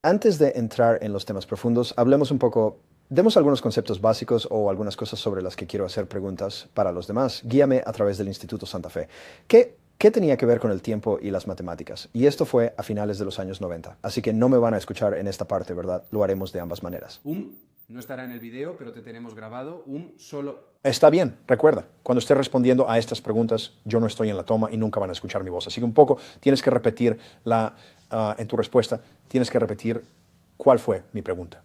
Antes de entrar en los temas profundos, hablemos un poco, demos algunos conceptos básicos o algunas cosas sobre las que quiero hacer preguntas para los demás. Guíame a través del Instituto Santa Fe. ¿Qué tenía que ver con el tiempo y las matemáticas? Y esto fue a finales de los años 90. Así que no me van a escuchar en esta parte, ¿verdad? Lo haremos de ambas maneras. No estará en el video, pero te tenemos grabado un solo... Está bien, recuerda, cuando esté respondiendo a estas preguntas, yo no estoy en la toma y nunca van a escuchar mi voz. Así que un poco tienes que repetir en tu respuesta, tienes que repetir cuál fue mi pregunta.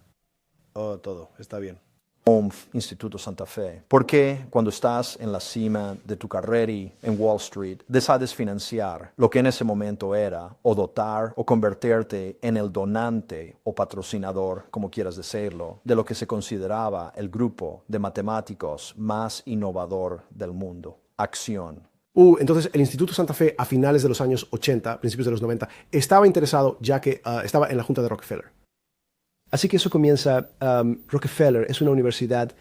Oh, todo, está bien. Instituto Santa Fe. ¿Por qué cuando estás en la cima de tu carrera en Wall Street decides financiar lo que en ese momento era o dotar o convertirte en el donante o patrocinador, como quieras decirlo, de lo que se consideraba el grupo de matemáticos más innovador del mundo? Acción. Entonces, el Instituto Santa Fe, a finales de los años 80, principios de los 90, estaba interesado ya que estaba en la Junta de Rockefeller. Así que eso comienza. Rockefeller es una universidad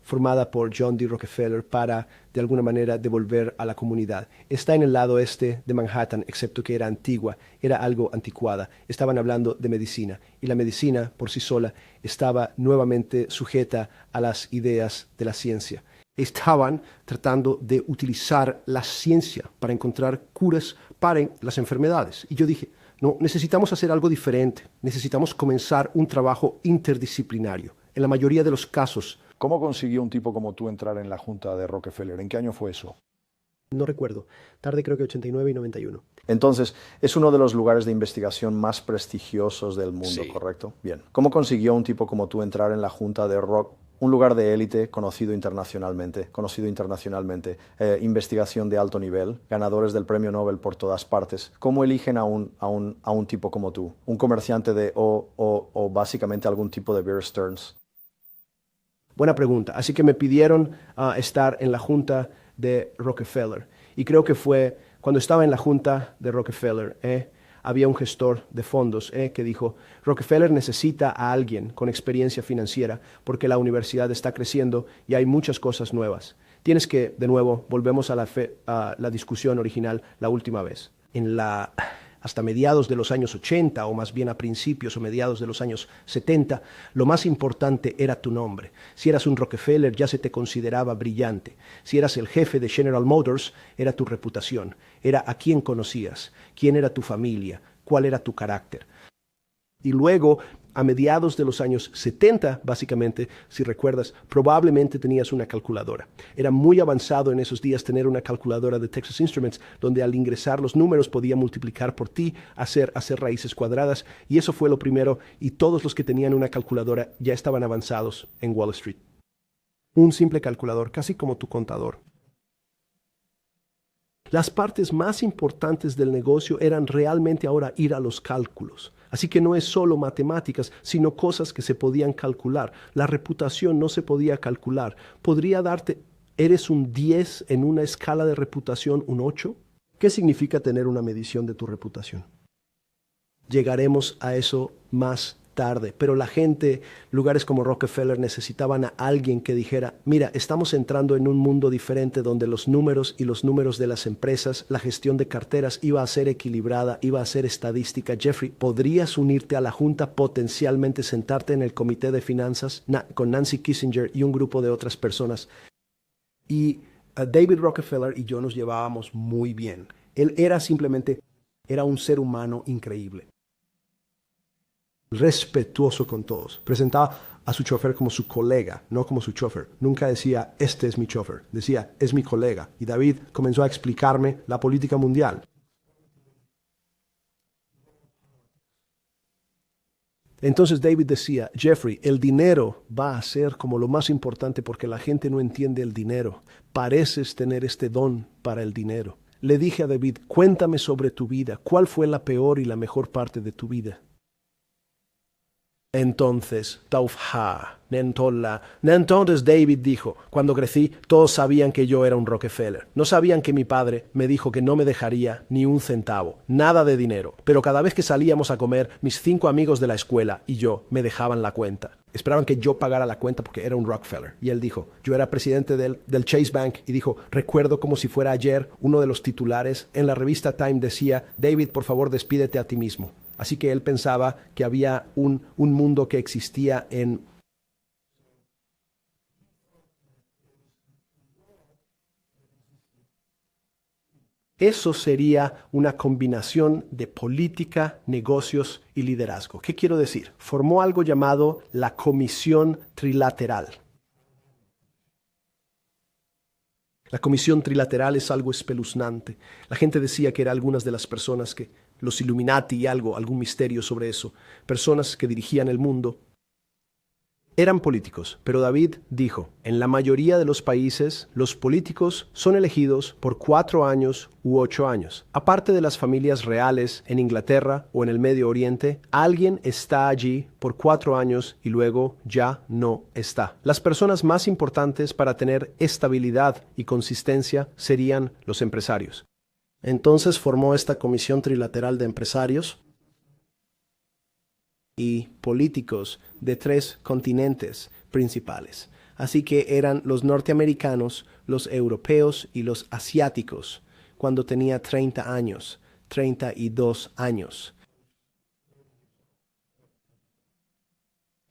formada por John D. Rockefeller para, de alguna manera, devolver a la comunidad. Está en el lado este de Manhattan, excepto que era antigua, era algo anticuada. Estaban hablando de medicina, y la medicina, por sí sola, estaba nuevamente sujeta a las ideas de la ciencia. Estaban tratando de utilizar la ciencia para encontrar curas para las enfermedades. Y yo dije, no, necesitamos hacer algo diferente. Necesitamos comenzar un trabajo interdisciplinario. En la mayoría de los casos... ¿Cómo consiguió un tipo como tú entrar en la Junta de Rockefeller? ¿En qué año fue eso? No recuerdo. Tarde creo que 89 y 91. Entonces, es uno de los lugares de investigación más prestigiosos del mundo, Sí. ¿correcto? Bien. ¿Cómo consiguió un tipo como tú entrar en la Junta de un lugar de élite conocido internacionalmente, investigación de alto nivel, ganadores del premio Nobel por todas partes? ¿Cómo eligen a un tipo como tú? ¿Un comerciante o básicamente algún tipo de Bear Stearns? Buena pregunta. Así que me pidieron estar en la Junta de Rockefeller. Y creo que fue cuando estaba en la Junta de Rockefeller, había un gestor de fondos que dijo, Rockefeller necesita a alguien con experiencia financiera porque la universidad está creciendo y hay muchas cosas nuevas. Tienes que, de nuevo, volvemos a la discusión original la última vez. Hasta mediados de los años 80, o más bien a principios o mediados de los años 70, lo más importante era tu nombre. Si eras un Rockefeller, ya se te consideraba brillante. Si eras el jefe de General Motors, era tu reputación. Era a quién conocías, quién era tu familia, cuál era tu carácter. Y luego, a mediados de los años 70, básicamente, si recuerdas, probablemente tenías una calculadora. Era muy avanzado en esos días tener una calculadora de Texas Instruments, donde al ingresar los números podía multiplicar por ti, hacer raíces cuadradas, y eso fue lo primero, y todos los que tenían una calculadora ya estaban avanzados en Wall Street. Un simple calculador, casi como tu contador. Las partes más importantes del negocio eran realmente ahora ir a los cálculos. Así que no es solo matemáticas, sino cosas que se podían calcular. La reputación no se podía calcular. ¿Podría darte, eres un 10 en una escala de reputación, un 8? ¿Qué significa tener una medición de tu reputación? Llegaremos a eso más tarde, pero la gente, lugares como Rockefeller necesitaban a alguien que dijera, mira, estamos entrando en un mundo diferente donde los números y los números de las empresas, la gestión de carteras iba a ser equilibrada, iba a ser estadística. Jeffrey, ¿podrías unirte a la junta, potencialmente sentarte en el comité de finanzas con Nancy Kissinger y un grupo de otras personas? Y David Rockefeller y yo nos llevábamos muy bien. Él era un ser humano increíble. Respetuoso con todos. Presentaba a su chofer como su colega, no como su chofer. Nunca decía, este es mi chofer. Decía, es mi colega. Y David comenzó a explicarme la política mundial. Entonces David decía, Jeffrey, el dinero va a ser como lo más importante porque la gente no entiende el dinero. Pareces tener este don para el dinero. Le dije a David, cuéntame sobre tu vida. ¿Cuál fue la peor y la mejor parte de tu vida? Entonces David dijo, cuando crecí, todos sabían que yo era un Rockefeller. No sabían que mi padre me dijo que no me dejaría ni un centavo, nada de dinero. Pero cada vez que salíamos a comer, mis 5 amigos de la escuela y yo me dejaban la cuenta. Esperaban que yo pagara la cuenta porque era un Rockefeller. Y él dijo, yo era presidente del Chase Bank y dijo, recuerdo como si fuera ayer, uno de los titulares en la revista Time decía, David, por favor, despídete a ti mismo. Así que él pensaba que había un mundo que existía en... Eso sería una combinación de política, negocios y liderazgo. ¿Qué quiero decir? Formó algo llamado la Comisión Trilateral. La Comisión Trilateral es algo espeluznante. La gente decía que eran algunas de las personas que, los Illuminati y algún misterio sobre eso, personas que dirigían el mundo. Eran políticos, pero David dijo, en la mayoría de los países, los políticos son elegidos por 4 años u 8 años. Aparte de las familias reales en Inglaterra o en el Medio Oriente, alguien está allí por 4 años y luego ya no está. Las personas más importantes para tener estabilidad y consistencia serían los empresarios. Entonces formó esta comisión trilateral de empresarios y políticos de 3 continentes principales. Así que eran los norteamericanos, los europeos y los asiáticos, cuando tenía 30 años, 32 años.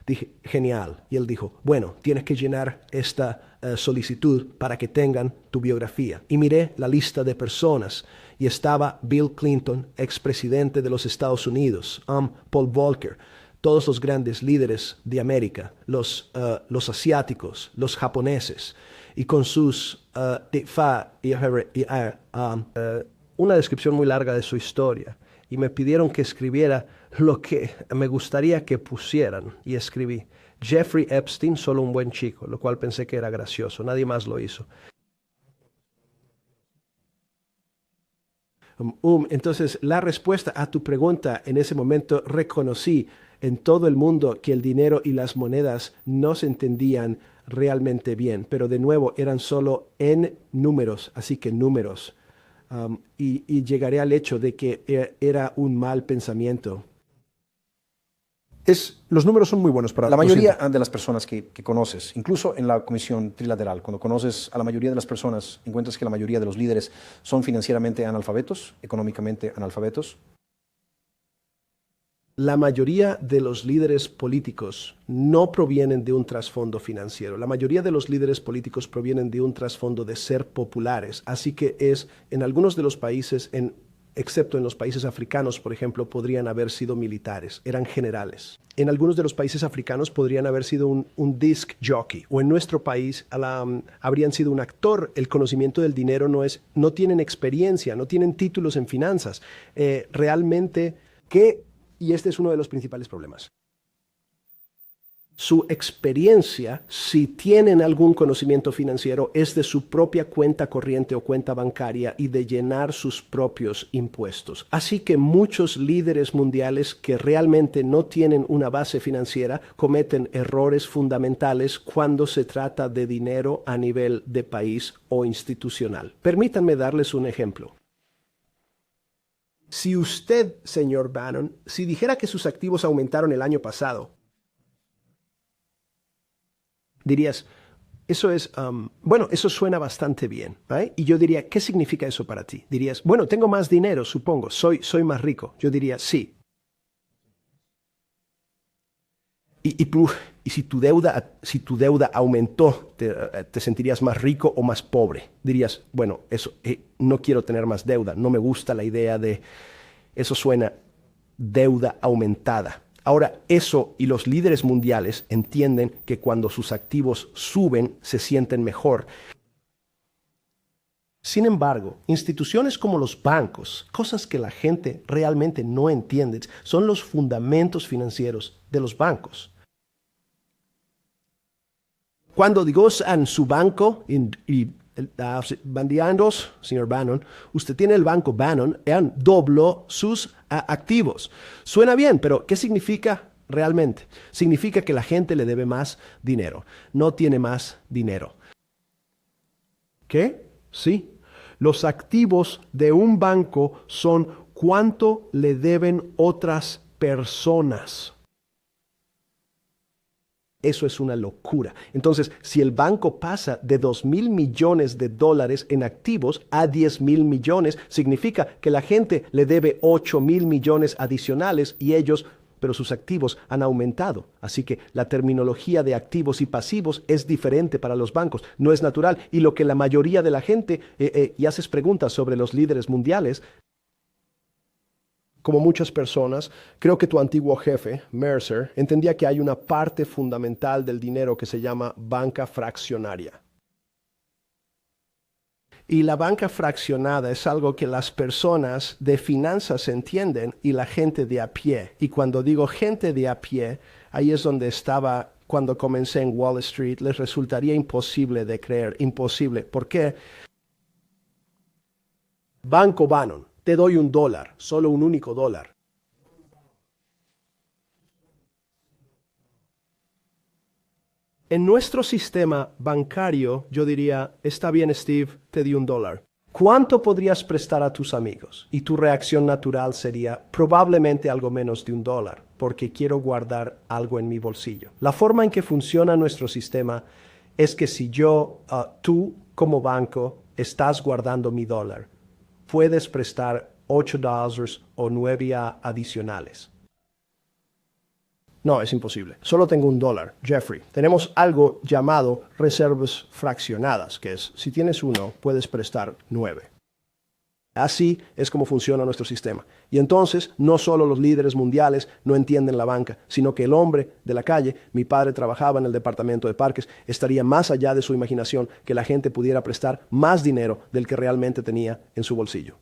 Dije, genial. Y él dijo, bueno, tienes que llenar esta solicitud para que tengan tu biografía. Y miré la lista de personas y estaba Bill Clinton, expresidente de los Estados Unidos, Paul Volcker, todos los grandes líderes de América, los asiáticos, los japoneses, y con sus una descripción muy larga de su historia. Y me pidieron que escribiera lo que me gustaría que pusieran. Y escribí, Jeffrey Epstein, solo un buen chico, lo cual pensé que era gracioso. Nadie más lo hizo. Entonces, la respuesta a tu pregunta en ese momento, reconocí en todo el mundo que el dinero y las monedas no se entendían realmente bien, pero de nuevo eran solo en números, así que números. Y llegaré al hecho de que era un mal pensamiento. Los números son muy buenos para... La mayoría de las personas que conoces, incluso en la Comisión Trilateral, cuando conoces a la mayoría de las personas, encuentras que la mayoría de los líderes son financieramente analfabetos, económicamente analfabetos. La mayoría de los líderes políticos no provienen de un trasfondo financiero. La mayoría de los líderes políticos provienen de un trasfondo de ser populares. Así que en algunos de los países, excepto en los países africanos, por ejemplo, podrían haber sido militares, eran generales. En algunos de los países africanos podrían haber sido un disc jockey, o en nuestro país habrían sido un actor. El conocimiento del dinero no tienen experiencia, no tienen títulos en finanzas. Y este es uno de los principales problemas. Su experiencia, si tienen algún conocimiento financiero, es de su propia cuenta corriente o cuenta bancaria y de llenar sus propios impuestos. Así que muchos líderes mundiales que realmente no tienen una base financiera cometen errores fundamentales cuando se trata de dinero a nivel de país o institucional. Permítanme darles un ejemplo. Si usted, señor Bannon, si dijera que sus activos aumentaron el año pasado, dirías, eso suena bastante bien, ¿eh? Y yo diría, ¿qué significa eso para ti? Dirías, bueno, tengo más dinero, supongo, soy más rico. Yo diría, sí. Y si tu deuda aumentó, ¿te sentirías más rico o más pobre? Dirías, bueno, no quiero tener más deuda, no me gusta la idea de, eso suena deuda aumentada. Ahora, eso y los líderes mundiales entienden que cuando sus activos suben, se sienten mejor. Sin embargo, instituciones como los bancos, cosas que la gente realmente no entiende, son los fundamentos financieros de los bancos. Cuando digo en su banco, bandeandos, señor Bannon, usted tiene el banco Bannon, dobló sus activos. Suena bien, pero ¿qué significa realmente? Significa que la gente le debe más dinero, no tiene más dinero. ¿Qué? Sí. Los activos de un banco son cuánto le deben otras personas. Eso es una locura. Entonces, si el banco pasa de $2,000 millones en activos a $10,000 millones, significa que la gente le debe $8,000 millones adicionales y ellos, pero sus activos han aumentado. Así que la terminología de activos y pasivos es diferente para los bancos. No es natural. Y lo que la mayoría de la gente, y haces preguntas sobre los líderes mundiales, como muchas personas, creo que tu antiguo jefe, Mercer, entendía que hay una parte fundamental del dinero que se llama banca fraccionaria. Y la banca fraccionada es algo que las personas de finanzas entienden y la gente de a pie. Y cuando digo gente de a pie, ahí es donde estaba cuando comencé en Wall Street. Les resultaría imposible de creer, imposible. ¿Por qué? Banco Bannon, te doy $1, solo un único dólar. En nuestro sistema bancario, yo diría, está bien, Steve, te di $1. ¿Cuánto podrías prestar a tus amigos? Y tu reacción natural sería probablemente algo menos de $1, porque quiero guardar algo en mi bolsillo. La forma en que funciona nuestro sistema es que si tú como banco estás guardando mi dólar, puedes prestar $8 o 9 adicionales. No, es imposible. Solo tengo $1. Jeffrey, tenemos algo llamado reservas fraccionadas, que es, si tienes 1, puedes prestar 9. Así es como funciona nuestro sistema. Y entonces, no solo los líderes mundiales no entienden la banca, sino que el hombre de la calle, mi padre trabajaba en el departamento de parques, estaría más allá de su imaginación que la gente pudiera prestar más dinero del que realmente tenía en su bolsillo.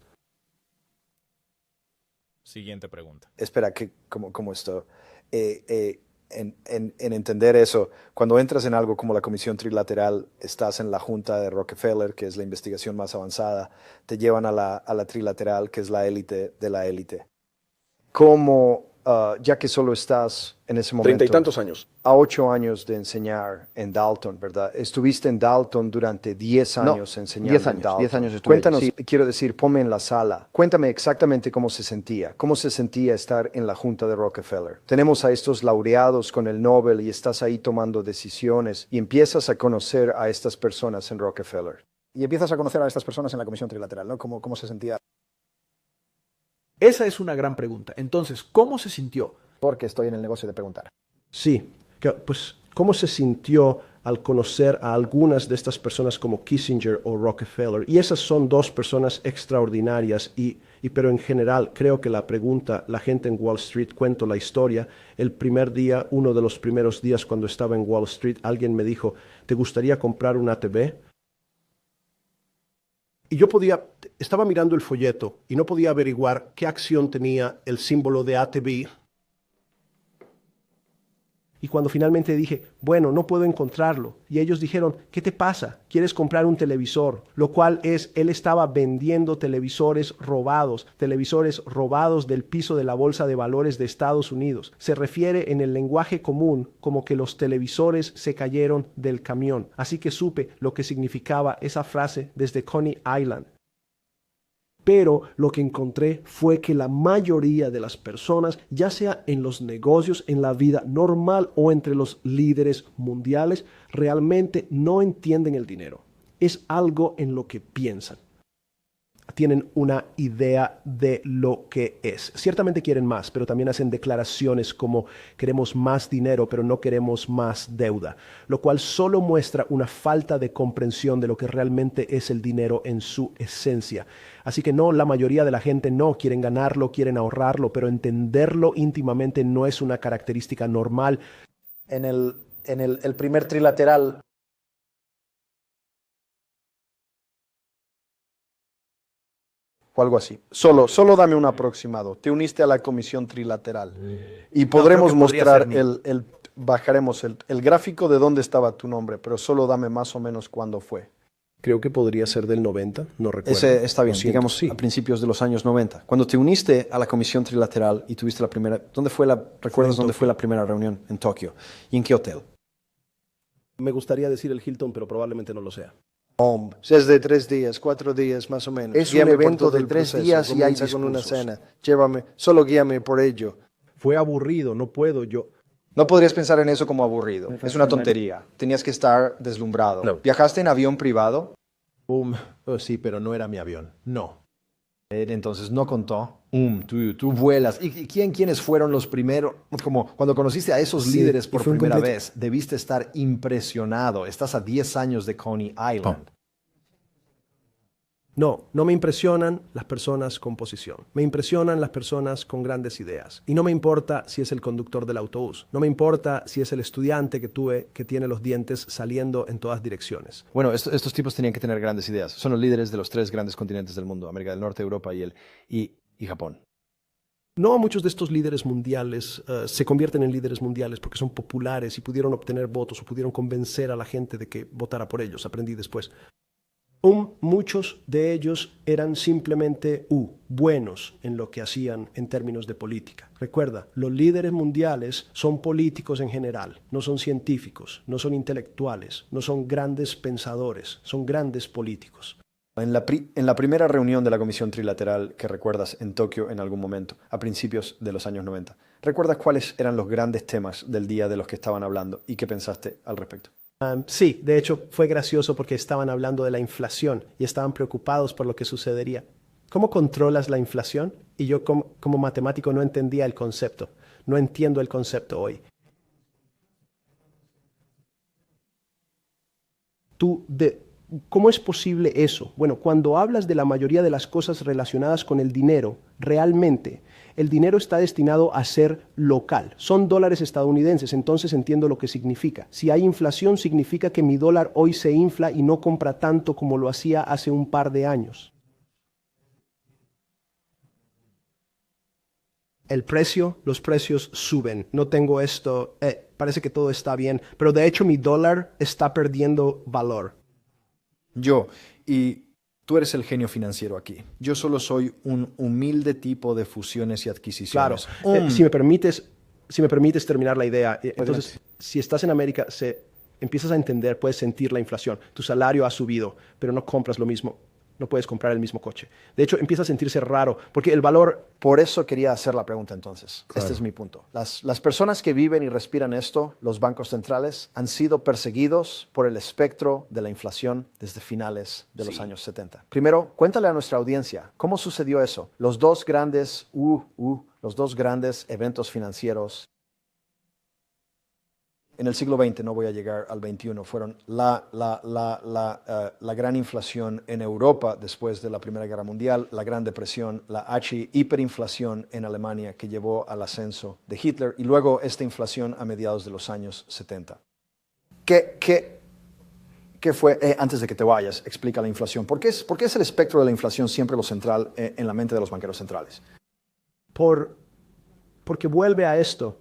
Siguiente pregunta. Espera, ¿cómo esto? En entender eso, cuando entras en algo como la Comisión Trilateral, estás en la Junta de Rockefeller, que es la investigación más avanzada, te llevan a la Trilateral, que es la élite de la élite. ¿Cómo, ya que solo estás en ese momento... 30 y tantos años. A 8 años de enseñar en Dalton, ¿verdad? Estuviste en Dalton durante 10 años enseñando 10 en Dalton. 10 años estuve. Cuéntanos, Sí. quiero decir, ponme en la sala. Cuéntame exactamente cómo se sentía estar en la Junta de Rockefeller. Tenemos a estos laureados con el Nobel y estás ahí tomando decisiones y empiezas a conocer a estas personas en Rockefeller. Y empiezas a conocer a estas personas en la Comisión Trilateral, ¿no? ¿Cómo se sentía? Esa es una gran pregunta. Entonces, ¿cómo se sintió? Porque estoy en el negocio de preguntar. Sí, pues, ¿cómo se sintió al conocer a algunas de estas personas como Kissinger o Rockefeller? Y esas son dos personas extraordinarias, pero en general creo que la pregunta, la gente en Wall Street, cuento la historia, el primer día, uno de los primeros días cuando estaba en Wall Street, alguien me dijo, ¿te gustaría comprar una ATV? Y yo estaba mirando el folleto y no podía averiguar qué acción tenía el símbolo de ATV. Y cuando finalmente dije, bueno, no puedo encontrarlo. Y ellos dijeron, ¿qué te pasa? ¿Quieres comprar un televisor? Lo cual es, él estaba vendiendo televisores robados del piso de la Bolsa de Valores de Estados Unidos. Se refiere en el lenguaje común como que los televisores se cayeron del camión. Así que supe lo que significaba esa frase desde Coney Island. Pero lo que encontré fue que la mayoría de las personas, ya sea en los negocios, en la vida normal o entre los líderes mundiales, realmente no entienden el dinero. Es algo en lo que piensan. Tienen una idea de lo que es. Ciertamente quieren más, pero también hacen declaraciones como queremos más dinero, pero no queremos más deuda, lo cual solo muestra una falta de comprensión de lo que realmente es el dinero en su esencia. Así que no, la mayoría de la gente no quieren ganarlo, quieren ahorrarlo, pero entenderlo íntimamente no es una característica normal. En el primer trilateral, O algo así. Solo dame un aproximado. Te uniste a la Comisión Trilateral y podremos mostrar bajaremos el gráfico de dónde estaba tu nombre, pero solo dame más o menos cuándo fue. Creo que podría ser del 90, no recuerdo. Ese está bien, Lo siento, digamos sí. a principios de los años 90. Cuando te uniste a la Comisión Trilateral y tuviste la primera, ¿recuerdas dónde fue la primera reunión? En Tokio. ¿Y en qué hotel? Me gustaría decir el Hilton, pero probablemente no lo sea. Es de 3 días, 4 días más o menos. Es un Guíame por evento todo de el 3 proceso. días y hay Comienza con una discursos. cena. Solo guíame por ello. Fue aburrido, no puedo yo. No podrías pensar en eso como aburrido. Es una tontería. Tenías que estar deslumbrado. No. ¿Viajaste en avión privado? Sí, pero no era mi avión. No. Entonces no contó. Tú vuelas. ¿Y quiénes fueron los primeros? Como cuando conociste a esos Sí, líderes y por fue un primera completo- vez, debiste estar impresionado. Estás a 10 años de Coney Island. No me impresionan las personas con posición. Me impresionan las personas con grandes ideas. Y no me importa si es el conductor del autobús. No me importa si es el estudiante que tuve que tiene los dientes saliendo en todas direcciones. Bueno, estos tipos tenían que tener grandes ideas. Son los líderes de los 3 grandes continentes del mundo: América del Norte, Europa y Japón. No muchos de estos líderes mundiales se convierten en líderes mundiales porque son populares y pudieron obtener votos o pudieron convencer a la gente de que votara por ellos. Aprendí después. Muchos de ellos eran simplemente buenos en lo que hacían en términos de política. Recuerda, los líderes mundiales son políticos en general, no son científicos, no son intelectuales, no son grandes pensadores, son grandes políticos. En la primera reunión de la Comisión Trilateral que recuerdas en Tokio en algún momento, a principios de los años 90, ¿recuerdas cuáles eran los grandes temas del día de los que estaban hablando y qué pensaste al respecto? Sí, de hecho fue gracioso porque estaban hablando de la inflación y estaban preocupados por lo que sucedería. ¿Cómo controlas la inflación? Y yo como matemático no entendía el concepto. No entiendo el concepto hoy. ¿Cómo es posible eso? Bueno, cuando hablas de la mayoría de las cosas relacionadas con el dinero, realmente el dinero está destinado a ser local. Son dólares estadounidenses, entonces entiendo lo que significa. Si hay inflación, significa que mi dólar hoy se infla y no compra tanto como lo hacía hace un par de años. Los precios suben. No tengo esto, parece que todo está bien, pero de hecho mi dólar está perdiendo valor. Y tú eres el genio financiero aquí. Yo solo soy un humilde tipo de fusiones y Claro, adquisiciones. si me permites terminar la idea, entonces, si estás en América, empiezas a entender, puedes sentir la inflación. Tu salario ha subido, pero no compras lo mismo. No puedes comprar el mismo coche. De hecho, empieza a sentirse raro, porque el valor... Por eso quería hacer la pregunta entonces. Este es mi punto. Las personas que viven y respiran esto, los bancos centrales, han sido perseguidos por el espectro de la inflación desde finales de los años 70. Primero, cuéntale a nuestra audiencia, ¿cómo sucedió eso? Los dos grandes eventos financieros en el siglo XX, no voy a llegar al XXI, fueron la gran inflación en Europa después de la Primera Guerra Mundial, la Gran Depresión, la hiperinflación en Alemania que llevó al ascenso de Hitler y luego esta inflación a mediados de los años 70. ¿Qué fue, antes de que te vayas, explica la inflación? ¿Por qué es el espectro de la inflación siempre lo central en la mente de los banqueros centrales? Porque vuelve a esto.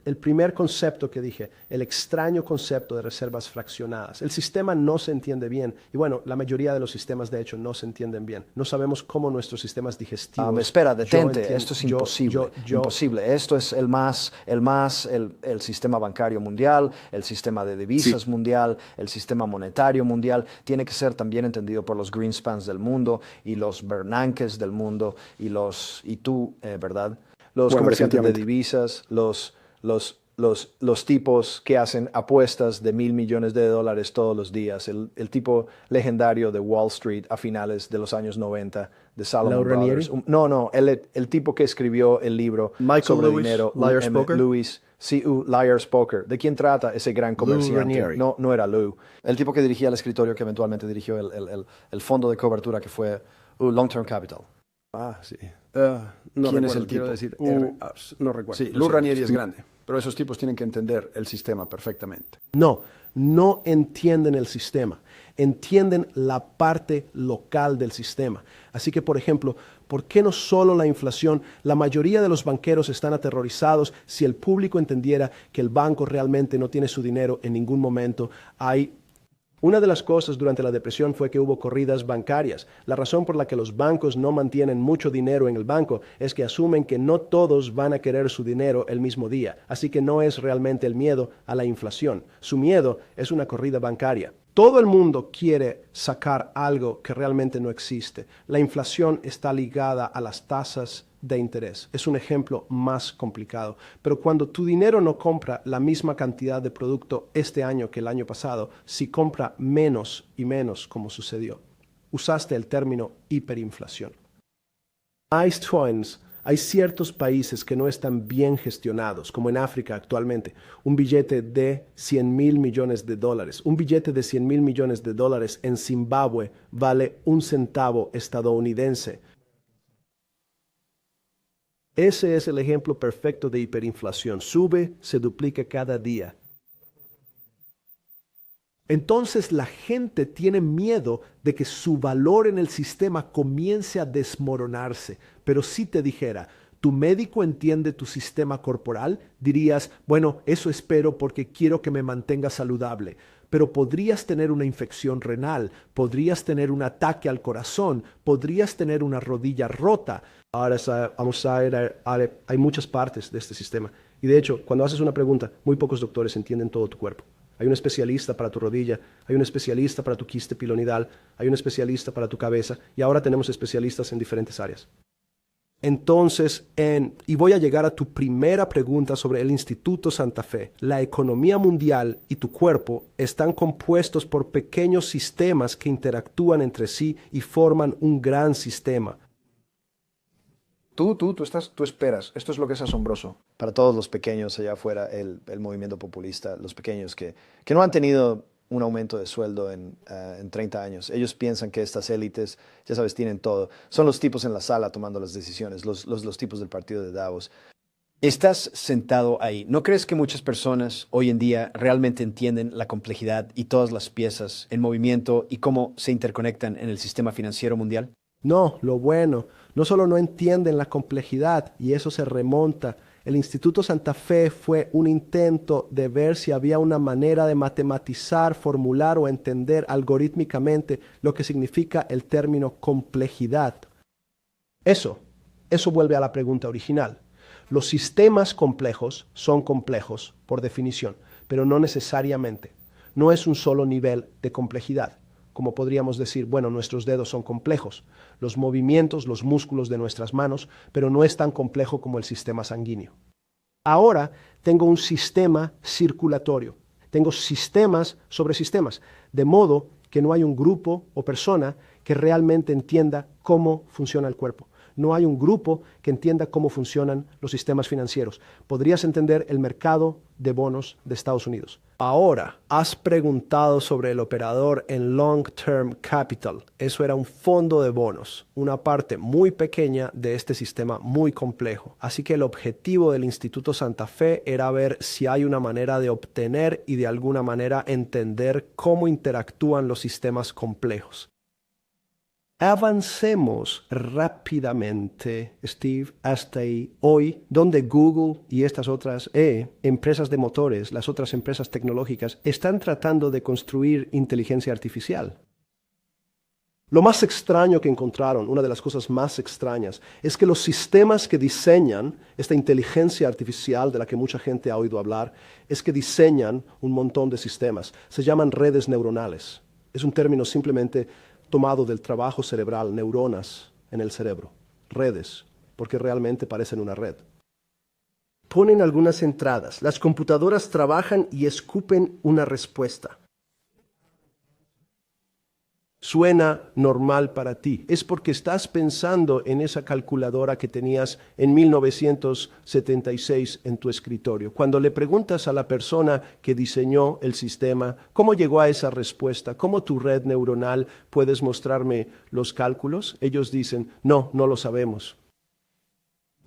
El primer concepto que dije, el extraño concepto de reservas fraccionadas. El sistema no se entiende bien. Y bueno, la mayoría de los sistemas, de hecho, no se entienden bien. No sabemos cómo nuestros sistemas digestivos... Espera, detente. Esto es imposible. Imposible. Esto es el sistema bancario mundial, el sistema de divisas mundial, el sistema monetario mundial. Tiene que ser también entendido por los Greenspans del mundo y los Bernankes del mundo y tú, ¿verdad? Los comerciantes de divisas, los tipos que hacen apuestas de $1,000 millones todos los días, el tipo legendario de Wall Street a finales de los años 90, de Salomon Brothers. El tipo que escribió el libro sobre dinero, Liar's Poker. Liar's Poker. ¿De quién trata ese gran comerciante? No era Lou. El tipo que dirigía el escritorio, que eventualmente dirigió el fondo de cobertura que fue Long Term Capital. Sí. ¿Quién es el tipo? No recuerdo. Sí, Lou Lou Ranieri es grande, pero esos tipos tienen que entender el sistema perfectamente. No entienden el sistema, entienden la parte local del sistema. Así que, por ejemplo, ¿por qué no solo la inflación? La mayoría de los banqueros están aterrorizados. Si el público entendiera que el banco realmente no tiene su dinero en ningún momento, una de las cosas durante la depresión fue que hubo corridas bancarias. La razón por la que los bancos no mantienen mucho dinero en el banco es que asumen que no todos van a querer su dinero el mismo día. Así que no es realmente el miedo a la inflación. Su miedo es una corrida bancaria. Todo el mundo quiere sacar algo que realmente no existe. La inflación está ligada a las tasas de interés. Es un ejemplo más complicado. Pero cuando tu dinero no compra la misma cantidad de producto este año que el año pasado, si compra menos y menos, como sucedió, usaste el término hiperinflación. Hay ciertos países que no están bien gestionados, como en África actualmente. Un billete de 100.000 millones de dólares. Un billete de 100.000 millones de dólares en Zimbabue vale 1 centavo estadounidense. Ese es el ejemplo perfecto de hiperinflación. Sube, se duplica cada día. Entonces la gente tiene miedo de que su valor en el sistema comience a desmoronarse. Pero si te dijera, tu médico entiende tu sistema corporal, dirías, bueno, eso espero porque quiero que me mantenga saludable. Pero podrías tener una infección renal, podrías tener un ataque al corazón, podrías tener una rodilla rota. Ahora hay muchas partes de este sistema. Y de hecho, cuando haces una pregunta, muy pocos doctores entienden todo tu cuerpo. Hay un especialista para tu rodilla, hay un especialista para tu quiste pilonidal, hay un especialista para tu cabeza y ahora tenemos especialistas en diferentes áreas. Entonces, y voy a llegar a tu primera pregunta sobre el Instituto Santa Fe. La economía mundial y tu cuerpo están compuestos por pequeños sistemas que interactúan entre sí y forman un gran sistema. Tú esperas. Esto es lo que es asombroso. Para todos los pequeños allá afuera, el movimiento populista, los pequeños que no han tenido un aumento de sueldo en 30 años. Ellos piensan que estas élites, ya sabes, tienen todo. Son los tipos en la sala tomando las decisiones, los tipos del partido de Davos. Estás sentado ahí. ¿No crees que muchas personas hoy en día realmente entienden la complejidad y todas las piezas en movimiento y cómo se interconectan en el sistema financiero mundial? No, lo bueno, no solo no entienden la complejidad, y eso se remonta. El Instituto Santa Fe fue un intento de ver si había una manera de matematizar, formular o entender algorítmicamente lo que significa el término complejidad. Eso vuelve a la pregunta original. Los sistemas complejos son complejos por definición, pero no necesariamente. No es un solo nivel de complejidad. Como podríamos decir, bueno, nuestros dedos son complejos, los movimientos, los músculos de nuestras manos, pero no es tan complejo como el sistema sanguíneo. Ahora tengo un sistema circulatorio, tengo sistemas sobre sistemas, de modo que no hay un grupo o persona que realmente entienda cómo funciona el cuerpo. No hay un grupo que entienda cómo funcionan los sistemas financieros. Podrías entender el mercado de bonos de Estados Unidos. Ahora, has preguntado sobre el operador en Long Term Capital. Eso era un fondo de bonos, una parte muy pequeña de este sistema muy complejo. Así que el objetivo del Instituto Santa Fe era ver si hay una manera de obtener y de alguna manera entender cómo interactúan los sistemas complejos. Avancemos rápidamente, Steve, hasta ahí, hoy, donde Google y estas otras empresas de motores, las otras empresas tecnológicas, están tratando de construir inteligencia artificial. Lo más extraño que encontraron, una de las cosas más extrañas, es que los sistemas que diseñan esta inteligencia artificial de la que mucha gente ha oído hablar, es que diseñan un montón de sistemas. Se llaman redes neuronales. Es un término simplemente tomado del trabajo cerebral, neuronas en el cerebro, redes, porque realmente parecen una red. Ponen algunas entradas, las computadoras trabajan y escupen una respuesta. Suena normal para ti. Es porque estás pensando en esa calculadora que tenías en 1976 en tu escritorio. Cuando le preguntas a la persona que diseñó el sistema, ¿cómo llegó a esa respuesta? ¿Cómo tu red neuronal puedes mostrarme los cálculos? Ellos dicen, no lo sabemos.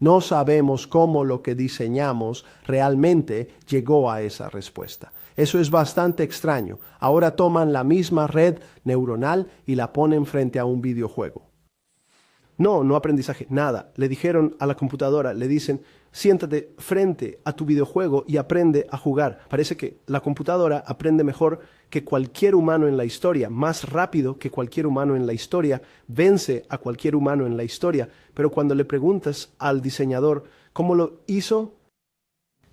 No sabemos cómo lo que diseñamos realmente llegó a esa respuesta. Eso es bastante extraño. Ahora toman la misma red neuronal y la ponen frente a un videojuego. No aprendizaje, nada. Le dijeron a la computadora, le dicen, siéntate frente a tu videojuego y aprende a jugar. Parece que la computadora aprende mejor que cualquier humano en la historia, más rápido que cualquier humano en la historia, vence a cualquier humano en la historia. Pero cuando le preguntas al diseñador cómo lo hizo,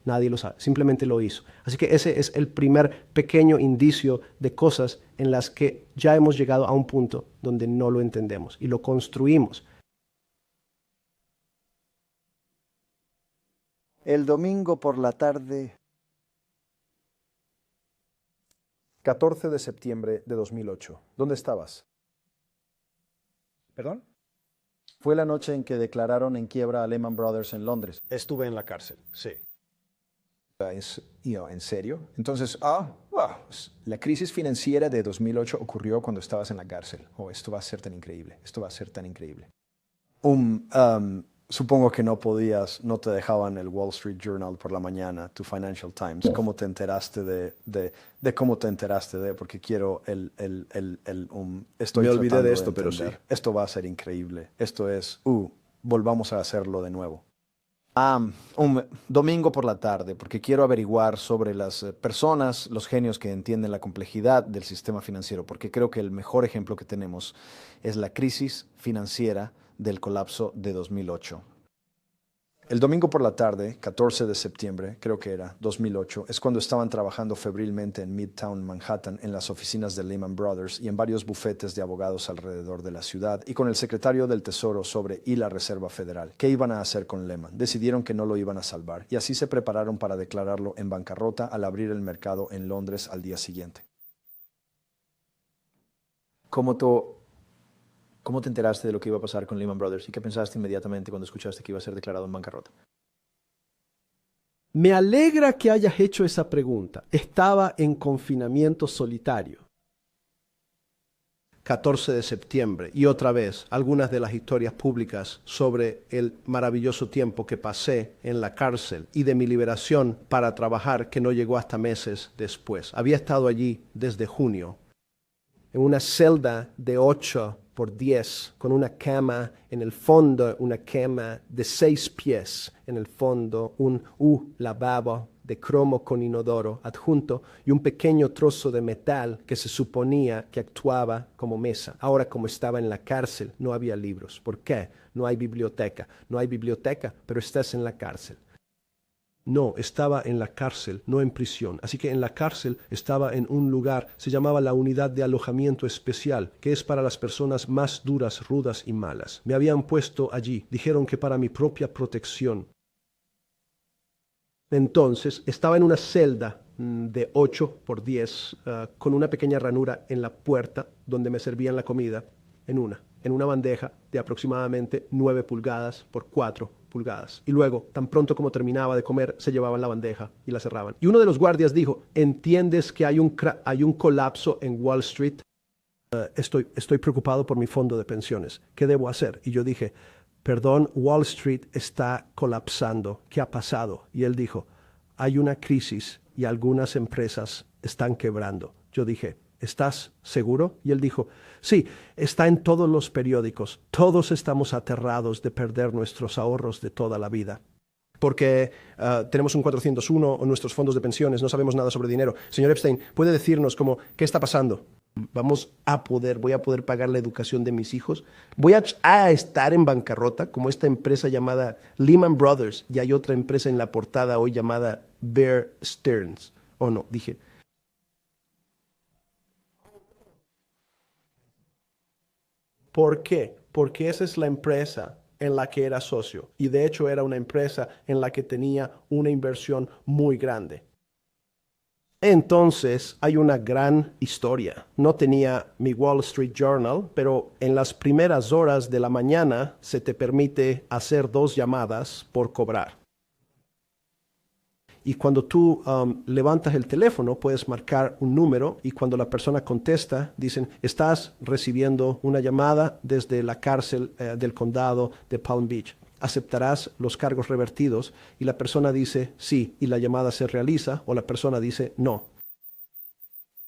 Nadie lo sabe, simplemente lo hizo. Así que ese es el primer pequeño indicio de cosas en las que ya hemos llegado a un punto donde no lo entendemos y lo construimos. El domingo por la tarde, 14 de septiembre de 2008. ¿Dónde estabas? ¿Perdón? fue la noche en que declararon en quiebra a Lehman Brothers en Londres. Estuve en la cárcel, sí. ¿En serio? Entonces, la crisis financiera de 2008 ocurrió cuando estabas en la cárcel. Esto va a ser tan increíble. Esto va a ser tan increíble. Supongo que no te dejaban el Wall Street Journal por la mañana, tu Financial Times. ¿Cómo te enteraste de cómo te enteraste de? Porque quiero estoy Me olvidé tratando de esto, pero sí. Esto va a ser increíble. Esto es, volvamos a hacerlo de nuevo. Un domingo por la tarde, porque quiero averiguar sobre las personas, los genios que entienden la complejidad del sistema financiero, porque creo que el mejor ejemplo que tenemos es la crisis financiera del colapso de 2008. El domingo por la tarde, 14 de septiembre, creo que era 2008, es cuando estaban trabajando febrilmente en Midtown Manhattan, en las oficinas de Lehman Brothers y en varios bufetes de abogados alrededor de la ciudad, y con el secretario del Tesoro y la Reserva Federal. ¿Qué iban a hacer con Lehman? Decidieron que no lo iban a salvar, y así se prepararon para declararlo en bancarrota al abrir el mercado en Londres al día siguiente. ¿Cómo te enteraste de lo que iba a pasar con Lehman Brothers y qué pensaste inmediatamente cuando escuchaste que iba a ser declarado en bancarrota? Me alegra que hayas hecho esa pregunta. Estaba en confinamiento solitario. 14 de septiembre. Y otra vez, algunas de las historias públicas sobre el maravilloso tiempo que pasé en la cárcel y de mi liberación para trabajar que no llegó hasta meses después. Había estado allí desde junio, en una celda de 8 por 10, con una cama en el fondo, una cama de 6 pies en el fondo, un lavabo de cromo con inodoro adjunto y un pequeño trozo de metal que se suponía que actuaba como mesa. Ahora, como estaba en la cárcel, no había libros. ¿Por qué? No hay biblioteca. No hay biblioteca, pero estás en la cárcel. No, estaba en la cárcel, no en prisión. Así que en la cárcel estaba en un lugar, se llamaba la unidad de alojamiento especial, que es para las personas más duras, rudas y malas. Me habían puesto allí, dijeron que para mi propia protección. Entonces, estaba en una celda de 8 por 10, con una pequeña ranura en la puerta donde me servían la comida, en una bandeja de aproximadamente 9 pulgadas por 4 pulgadas. Y luego, tan pronto como terminaba de comer, se llevaban la bandeja y la cerraban. Y uno de los guardias dijo, ¿entiendes que hay un colapso en Wall Street? Estoy preocupado por mi fondo de pensiones. ¿Qué debo hacer? Y yo dije, perdón, Wall Street está colapsando. ¿Qué ha pasado? Y él dijo, hay una crisis y algunas empresas están quebrando. Yo dije, ¿estás seguro? Y él dijo, sí, está en todos los periódicos. Todos estamos aterrados de perder nuestros ahorros de toda la vida. Porque tenemos un 401 o nuestros fondos de pensiones, no sabemos nada sobre dinero. Señor Epstein, ¿puede decirnos qué está pasando? Voy a poder pagar la educación de mis hijos. Voy a estar en bancarrota como esta empresa llamada Lehman Brothers. Y hay otra empresa en la portada hoy llamada Bear Stearns. ¿O no? Dije, ¿por qué? Porque esa es la empresa en la que era socio. Y de hecho era una empresa en la que tenía una inversión muy grande. Entonces hay una gran historia. No tenía mi Wall Street Journal, pero en las primeras horas de la mañana se te permite hacer 2 llamadas por cobrar. Y cuando tú levantas el teléfono, puedes marcar un número y cuando la persona contesta, dicen, estás recibiendo una llamada desde la cárcel del condado de Palm Beach. ¿Aceptarás los cargos revertidos? Y la persona dice sí, y la llamada se realiza, o la persona dice no.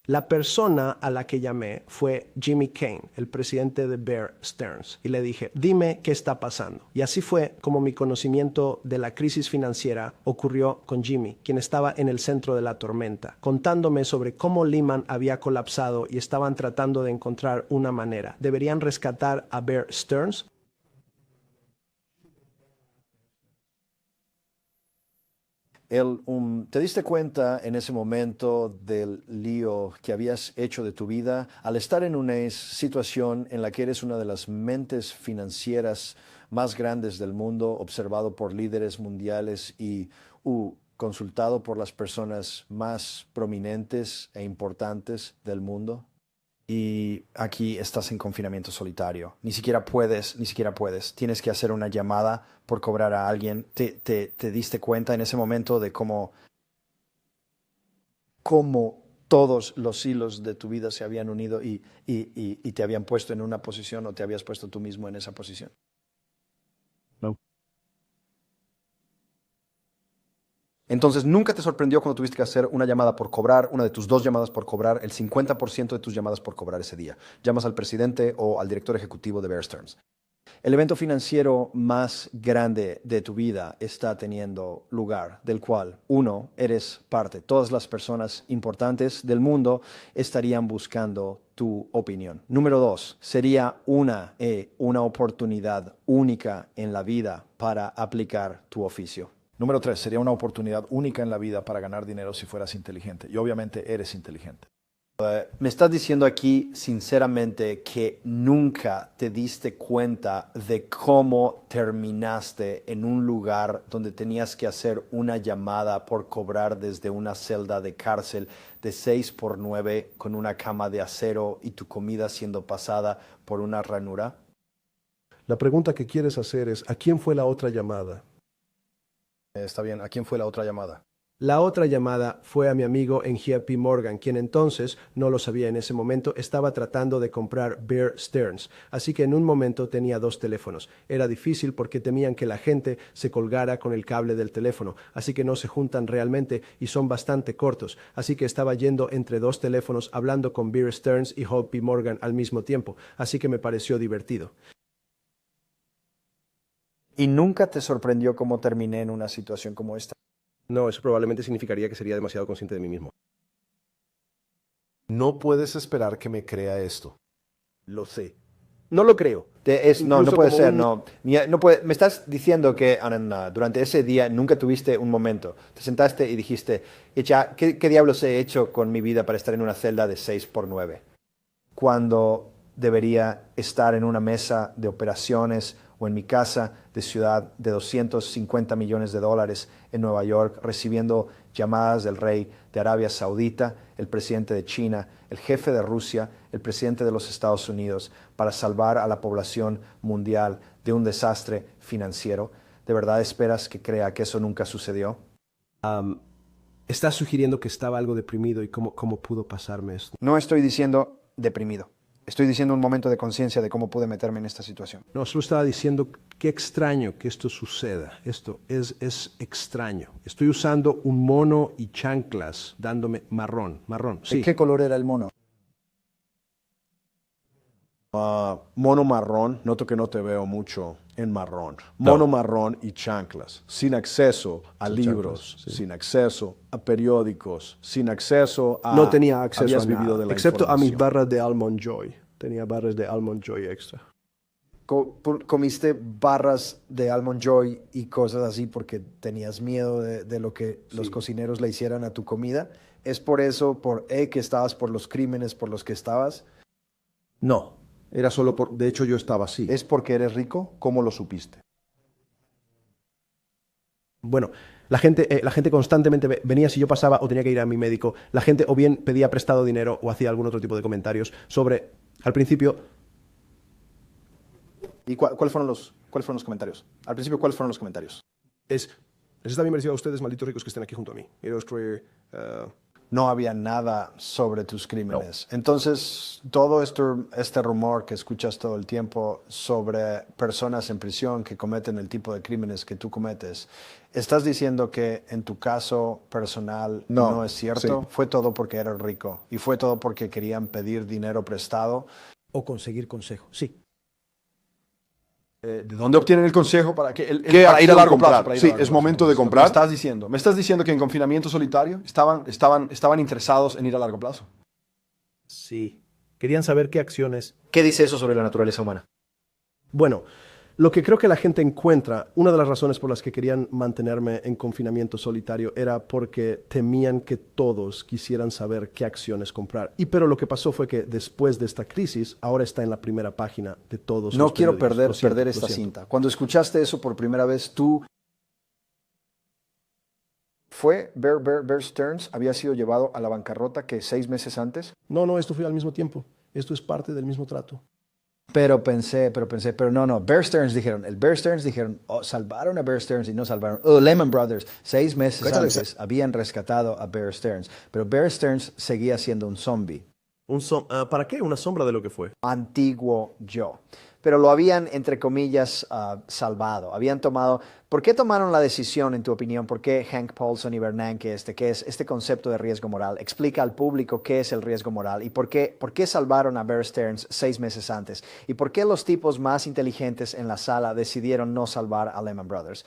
La persona a la que llamé fue Jimmy Kane, el presidente de Bear Stearns, y le dije, dime qué está pasando. Y así fue como mi conocimiento de la crisis financiera ocurrió con Jimmy, quien estaba en el centro de la tormenta, contándome sobre cómo Lehman había colapsado y estaban tratando de encontrar una manera. ¿Deberían rescatar a Bear Stearns? ¿Te diste cuenta en ese momento del lío que habías hecho de tu vida al estar en una situación en la que eres una de las mentes financieras más grandes del mundo, observado por líderes mundiales y consultado por las personas más prominentes e importantes del mundo? Y aquí estás en confinamiento solitario. Ni siquiera puedes. Tienes que hacer una llamada por cobrar a alguien. ¿Te diste cuenta en ese momento de cómo todos los hilos de tu vida se habían unido y te habían puesto en una posición o te habías puesto tú mismo en esa posición? No. Entonces, ¿nunca te sorprendió cuando tuviste que hacer una llamada por cobrar, una de tus 2 llamadas por cobrar, el 50% de tus llamadas por cobrar ese día? Llamas al presidente o al director ejecutivo de Bear Stearns. El evento financiero más grande de tu vida está teniendo lugar, del cual, uno, eres parte. Todas las personas importantes del mundo estarían buscando tu opinión. Número 2, sería una oportunidad única en la vida para aplicar tu oficio. Número 3, sería una oportunidad única en la vida para ganar dinero si fueras inteligente. Y obviamente eres inteligente. Me estás diciendo aquí sinceramente que nunca te diste cuenta de cómo terminaste en un lugar donde tenías que hacer una llamada por cobrar desde una celda de cárcel de 6x9 con una cama de acero y tu comida siendo pasada por una ranura. La pregunta que quieres hacer es, ¿a quién fue la otra llamada? Está bien, ¿a quién fue la otra llamada? La otra llamada fue a mi amigo en JP Morgan, quien entonces, no lo sabía en ese momento, estaba tratando de comprar Bear Stearns. Así que en un momento tenía 2 teléfonos. Era difícil porque temían que la gente se colgara con el cable del teléfono. Así que no se juntan realmente y son bastante cortos. Así que estaba yendo entre 2 teléfonos hablando con Bear Stearns y JP Morgan al mismo tiempo. Así que me pareció divertido. ¿Y nunca te sorprendió cómo terminé en una situación como esta? No, eso probablemente significaría que sería demasiado consciente de mí mismo. No puedes esperar que me crea esto. Lo sé. No lo creo. No puede ser, no. Me estás diciendo que durante ese día nunca tuviste un momento. Te sentaste y dijiste, ¿qué diablos he hecho con mi vida para estar en una celda de 6x9? Cuando debería estar en una mesa de operaciones o en mi casa de ciudad de $250 millones en Nueva York, recibiendo llamadas del rey de Arabia Saudita, el presidente de China, el jefe de Rusia, el presidente de los Estados Unidos, para salvar a la población mundial de un desastre financiero. ¿De verdad esperas que crea que eso nunca sucedió? Estás sugiriendo que estaba algo deprimido y cómo pudo pasarme esto. No estoy diciendo deprimido. Estoy diciendo un momento de conciencia de cómo pude meterme en esta situación. No, solo estaba diciendo qué extraño que esto suceda. Esto es extraño. Estoy usando un mono y chanclas dándome marrón. Sí. ¿Qué color era el mono? Mono marrón. Noto que no te veo mucho en marrón. Mono marrón y chanclas. Sin acceso a libros, chanclas, sí. sin acceso a periódicos, sin acceso a... No tenía acceso habías a vivido nada, de la excepto a mis información. barras de Almond Joy. Tenía barras de Almond Joy extra. ¿Comiste barras de Almond Joy y cosas así porque tenías miedo de lo que los cocineros le hicieran a tu comida? ¿Es por eso, que estabas por los crímenes por los que estabas? No, era solo por... De hecho, yo estaba así. ¿Es porque eres rico? ¿Cómo lo supiste? Bueno, la gente constantemente venía si yo pasaba o tenía que ir a mi médico. La gente o bien pedía prestado dinero o hacía algún otro tipo de comentarios sobre, al principio... ¿Y cuáles fueron los comentarios? Al principio, ¿cuáles fueron los comentarios? Les está bien merecido a ustedes, malditos ricos, que estén aquí junto a mí. No había nada sobre tus crímenes. No. Entonces, todo este rumor que escuchas todo el tiempo sobre personas en prisión que cometen el tipo de crímenes que tú cometes, ¿estás diciendo que en tu caso personal no es cierto? Sí. ¿Fue todo porque eras rico? ¿Y fue todo porque querían pedir dinero prestado? O conseguir consejo, sí. ¿De dónde obtienen el consejo para que para ir a largo plazo? Sí, es momento de comprar. Me estás diciendo que en confinamiento solitario estaban interesados en ir a largo plazo. Sí. Querían saber qué acciones. ¿Qué dice eso sobre la naturaleza humana? Bueno, Lo que creo que la gente encuentra, una de las razones por las que querían mantenerme en confinamiento solitario era porque temían que todos quisieran saber qué acciones comprar. Pero lo que pasó fue que después de esta crisis, ahora está en la primera página de todos No los quiero periódicos. perder Lo esta siento. cinta. Cuando escuchaste eso por primera vez, tú... ¿Fue Bear Stearns? ¿Había sido llevado a la bancarrota que 6 meses antes? No, esto fue al mismo tiempo. Esto es parte del mismo trato. Pero no, Bear Stearns dijeron, salvaron a Bear Stearns y no salvaron. Lehman Brothers, 6 meses antes habían rescatado a Bear Stearns, pero Bear Stearns seguía siendo un zombie. ¿Para qué? Una sombra de lo que fue. Antiguo yo. Pero lo habían, entre comillas, salvado. Habían tomado... ¿Por qué tomaron la decisión, en tu opinión? ¿Por qué Hank Paulson y Bernanke, qué es este concepto de riesgo moral? Explica al público qué es el riesgo moral y por qué salvaron a Bear Stearns 6 meses antes. Y por qué los tipos más inteligentes en la sala decidieron no salvar a Lehman Brothers.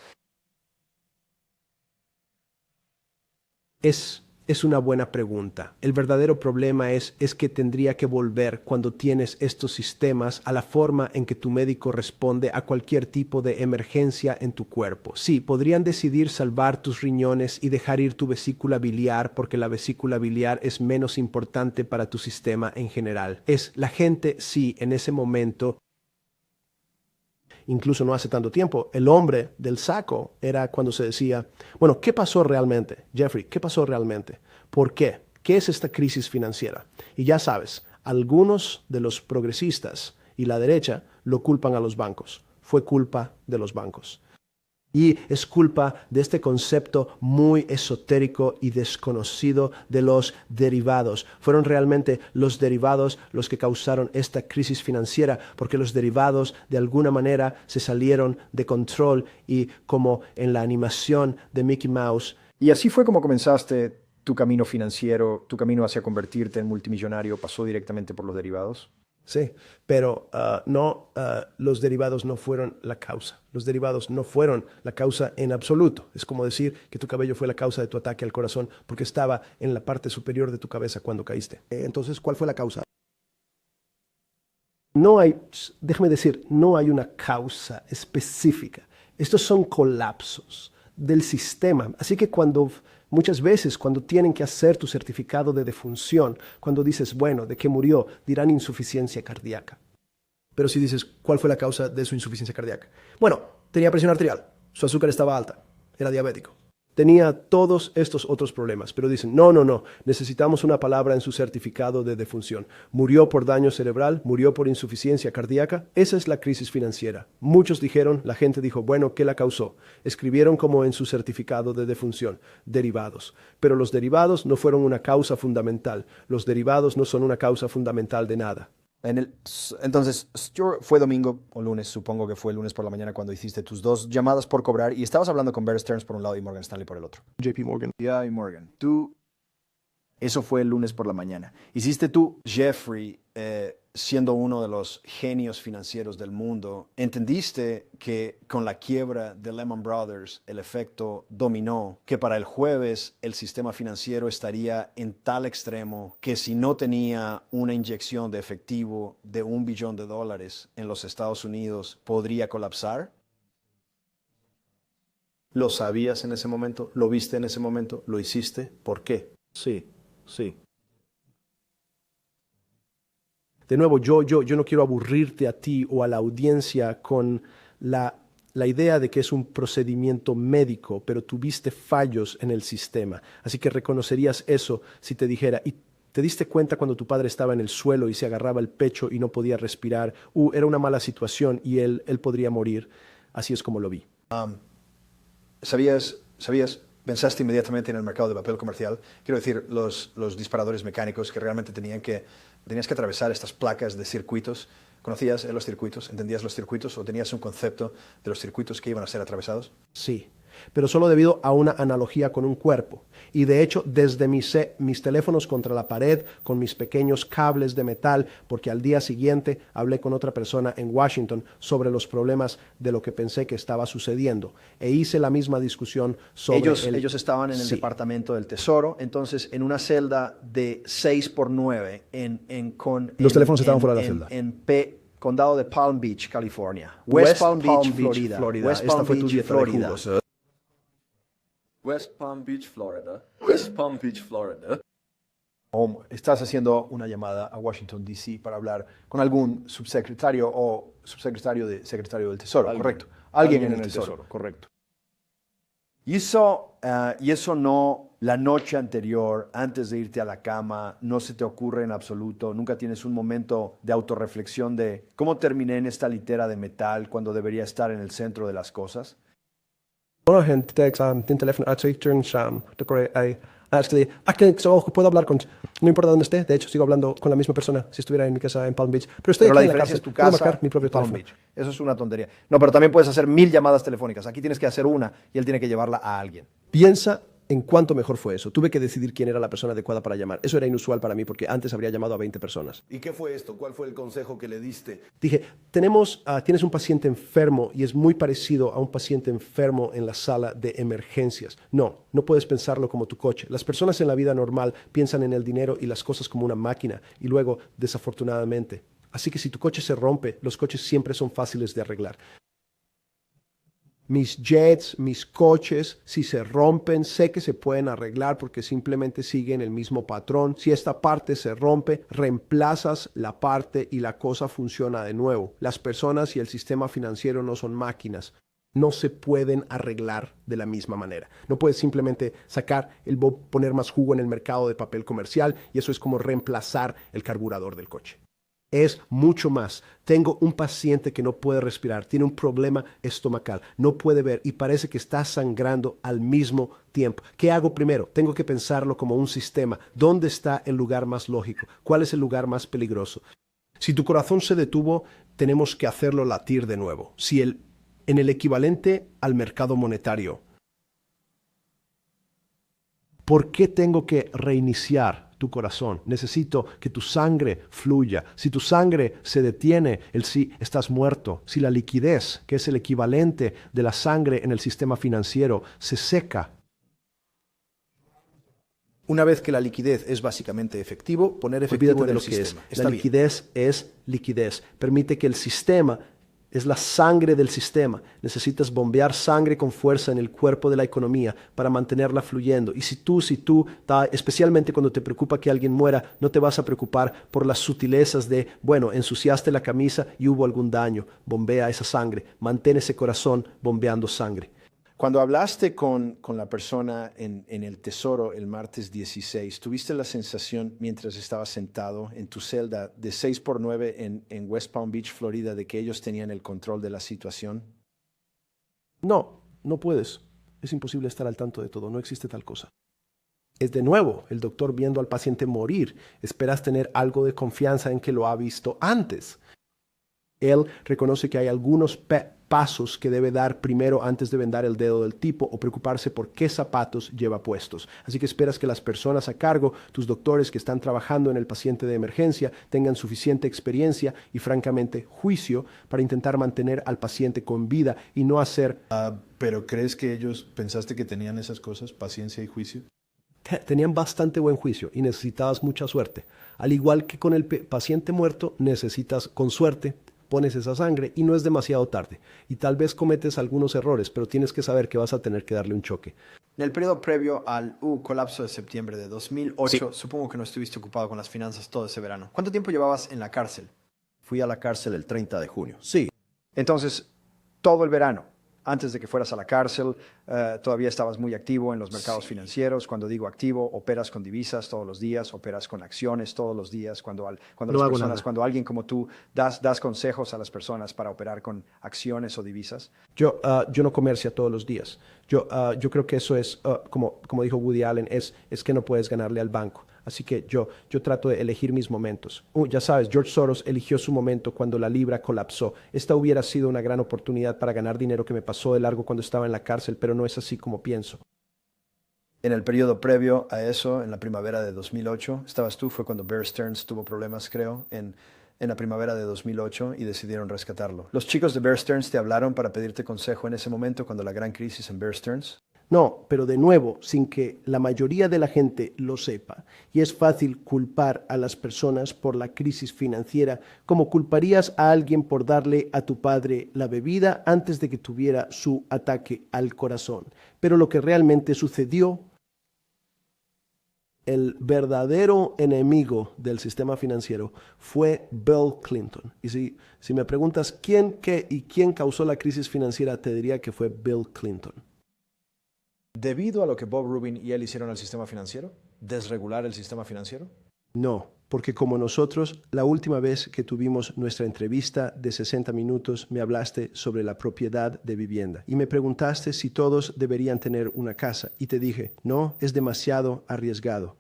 Es una buena pregunta. El verdadero problema es que tendría que volver cuando tienes estos sistemas a la forma en que tu médico responde a cualquier tipo de emergencia en tu cuerpo. Sí, podrían decidir salvar tus riñones y dejar ir tu vesícula biliar porque la vesícula biliar es menos importante para tu sistema en general. La gente, sí, en ese momento... Incluso no hace tanto tiempo, el hombre del saco era cuando se decía, bueno, ¿qué pasó realmente? Jeffrey, ¿qué pasó realmente? ¿Por qué? ¿Qué es esta crisis financiera? Y ya sabes, algunos de los progresistas y la derecha lo culpan a los bancos. Fue culpa de los bancos. Y es culpa de este concepto muy esotérico y desconocido de los derivados. Fueron realmente los derivados los que causaron esta crisis financiera, porque los derivados de alguna manera se salieron de control y como en la animación de Mickey Mouse. Y así fue como comenzaste tu camino financiero, tu camino hacia convertirte en multimillonario, pasó directamente por los derivados. Sí, pero los derivados no fueron la causa. Los derivados no fueron la causa en absoluto. Es como decir que tu cabello fue la causa de tu ataque al corazón porque estaba en la parte superior de tu cabeza cuando caíste. Entonces, ¿cuál fue la causa? Déjame decir, no hay una causa específica. Estos son colapsos del sistema. Así que muchas veces cuando tienen que hacer tu certificado de defunción, cuando dices, bueno, ¿de qué murió? Dirán insuficiencia cardíaca. Pero si dices, ¿cuál fue la causa de su insuficiencia cardíaca? Bueno, tenía presión arterial, su azúcar estaba alta, era diabético. Tenía todos estos otros problemas, pero dicen, no, necesitamos una palabra en su certificado de defunción. Murió por daño cerebral, murió por insuficiencia cardíaca. Esa es la crisis financiera. Muchos dijeron, la gente dijo, bueno, ¿qué la causó? Escribieron como en su certificado de defunción, derivados. Pero los derivados no fueron una causa fundamental. Los derivados no son una causa fundamental de nada. Entonces, fue domingo o lunes, supongo que fue el lunes por la mañana cuando hiciste tus 2 llamadas por cobrar y estabas hablando con Bear Stearns por un lado y Morgan Stanley por el otro. JP Morgan. JP Morgan, eso fue el lunes por la mañana. Hiciste tú, Jeffrey, siendo uno de los genios financieros del mundo, entendiste que con la quiebra de Lehman Brothers, el efecto dominó, que para el jueves el sistema financiero estaría en tal extremo que si no tenía una inyección de efectivo de $1 billón en los Estados Unidos, podría colapsar. ¿Lo sabías en ese momento? ¿Lo viste en ese momento? ¿Lo hiciste? ¿Por qué? Sí. De nuevo, yo no quiero aburrirte a ti o a la audiencia con la idea de que es un procedimiento médico, pero tuviste fallos en el sistema. Así que reconocerías eso si te dijera, ¿y te diste cuenta cuando tu padre estaba en el suelo y se agarraba el pecho y no podía respirar? Era una mala situación y él podría morir. Así es como lo vi. ¿Sabías? ¿Pensaste inmediatamente en el mercado de papel comercial? Quiero decir, los disparadores mecánicos que realmente tenías que atravesar estas placas de circuitos. ¿Conocías los circuitos? ¿Entendías los circuitos? ¿O tenías un concepto de los circuitos que iban a ser atravesados? Sí, pero solo debido a una analogía con un cuerpo. Y de hecho, desde mis teléfonos contra la pared, con mis pequeños cables de metal, porque al día siguiente hablé con otra persona en Washington sobre los problemas de lo que pensé que estaba sucediendo. E hice la misma discusión sobre ellos estaban en el Departamento del Tesoro, entonces en una celda de 6x9, los teléfonos estaban fuera de la celda. Condado de Palm Beach, California. West Palm Beach, Florida. West Esta Palm fue tu Beach, dieta de Florida. jugos. West Palm Beach, Florida. West Palm Beach, Florida. O estás haciendo una llamada a Washington, D.C. para hablar con algún subsecretario o subsecretario de secretario del Tesoro, correcto. Alguien en el Tesoro, correcto. Y eso no, la noche anterior, antes de irte a la cama, no se te ocurre en absoluto, nunca tienes un momento de autorreflexión de cómo terminé en esta litera de metal cuando debería estar en el centro de las cosas. Bueno, gente, din teléfono, puedo hablar con, no importa dónde esté, de hecho sigo hablando con la misma persona si estuviera en mi casa en Palm Beach, pero estoy Pero la aquí en la diferencia cárcel, es tu puedo casa, marcar mi propio Palm teléfono. Beach. Eso es una tontería. No, pero también puedes hacer 1000 llamadas telefónicas. Aquí tienes que hacer una y él tiene que llevarla a alguien. Piensa en cuánto mejor fue eso. Tuve que decidir quién era la persona adecuada para llamar. Eso era inusual para mí porque antes habría llamado a 20 personas. ¿Y qué fue esto? ¿Cuál fue el consejo que le diste? Dije, tienes un paciente enfermo y es muy parecido a un paciente enfermo en la sala de emergencias. No puedes pensarlo como tu coche. Las personas en la vida normal piensan en el dinero y las cosas como una máquina y luego, desafortunadamente. Así que si tu coche se rompe, los coches siempre son fáciles de arreglar. Mis jets, mis coches, si se rompen, sé que se pueden arreglar porque simplemente siguen el mismo patrón. Si esta parte se rompe, reemplazas la parte y la cosa funciona de nuevo. Las personas y el sistema financiero no son máquinas. No se pueden arreglar de la misma manera. No puedes simplemente poner más jugo en el mercado de papel comercial y eso es como reemplazar el carburador del coche. Es mucho más. Tengo un paciente que no puede respirar, tiene un problema estomacal, no puede ver y parece que está sangrando al mismo tiempo. ¿Qué hago primero? Tengo que pensarlo como un sistema. ¿Dónde está el lugar más lógico? ¿Cuál es el lugar más peligroso? Si tu corazón se detuvo, tenemos que hacerlo latir de nuevo. En el equivalente al mercado monetario, ¿por qué tengo que reiniciar tu corazón? Necesito que tu sangre fluya. Si tu sangre se detiene, estás muerto. Si la liquidez, que es el equivalente de la sangre en el sistema financiero, se seca. Una vez que la liquidez es básicamente efectivo, poner efectivo Olvídate en de el lo que es. sistema. La Está bien. liquidez es liquidez. Permite que el sistema es la sangre del sistema. Necesitas bombear sangre con fuerza en el cuerpo de la economía para mantenerla fluyendo. Y si tú, especialmente cuando te preocupa que alguien muera, no te vas a preocupar por las sutilezas de, ensuciaste la camisa y hubo algún daño. Bombea esa sangre. Mantén ese corazón bombeando sangre. Cuando hablaste con la persona en el Tesoro el martes 16, ¿tuviste la sensación mientras estabas sentado en tu celda de 6x9 en West Palm Beach, Florida, de que ellos tenían el control de la situación? No puedes. Es imposible estar al tanto de todo. No existe tal cosa. Es de nuevo el doctor viendo al paciente morir. Esperas tener algo de confianza en que lo ha visto antes. Él reconoce que hay algunos pasos que debe dar primero antes de vendar el dedo del tipo o preocuparse por qué zapatos lleva puestos. Así que esperas que las personas a cargo, tus doctores que están trabajando en el paciente de emergencia, tengan suficiente experiencia y francamente juicio para intentar mantener al paciente con vida y no hacer... ¿Pero crees que ellos pensaste que tenían esas cosas, paciencia y juicio? Tenían bastante buen juicio y necesitabas mucha suerte. Al igual que con el paciente muerto, necesitas con suerte pones esa sangre y no es demasiado tarde. Y tal vez cometes algunos errores, pero tienes que saber que vas a tener que darle un choque. En el periodo previo al colapso de septiembre de 2008, supongo que no estuviste ocupado con las finanzas todo ese verano. ¿Cuánto tiempo llevabas en la cárcel? Fui a la cárcel el 30 de junio. Sí. Entonces, todo el verano, antes de que fueras a la cárcel, todavía estabas muy activo en los mercados financieros. Cuando digo activo, operas con divisas todos los días, operas con acciones todos los días. Cuando alguien como tú das consejos a las personas para operar con acciones o divisas. Yo no comercio todos los días. Yo creo que eso es, como dijo Woody Allen, es que no puedes ganarle al banco. Así que yo trato de elegir mis momentos. Ya sabes, George Soros eligió su momento cuando la libra colapsó. Esta hubiera sido una gran oportunidad para ganar dinero que me pasó de largo cuando estaba en la cárcel, pero no es así como pienso. En el periodo previo a eso, en la primavera de 2008, estabas tú, fue cuando Bear Stearns tuvo problemas, creo, en la primavera de 2008 y decidieron rescatarlo. ¿Los chicos de Bear Stearns te hablaron para pedirte consejo en ese momento cuando la gran crisis en Bear Stearns? No, pero de nuevo, sin que la mayoría de la gente lo sepa. Y es fácil culpar a las personas por la crisis financiera, como culparías a alguien por darle a tu padre la bebida antes de que tuviera su ataque al corazón. Pero lo que realmente sucedió, el verdadero enemigo del sistema financiero fue Bill Clinton. Y si me preguntas quién, qué y quién causó la crisis financiera, te diría que fue Bill Clinton. ¿Debido a lo que Bob Rubin y él hicieron al sistema financiero? ¿Desregular el sistema financiero? No, porque como nosotros, la última vez que tuvimos nuestra entrevista de 60 minutos, me hablaste sobre la propiedad de vivienda y me preguntaste si todos deberían tener una casa. Y te dije, no, es demasiado arriesgado.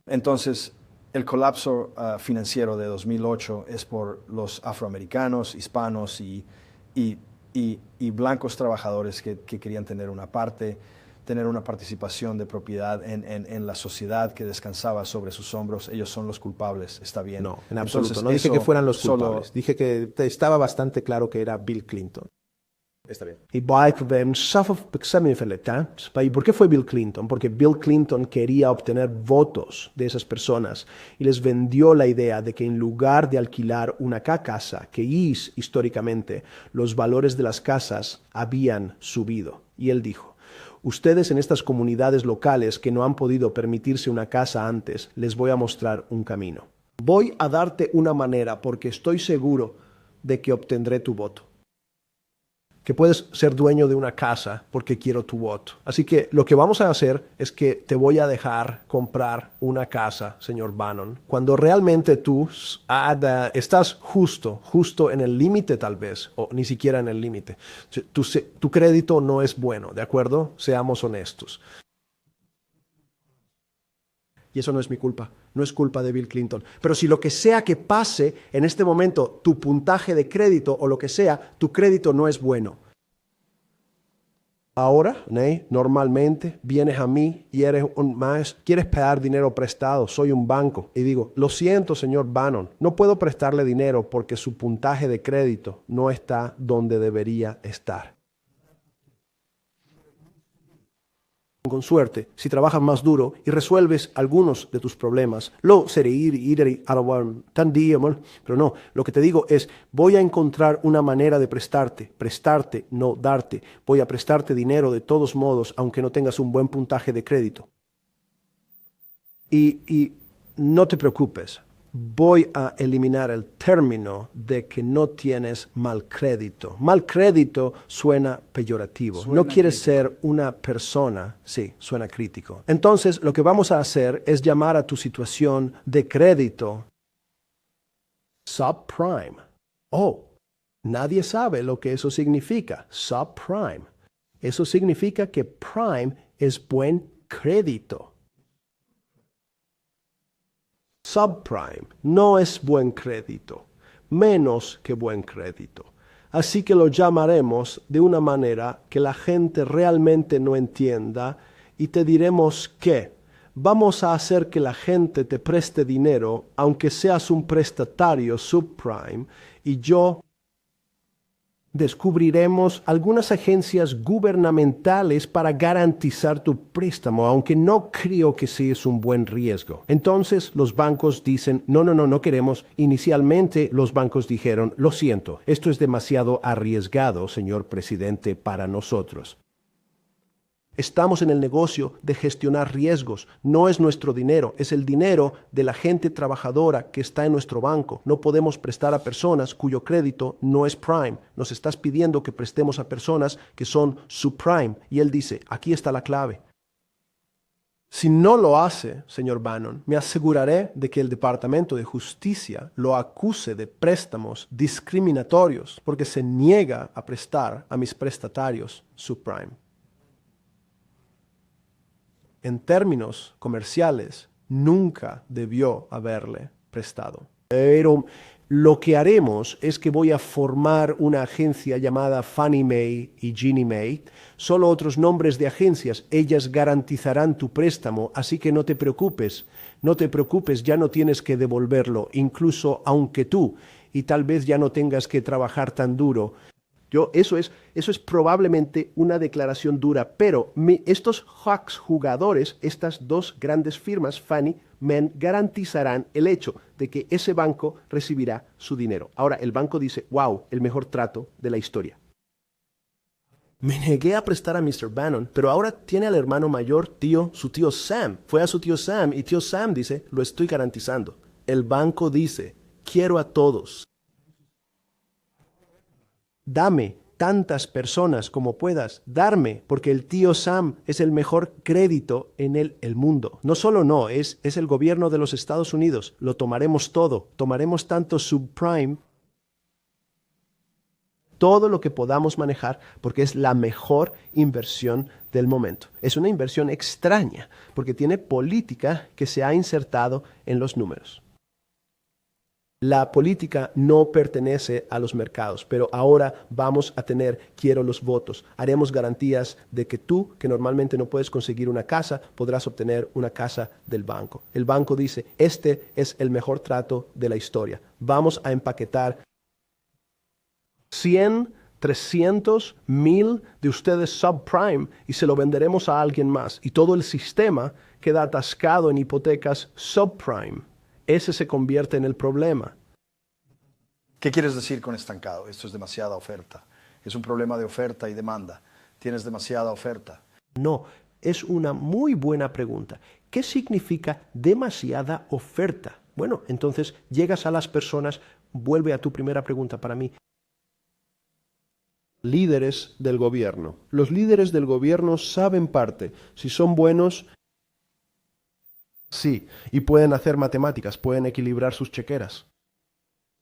Entonces, el colapso financiero de 2008 es por los afroamericanos, hispanos y blancos trabajadores que querían tener una participación de propiedad en la sociedad que descansaba sobre sus hombros. Ellos son los culpables, está bien. No, en absoluto. Entonces, No dije que fueran los solo- culpables. Dije que estaba bastante claro que era Bill Clinton. Está bien. ¿Y por qué fue Bill Clinton? Porque Bill Clinton quería obtener votos de esas personas y les vendió la idea de que en lugar de alquilar una casa, que históricamente los valores de las casas habían subido. Y él dijo, ustedes en estas comunidades locales que no han podido permitirse una casa antes, les voy a mostrar un camino. Voy a darte una manera porque estoy seguro de que obtendré tu voto. Que puedes ser dueño de una casa porque quiero tu voto. Así que lo que vamos a hacer es que te voy a dejar comprar una casa, señor Bannon, cuando realmente tú estás justo en el límite tal vez, o ni siquiera en el límite. Tu crédito no es bueno, ¿de acuerdo? Seamos honestos. Y eso no es mi culpa, no es culpa de Bill Clinton. Pero si lo que sea que pase en este momento, tu puntaje de crédito o lo que sea, tu crédito no es bueno. Ahora, normalmente vienes a mí y quieres pedir dinero prestado, soy un banco. Y digo, lo siento, señor Bannon, no puedo prestarle dinero porque su puntaje de crédito no está donde debería estar. Con suerte, si trabajas más duro y resuelves algunos de tus problemas, pero no, lo que te digo es, voy a encontrar una manera de prestarte, no darte. Voy a prestarte dinero de todos modos, aunque no tengas un buen puntaje de crédito. Y no te preocupes. Voy a eliminar el término de que no tienes mal crédito. Mal crédito suena peyorativo. No quieres ser una persona, sí, suena crítico. Entonces, lo que vamos a hacer es llamar a tu situación de crédito subprime. Oh, nadie sabe lo que eso significa, subprime. Eso significa que prime es buen crédito. Subprime no es buen crédito, menos que buen crédito. Así que lo llamaremos de una manera que la gente realmente no entienda y te diremos que vamos a hacer que la gente te preste dinero aunque seas un prestatario subprime y yo descubriremos algunas agencias gubernamentales para garantizar tu préstamo, aunque no creo que sea un buen riesgo. Entonces los bancos dicen, no queremos. Inicialmente los bancos dijeron, lo siento, esto es demasiado arriesgado, señor presidente, para nosotros. Estamos en el negocio de gestionar riesgos. No es nuestro dinero, es el dinero de la gente trabajadora que está en nuestro banco. No podemos prestar a personas cuyo crédito no es prime. Nos estás pidiendo que prestemos a personas que son subprime. Y él dice, aquí está la clave. Si no lo hace, señor Bannon, me aseguraré de que el Departamento de Justicia lo acuse de préstamos discriminatorios porque se niega a prestar a mis prestatarios subprime. En términos comerciales, nunca debió haberle prestado. Pero lo que haremos es que voy a formar una agencia llamada Fannie Mae y Ginnie Mae. Solo otros nombres de agencias. Ellas garantizarán tu préstamo, así que no te preocupes. No te preocupes, ya no tienes que devolverlo, incluso aunque tú, y tal vez ya no tengas que trabajar tan duro. Eso es probablemente una declaración dura, pero estos Hawks jugadores, estas dos grandes firmas, Fannie, Mae, garantizarán el hecho de que ese banco recibirá su dinero. Ahora, el banco dice, wow, el mejor trato de la historia. Me negué a prestar a Mr. Bannon, pero ahora tiene al hermano mayor, su tío Sam. Fue a su tío Sam y tío Sam dice, lo estoy garantizando. El banco dice, quiero a todos. Dame tantas personas como puedas, darme, porque el tío Sam es el mejor crédito en el mundo. No solo no, es el gobierno de los Estados Unidos. Lo tomaremos todo. Tomaremos tanto subprime, todo lo que podamos manejar, porque es la mejor inversión del momento. Es una inversión extraña, porque tiene política que se ha insertado en los números. La política no pertenece a los mercados, pero ahora vamos a quiero los votos. Haremos garantías de que tú, que normalmente no puedes conseguir una casa, podrás obtener una casa del banco. El banco dice, este es el mejor trato de la historia. Vamos a empaquetar 100, 300, 1000 de ustedes subprime y se lo venderemos a alguien más. Y todo el sistema queda atascado en hipotecas subprime. Ese se convierte en el problema. ¿Qué quieres decir con estancado? Esto es demasiada oferta. Es un problema de oferta y demanda. Tienes demasiada oferta. No, es una muy buena pregunta. ¿Qué significa demasiada oferta? Bueno, entonces llegas a las personas, vuelve a tu primera pregunta para mí. Líderes del gobierno. Los líderes del gobierno saben parte. Si son buenos, sí, y pueden hacer matemáticas, pueden equilibrar sus chequeras.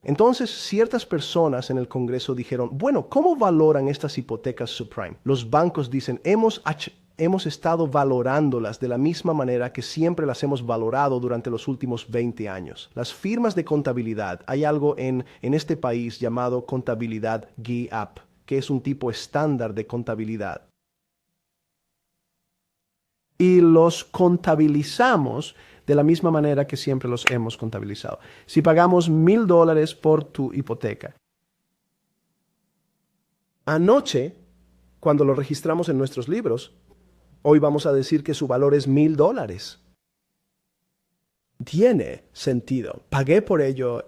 Entonces, ciertas personas en el Congreso dijeron, bueno, ¿cómo valoran estas hipotecas subprime? Los bancos dicen, hemos estado valorándolas de la misma manera que siempre las hemos valorado durante los últimos 20 años. Las firmas de contabilidad, hay algo en este país llamado contabilidad GAAP, que es un tipo estándar de contabilidad. Y los contabilizamos de la misma manera que siempre los hemos contabilizado. Si pagamos $1,000 por tu hipoteca, anoche, cuando lo registramos en nuestros libros, hoy vamos a decir que su valor es $1,000. Tiene sentido. Pagué por ello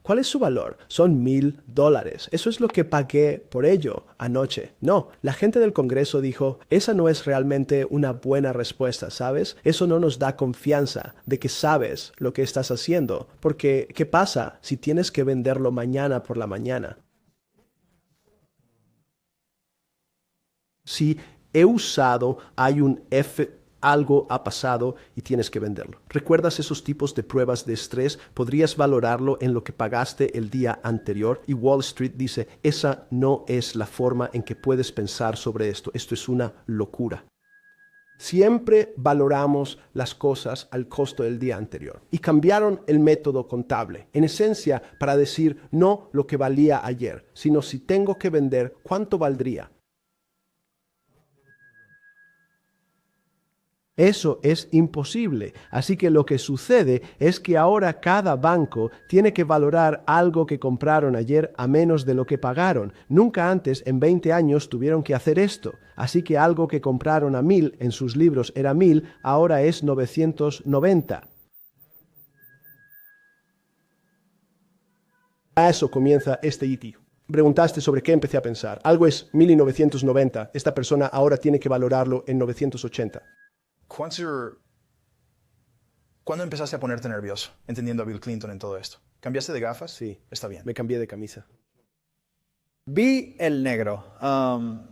¿Cuál es su valor? Son $1,000. Eso es lo que pagué por ello anoche. No, la gente del Congreso dijo, esa no es realmente una buena respuesta, ¿sabes? Eso no nos da confianza de que sabes lo que estás haciendo. Porque, ¿qué pasa si tienes que venderlo mañana por la mañana? Si he usado, algo ha pasado y tienes que venderlo. ¿Recuerdas esos tipos de pruebas de estrés? Podrías valorarlo en lo que pagaste el día anterior y Wall Street dice, esa no es la forma en que puedes pensar sobre esto. Esto es una locura. Siempre valoramos las cosas al costo del día anterior y cambiaron el método contable, en esencia para decir no lo que valía ayer, sino si tengo que vender, ¿cuánto valdría? Eso es imposible. Así que lo que sucede es que ahora cada banco tiene que valorar algo que compraron ayer a menos de lo que pagaron. Nunca antes, en 20 años, tuvieron que hacer esto. Así que algo que compraron a 1,000 en sus libros era 1,000, ahora es 990. A eso comienza este IT. Preguntaste sobre qué empecé a pensar. Algo es 1,990. Esta persona ahora tiene que valorarlo en 980. ¿Cuándo empezaste a ponerte nervioso, entendiendo a Bill Clinton en todo esto? ¿Cambiaste de gafas? Sí. Está bien. Me cambié de camisa. Vi el negro.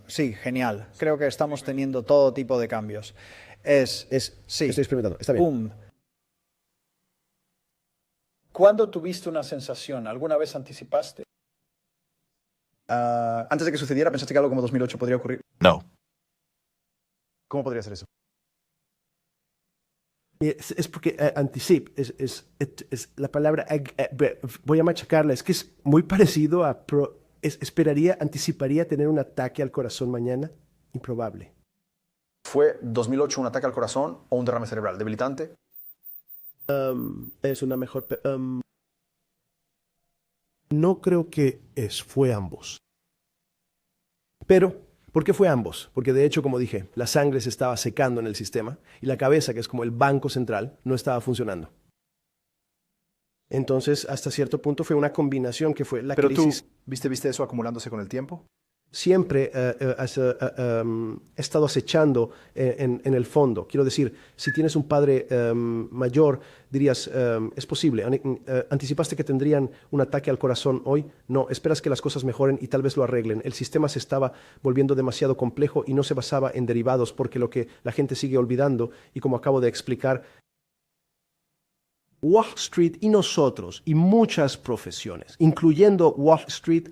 Sí, genial. Creo que estamos teniendo todo tipo de cambios. Sí. Estoy experimentando. Está bien. ¿Cuándo tuviste una sensación? ¿Alguna vez anticipaste? Antes de que sucediera, ¿pensaste que algo como 2008 podría ocurrir? No. ¿Cómo podría ser eso? Es porque anticip, es la palabra, voy a machacarla, es que es muy parecido a, anticiparía tener un ataque al corazón mañana, improbable. ¿Fue 2008 un ataque al corazón o un derrame cerebral debilitante? Es una mejor, no creo que fue ambos. Pero, ¿por qué fue ambos? Porque de hecho, como dije, la sangre se estaba secando en el sistema y la cabeza, que es como el banco central, no estaba funcionando. Entonces, hasta cierto punto fue una combinación que fue la Pero crisis. tú, ¿viste eso acumulándose con el tiempo? Siempre he estado acechando en el fondo. Quiero decir, si tienes un padre mayor, dirías, es posible. ¿Anticipaste que tendrían un ataque al corazón hoy? No, esperas que las cosas mejoren y tal vez lo arreglen. El sistema se estaba volviendo demasiado complejo y no se basaba en derivados, porque lo que la gente sigue olvidando, y como acabo de explicar, Wall Street y nosotros y muchas profesiones, incluyendo Wall Street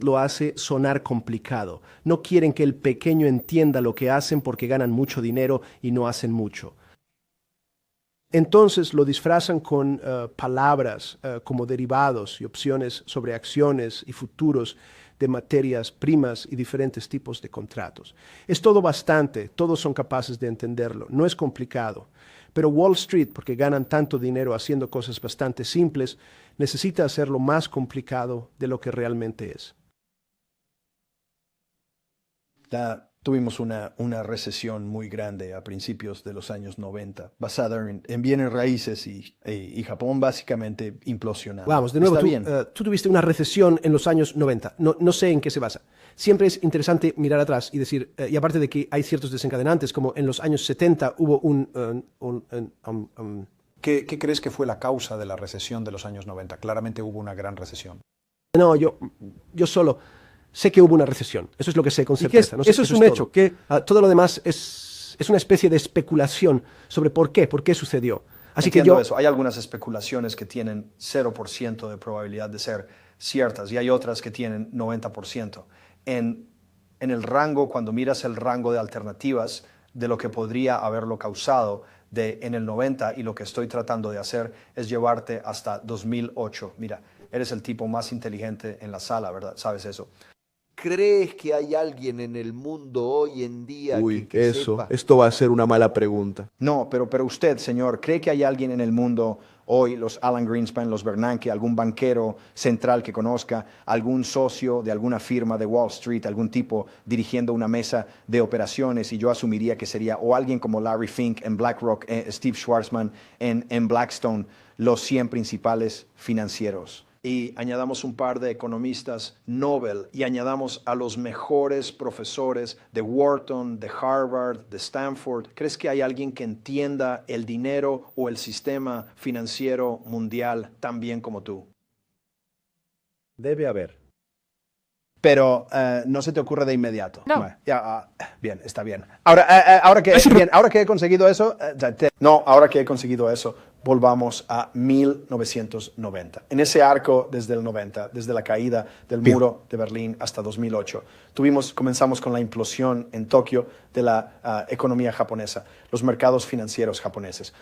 lo hace sonar complicado. No quieren que el pequeño entienda lo que hacen porque ganan mucho dinero y no hacen mucho. Entonces lo disfrazan con palabras como derivados y opciones sobre acciones y futuros de materias primas y diferentes tipos de contratos. Es todo bastante, todos son capaces de entenderlo, no es complicado. Pero Wall Street, porque ganan tanto dinero haciendo cosas bastante simples, necesita hacerlo más complicado de lo que realmente es. Tuvimos una recesión muy grande a principios de los años 90, basada en bienes raíces y Japón básicamente implosionado. Vamos, de nuevo, Está tú tuviste una recesión en los años 90. No sé en qué se basa. Siempre es interesante mirar atrás y decir, y aparte de que hay ciertos desencadenantes, como en los años 70 hubo ¿Qué crees que fue la causa de la recesión de los años 90? Claramente hubo una gran recesión. No, yo solo sé que hubo una recesión. Eso es lo que sé con certeza. Eso es un hecho. Todo lo demás es una especie de especulación sobre por qué sucedió. Así Entiendo que eso. Hay algunas especulaciones que tienen 0% de probabilidad de ser ciertas y hay otras que tienen 90%. En el rango, cuando miras el rango de alternativas de lo que podría haberlo causado en el 90, y lo que estoy tratando de hacer es llevarte hasta 2008. Mira, eres el tipo más inteligente en la sala, ¿verdad? ¿Sabes eso? ¿Crees que hay alguien en el mundo hoy en día que sepa? Esto va a ser una mala pregunta. No, pero usted, señor, ¿cree que hay alguien en el mundo hoy, los Alan Greenspan, los Bernanke, algún banquero central que conozca, algún socio de alguna firma de Wall Street, algún tipo dirigiendo una mesa de operaciones? Y yo asumiría que sería o alguien como Larry Fink en BlackRock, Steve Schwarzman en Blackstone, los 100 principales financieros. Y añadamos un par de economistas Nobel y añadamos a los mejores profesores de Wharton, de Harvard, de Stanford. ¿Crees que hay alguien que entienda el dinero o el sistema financiero mundial tan bien como tú? Debe haber. Pero no se te ocurre de inmediato. No. Bueno, bien, está bien. Ahora que he conseguido eso, ahora que he conseguido eso, volvamos a 1990. En ese arco desde el 90, desde la caída del muro de Berlín hasta 2008, comenzamos con la implosión en Tokio de la economía japonesa, los mercados financieros japoneses.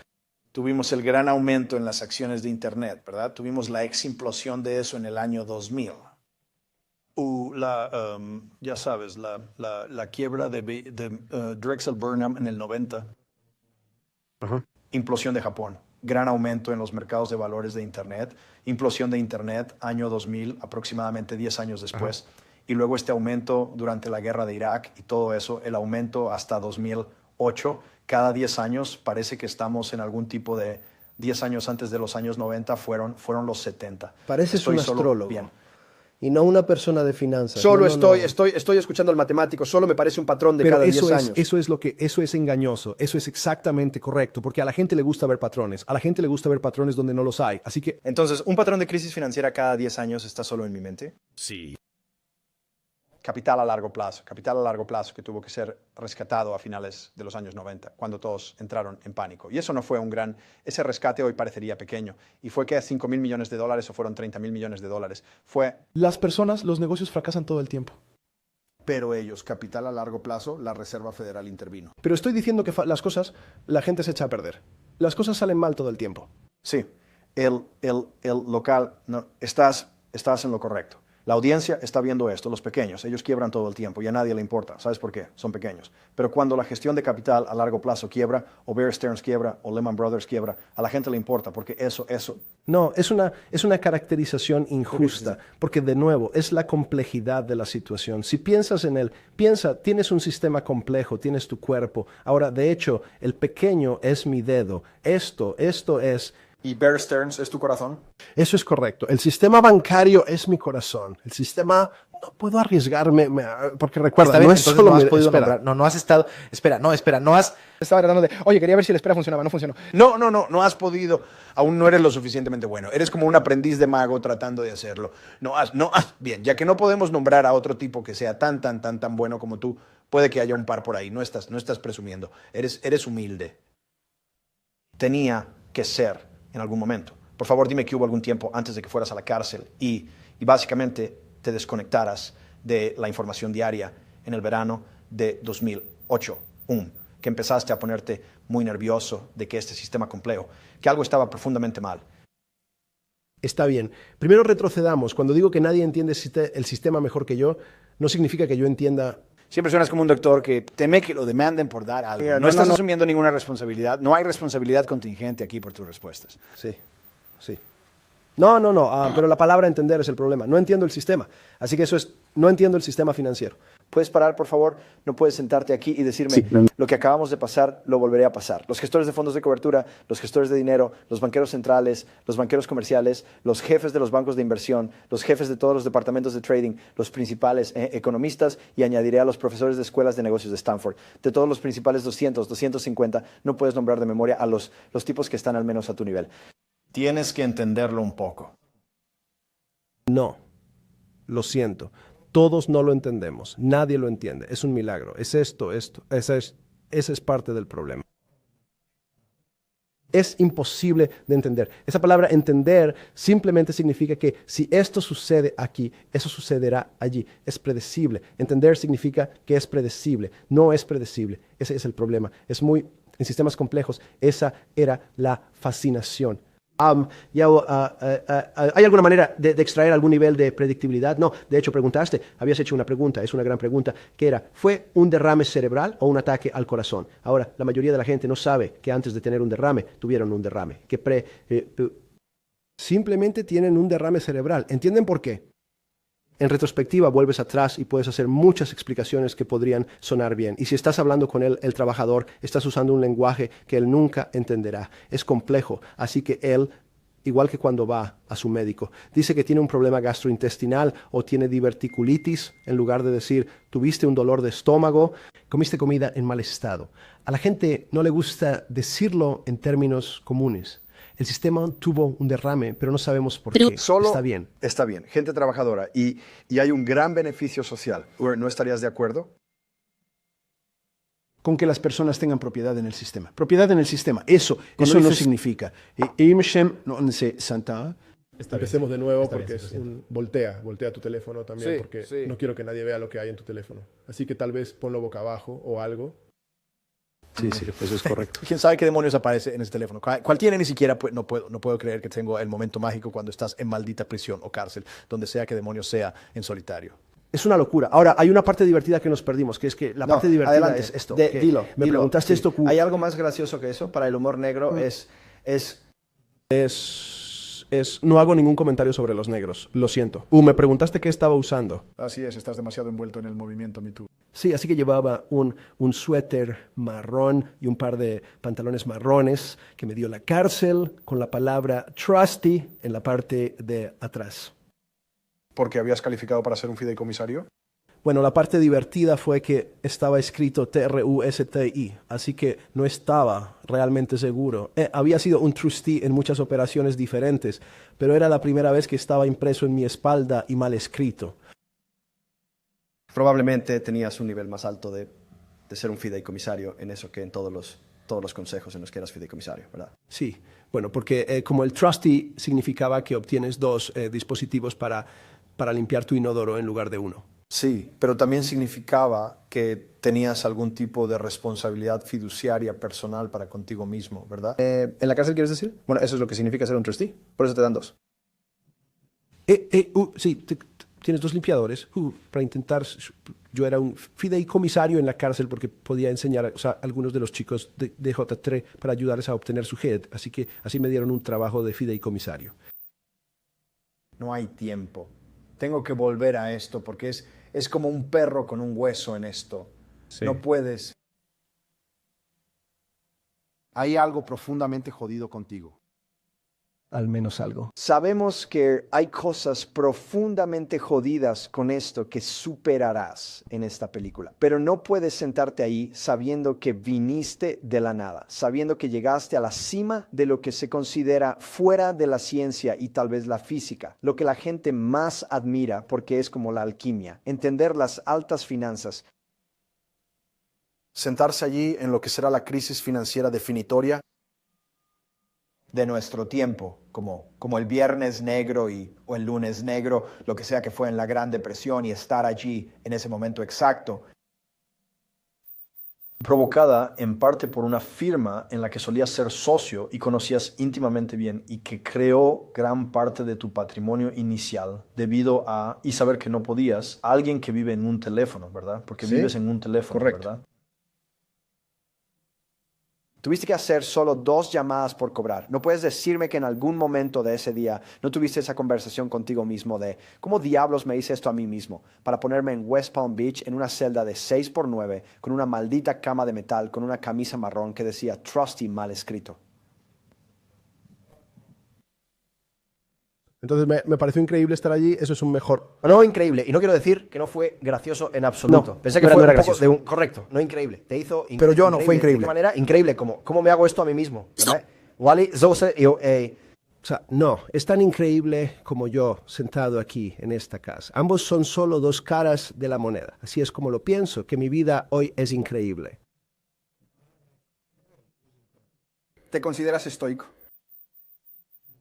Tuvimos el gran aumento en las acciones de Internet, ¿verdad? Tuvimos la eximplosión de eso en el año 2000. Ya sabes, la quiebra de Drexel Burnham en el 90. Implosión de Japón. Gran aumento en los mercados de valores de Internet. Implosión de Internet, año 2000, aproximadamente 10 años después. Y luego este aumento durante la guerra de Irak y todo eso, el aumento hasta 2008. Cada 10 años parece que estamos en algún tipo de... 10 años antes de los años 90 fueron los 70. Pareces un astrólogo. Bien. Y no una persona de finanzas. Solo estoy escuchando al matemático, solo me parece un patrón de Pero cada 10 años. Eso es engañoso, eso es exactamente correcto, porque a la gente le gusta ver patrones, a la gente le gusta ver patrones donde no los hay, así que... Entonces, ¿un patrón de crisis financiera cada 10 años está solo en mi mente? Sí. Capital a largo plazo que tuvo que ser rescatado a finales de los años 90, cuando todos entraron en pánico. Y eso no fue ese rescate hoy parecería pequeño. Y fue que $5.000 millones o fueron $30.000 millones. Las personas, los negocios fracasan todo el tiempo. Pero ellos, capital a largo plazo, la Reserva Federal intervino. Pero estoy diciendo que las cosas, la gente se echa a perder. Las cosas salen mal todo el tiempo. Sí, el local, no, estás en lo correcto. La audiencia está viendo esto, los pequeños, ellos quiebran todo el tiempo y a nadie le importa. ¿Sabes por qué? Son pequeños. Pero cuando la gestión de capital a largo plazo quiebra, o Bear Stearns quiebra, o Lehman Brothers quiebra, a la gente le importa porque eso... No, es una caracterización injusta, porque de nuevo, es la complejidad de la situación. Si piensas en tienes un sistema complejo, tienes tu cuerpo. Ahora, de hecho, el pequeño es mi dedo. Esto es... ¿Y Bear Stearns es tu corazón? Eso es correcto. El sistema bancario es mi corazón. El sistema, no puedo arriesgarme, porque recuerda, Está bien, no es entonces solo no has mi... podido espera. nombrar. No has estado... Espera, no has... Estaba tratando de... Oye, quería ver si la espera funcionaba, no funcionó. No has podido. Aún no eres lo suficientemente bueno. Eres como un aprendiz de mago tratando de hacerlo. Bien, ya que no podemos nombrar a otro tipo que sea tan bueno como tú, puede que haya un par por ahí. No estás presumiendo. Eres humilde. Tenía que ser en algún momento. Por favor, dime que hubo algún tiempo antes de que fueras a la cárcel y básicamente te desconectaras de la información diaria en el verano de 2008. Que empezaste a ponerte muy nervioso de que este sistema complejo, que algo estaba profundamente mal. Está bien. Primero retrocedamos. Cuando digo que nadie entiende el sistema mejor que yo, no significa que yo entienda... Siempre suenas como un doctor que teme que lo demanden por dar algo. No estás asumiendo ninguna responsabilidad. No hay responsabilidad contingente aquí por tus respuestas. Sí. No, pero la palabra entender es el problema. No entiendo el sistema. Así que eso es, no entiendo el sistema financiero. ¿Puedes parar, por favor? No puedes sentarte aquí y decirme, lo que acabamos de pasar, lo volveré a pasar. Los gestores de fondos de cobertura, los gestores de dinero, los banqueros centrales, los banqueros comerciales, los jefes de los bancos de inversión, los jefes de todos los departamentos de trading, los principales economistas, y añadiré a los profesores de escuelas de negocios de Stanford. De todos los principales 200, 250, no puedes nombrar de memoria a los tipos que están al menos a tu nivel. Tienes que entenderlo un poco. No, lo siento. Todos no lo entendemos. Nadie lo entiende. Es un milagro. Es esto. Esa es parte del problema. Es imposible de entender. Esa palabra entender simplemente significa que si esto sucede aquí, eso sucederá allí. Es predecible. Entender significa que es predecible. No es predecible. Ese es el problema. En sistemas complejos, esa era la fascinación. ¿Hay alguna manera de extraer algún nivel de predictibilidad? No, de hecho preguntaste, habías hecho una pregunta, es una gran pregunta, que era, ¿fue un derrame cerebral o un ataque al corazón? Ahora, la mayoría de la gente no sabe que antes de tener un derrame, tuvieron un derrame, simplemente tienen un derrame cerebral. ¿Entienden por qué? En retrospectiva vuelves atrás y puedes hacer muchas explicaciones que podrían sonar bien. Y si estás hablando con él, el trabajador, estás usando un lenguaje que él nunca entenderá. Es complejo, así que él, igual que cuando va a su médico, dice que tiene un problema gastrointestinal o tiene diverticulitis, en lugar de decir, tuviste un dolor de estómago, comiste comida en mal estado. A la gente no le gusta decirlo en términos comunes. El sistema tuvo un derrame, pero no sabemos por qué. Está bien. Está bien. Gente trabajadora. Y hay un gran beneficio social. ¿No estarías de acuerdo? Con que las personas tengan propiedad en el sistema. Propiedad en el sistema. Eso no significa. Empecemos de nuevo porque es un... Voltea tu teléfono también porque no quiero que nadie vea lo que hay en tu teléfono. Así que tal vez ponlo boca abajo o algo. Sí, eso es correcto. ¿Quién sabe qué demonios aparece en ese teléfono? ¿Cuál tiene? Ni siquiera no puedo creer que tengo el momento mágico cuando estás en maldita prisión o cárcel, donde sea que demonios sea en solitario. Es una locura. Ahora, hay una parte divertida que nos perdimos, que es que la parte divertida adelante. es esto. Dilo. Preguntaste esto. ¿Hay algo más gracioso que eso para el humor negro? No hago ningún comentario sobre los negros, lo siento. Me preguntaste qué estaba usando. Así es, estás demasiado envuelto en el movimiento Me Too. Sí, así que llevaba un suéter marrón y un par de pantalones marrones que me dio la cárcel con la palabra trustee en la parte de atrás. ¿Porque habías calificado para ser un fideicomisario? Bueno, la parte divertida fue que estaba escrito TRUSTI, así que no estaba realmente seguro. Había sido un trustee en muchas operaciones diferentes, pero era la primera vez que estaba impreso en mi espalda y mal escrito. Probablemente tenías un nivel más alto de ser un fideicomisario en eso que en todos los consejos en los que eras fideicomisario, ¿verdad? Sí, bueno, porque como el trustee significaba que obtienes dos dispositivos para limpiar tu inodoro en lugar de uno. Sí, pero también significaba que tenías algún tipo de responsabilidad fiduciaria personal para contigo mismo, ¿verdad? ¿En la cárcel quieres decir? Bueno, eso es lo que significa ser un trustee. Por eso te dan dos. Sí, tienes 2 limpiadores para intentar... Yo era un fideicomisario en la cárcel porque podía enseñar a algunos de los chicos de J3 para ayudarles a obtener su head. Así que así me dieron un trabajo de fideicomisario. No hay tiempo. Tengo que volver a esto porque es como un perro con un hueso en esto. Sí. No puedes. Hay algo profundamente jodido contigo. Al menos algo. Sabemos que hay cosas profundamente jodidas con esto que superarás en esta película, pero no puedes sentarte ahí sabiendo que viniste de la nada, sabiendo que llegaste a la cima de lo que se considera fuera de la ciencia y tal vez la física, lo que la gente más admira porque es como la alquimia, entender las altas finanzas. Sentarse allí en lo que será la crisis financiera definitoria De nuestro tiempo, como el Viernes Negro o el Lunes Negro, lo que sea que fue en la Gran Depresión, y estar allí en ese momento exacto. Provocada en parte por una firma en la que solías ser socio y conocías íntimamente bien y que creó gran parte de tu patrimonio inicial debido a, y saber que no podías, a alguien que vive en un teléfono, ¿verdad? Porque Sí, vives en un teléfono, correcto. ¿verdad? Tuviste que hacer solo 2 llamadas por cobrar. No puedes decirme que en algún momento de ese día no tuviste esa conversación contigo mismo de ¿cómo diablos me hice esto a mí mismo? Para ponerme en West Palm Beach en una celda de 6x9 con una maldita cama de metal con una camisa marrón que decía Trusty mal escrito. Entonces me pareció increíble estar allí, eso es un mejor... No, increíble, y no quiero decir que no fue gracioso en absoluto. No, Pensé que no fue era un poco gracioso. de un... Correcto, no increíble. Te hizo Pero yo no, fue ¿De increíble. qué manera? Increíble, ¿cómo me hago esto a mí mismo? ¿Verdad? Wally, Zose, yo, O sea, no, es tan increíble como yo sentado aquí en esta casa. Ambos son solo 2 caras de la moneda. Así es como lo pienso, que mi vida hoy es increíble. ¿Te consideras estoico?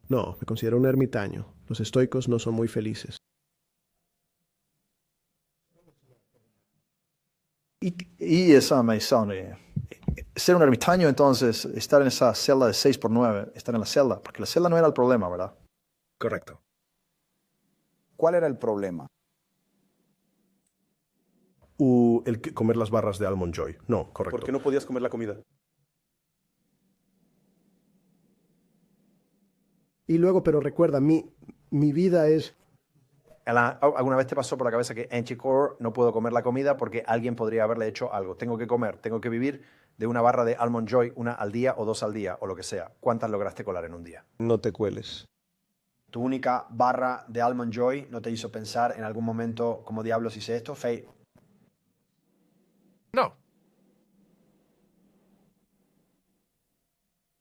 No, me considero un ermitaño. Los estoicos no son muy felices. Y esa me sale. Ser un ermitaño, entonces, estar en esa celda de 6x9, estar en la celda, porque la celda no era el problema, ¿verdad? Correcto. ¿Cuál era el problema? Comer las barras de Almond Joy. No, correcto. ¿Por qué no podías comer la comida? Y luego, pero recuerda, mi vida es... ¿Alguna vez te pasó por la cabeza que en Chicore no puedo comer la comida porque alguien podría haberle hecho algo? Tengo que comer, tengo que vivir de una barra de Almond Joy, 1 al día o 2 al día o lo que sea. ¿Cuántas lograste colar en un día? No te cueles. ¿Tu única barra de Almond Joy no te hizo pensar en algún momento cómo diablos hice esto? Faye. No.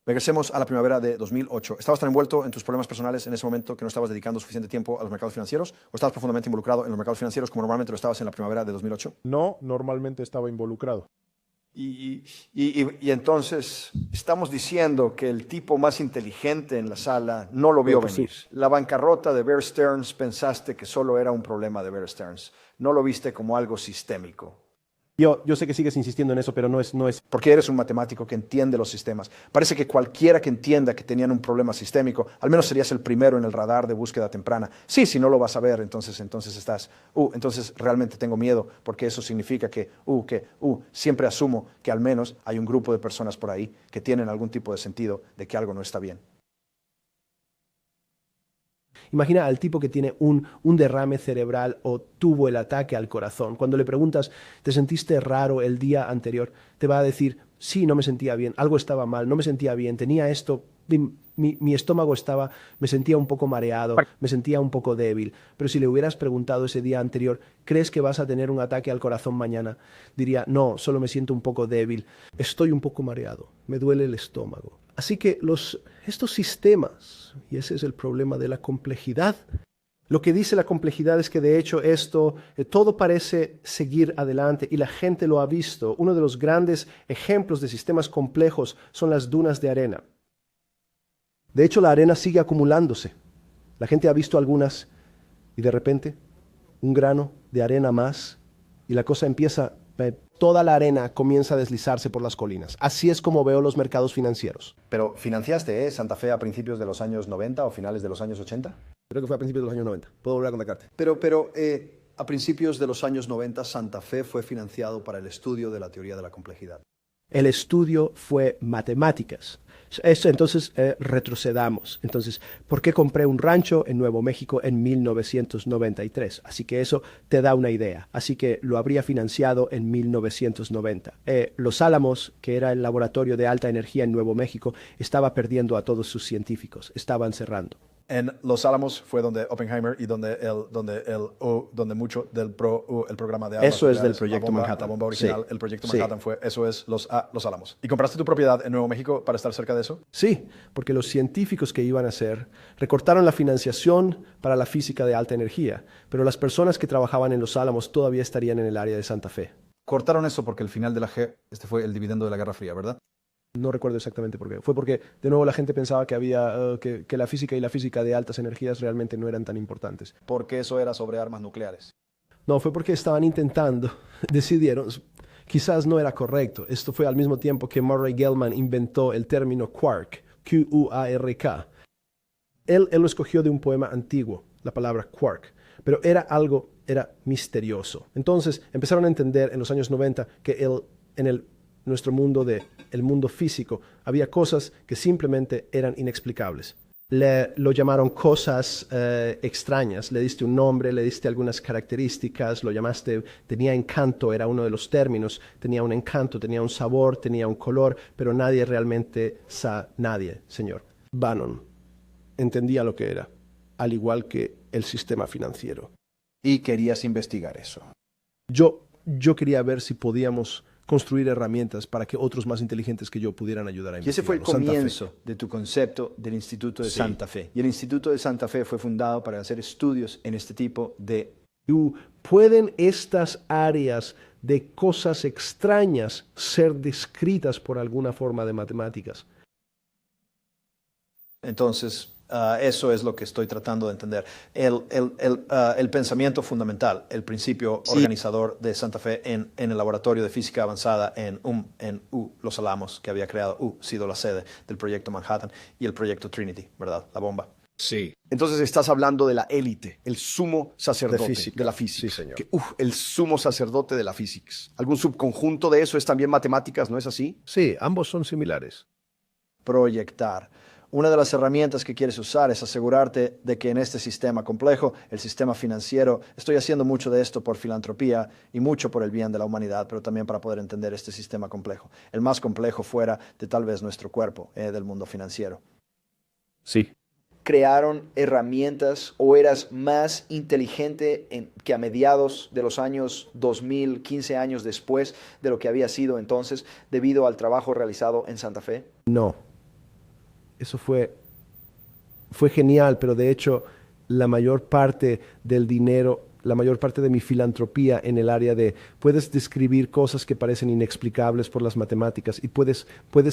Regresemos a la primavera de 2008. ¿Estabas tan envuelto en tus problemas personales en ese momento que no estabas dedicando suficiente tiempo a los mercados financieros? ¿O estabas profundamente involucrado en los mercados financieros como normalmente lo estabas en la primavera de 2008? No, normalmente estaba involucrado. Y entonces estamos diciendo que el tipo más inteligente en la sala no lo vio venir. La bancarrota de Bear Stearns pensaste que solo era un problema de Bear Stearns. No lo viste como algo sistémico. Yo sé que sigues insistiendo en eso, pero no es... Porque eres un matemático que entiende los sistemas. Parece que cualquiera que entienda que tenían un problema sistémico, al menos serías el primero en el radar de búsqueda temprana. Sí, si no lo vas a ver, entonces estás... entonces realmente tengo miedo, porque eso significa que siempre asumo que al menos hay un grupo de personas por ahí que tienen algún tipo de sentido de que algo no está bien. Imagina al tipo que tiene un derrame cerebral o tuvo el ataque al corazón. Cuando le preguntas, ¿te sentiste raro el día anterior? Te va a decir, sí, no me sentía bien, algo estaba mal, no me sentía bien, tenía esto, mi estómago me sentía un poco mareado, me sentía un poco débil. Pero si le hubieras preguntado ese día anterior, ¿crees que vas a tener un ataque al corazón mañana? Diría, no, solo me siento un poco débil, estoy un poco mareado, me duele el estómago. Así que estos sistemas, y ese es el problema de la complejidad, lo que dice la complejidad es que de hecho todo parece seguir adelante y la gente lo ha visto. Uno de los grandes ejemplos de sistemas complejos son las dunas de arena. De hecho, la arena sigue acumulándose. La gente ha visto algunas y de repente un grano de arena más y la cosa empieza... Toda la arena comienza a deslizarse por las colinas. Así es como veo los mercados financieros. Pero financiaste Santa Fe a principios de los años 90 o finales de los años 80? Creo que fue a principios de los años 90. Puedo volver a contactarte. Pero a principios de los años 90, Santa Fe fue financiado para el estudio de la teoría de la complejidad. El estudio fue matemáticas. Entonces, retrocedamos. Entonces, ¿por qué compré un rancho en Nuevo México en 1993? Así que eso te da una idea. Así que lo habría financiado en 1990. Los Álamos, que era el laboratorio de alta energía en Nuevo México, estaba perdiendo a todos sus científicos. Estaban cerrando. En Los Álamos fue donde Oppenheimer y donde mucho del el programa de armas Eso es del nucleares, proyecto Manhattan. La bomba original, Sí. el proyecto Sí. Manhattan fue, eso es Los Álamos. ¿Y compraste tu propiedad en Nuevo México para estar cerca de eso? Sí, porque los científicos que iban a hacer recortaron la financiación para la física de alta energía, pero las personas que trabajaban en Los Álamos todavía estarían en el área de Santa Fe. Cortaron eso porque el final de la G, fue el dividendo de la Guerra Fría, ¿verdad? No recuerdo exactamente por qué. Fue porque, de nuevo, la gente pensaba que había que la física y la física de altas energías realmente no eran tan importantes. Porque eso era sobre armas nucleares. No, fue porque estaban intentando, decidieron, quizás no era correcto. Esto fue al mismo tiempo que Murray Gell-Mann inventó el término quark, Q-U-A-R-K. Él lo escogió de un poema antiguo, la palabra quark, pero era misterioso. Entonces empezaron a entender en los años 90 que nuestro mundo el mundo físico, había cosas que simplemente eran inexplicables. Lo llamaron cosas extrañas, le diste un nombre, le diste algunas características, lo llamaste, tenía encanto, era uno de los términos, tenía un encanto, tenía un sabor, tenía un color, pero nadie realmente nadie, señor. Bannon entendía lo que era, al igual que el sistema financiero. Y querías investigar eso. Yo quería ver si podíamos construir herramientas para que otros más inteligentes que yo pudieran ayudar a Y ese fue el investigarlo. comienzo de tu concepto del Instituto de Santa Fe. Y el Instituto de Santa Fe fue fundado para hacer estudios en este tipo de... ¿Pueden estas áreas de cosas extrañas ser descritas por alguna forma de matemáticas? Entonces, eso es lo que estoy tratando de entender. El pensamiento fundamental, el principio organizador de Santa Fe en el laboratorio de física avanzada en Los Álamos, que había sido la sede del proyecto Manhattan, y el proyecto Trinity, ¿verdad? La bomba. Sí. Entonces estás hablando de la élite, el sumo sacerdote de la física. Sí, señor. El sumo sacerdote de la física. ¿Algún subconjunto de eso es también matemáticas, no es así? Sí, ambos son similares. Proyectar. Una de las herramientas que quieres usar es asegurarte de que en este sistema complejo, el sistema financiero, estoy haciendo mucho de esto por filantropía y mucho por el bien de la humanidad, pero también para poder entender este sistema complejo. El más complejo fuera de tal vez nuestro cuerpo, del mundo financiero. Sí. Crearon herramientas o eras más inteligente que a mediados de los años 2000, 15 años después de lo que había sido entonces, debido al trabajo realizado en Santa Fe? No. Eso fue genial, pero de hecho la mayor parte del dinero, la mayor parte de mi filantropía en el área de puedes describir cosas que parecen inexplicables por las matemáticas y puedes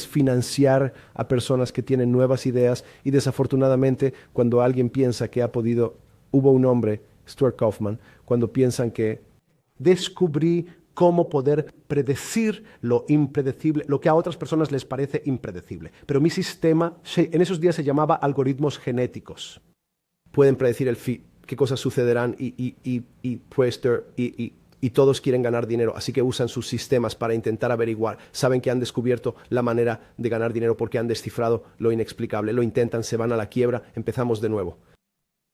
financiar a personas que tienen nuevas ideas y desafortunadamente cuando alguien piensa que hubo un hombre, Stuart Kauffman, cuando piensan que descubrí cómo poder predecir lo impredecible, lo que a otras personas les parece impredecible. Pero mi sistema, en esos días se llamaba algoritmos genéticos. Pueden predecir qué cosas sucederán y todos quieren ganar dinero, así que usan sus sistemas para intentar averiguar. Saben que han descubierto la manera de ganar dinero porque han descifrado lo inexplicable. Lo intentan, se van a la quiebra, empezamos de nuevo.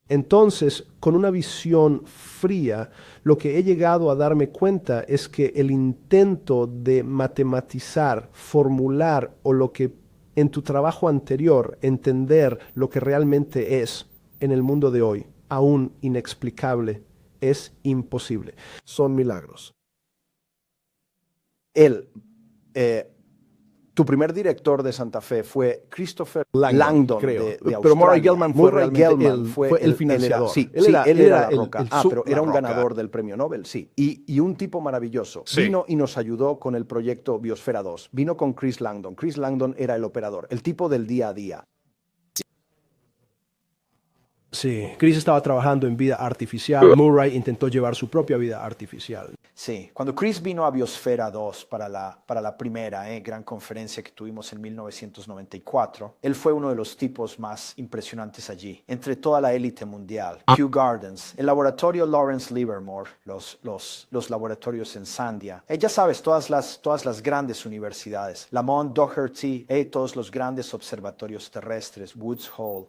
Entonces, con una visión fría, lo que he llegado a darme cuenta es que el intento de matematizar, formular o lo que en tu trabajo anterior, entender lo que realmente es en el mundo de hoy, aún inexplicable, es imposible. Son milagros. Tu primer director de Santa Fe fue Christopher Langdon, creo. de Pero Australia. Murray Gell-Mann fue realmente el financiador. Él era la roca. Pero era un roca. ganador del premio Nobel, sí. Y un tipo maravilloso. Sí. Vino y nos ayudó con el proyecto Biosfera 2. Vino con Chris Langdon. Chris Langdon era el operador, el tipo del día a día. Sí, Chris estaba trabajando en vida artificial. Murray intentó llevar su propia vida artificial. Sí, cuando Chris vino a Biosfera 2 para la primera gran conferencia que tuvimos en 1994, él fue uno de los tipos más impresionantes allí, entre toda la élite mundial. Kew Gardens, el laboratorio Lawrence Livermore, los laboratorios en Sandia. Ya sabes, todas las grandes universidades, Lamont Doherty, todos los grandes observatorios terrestres, Woods Hole.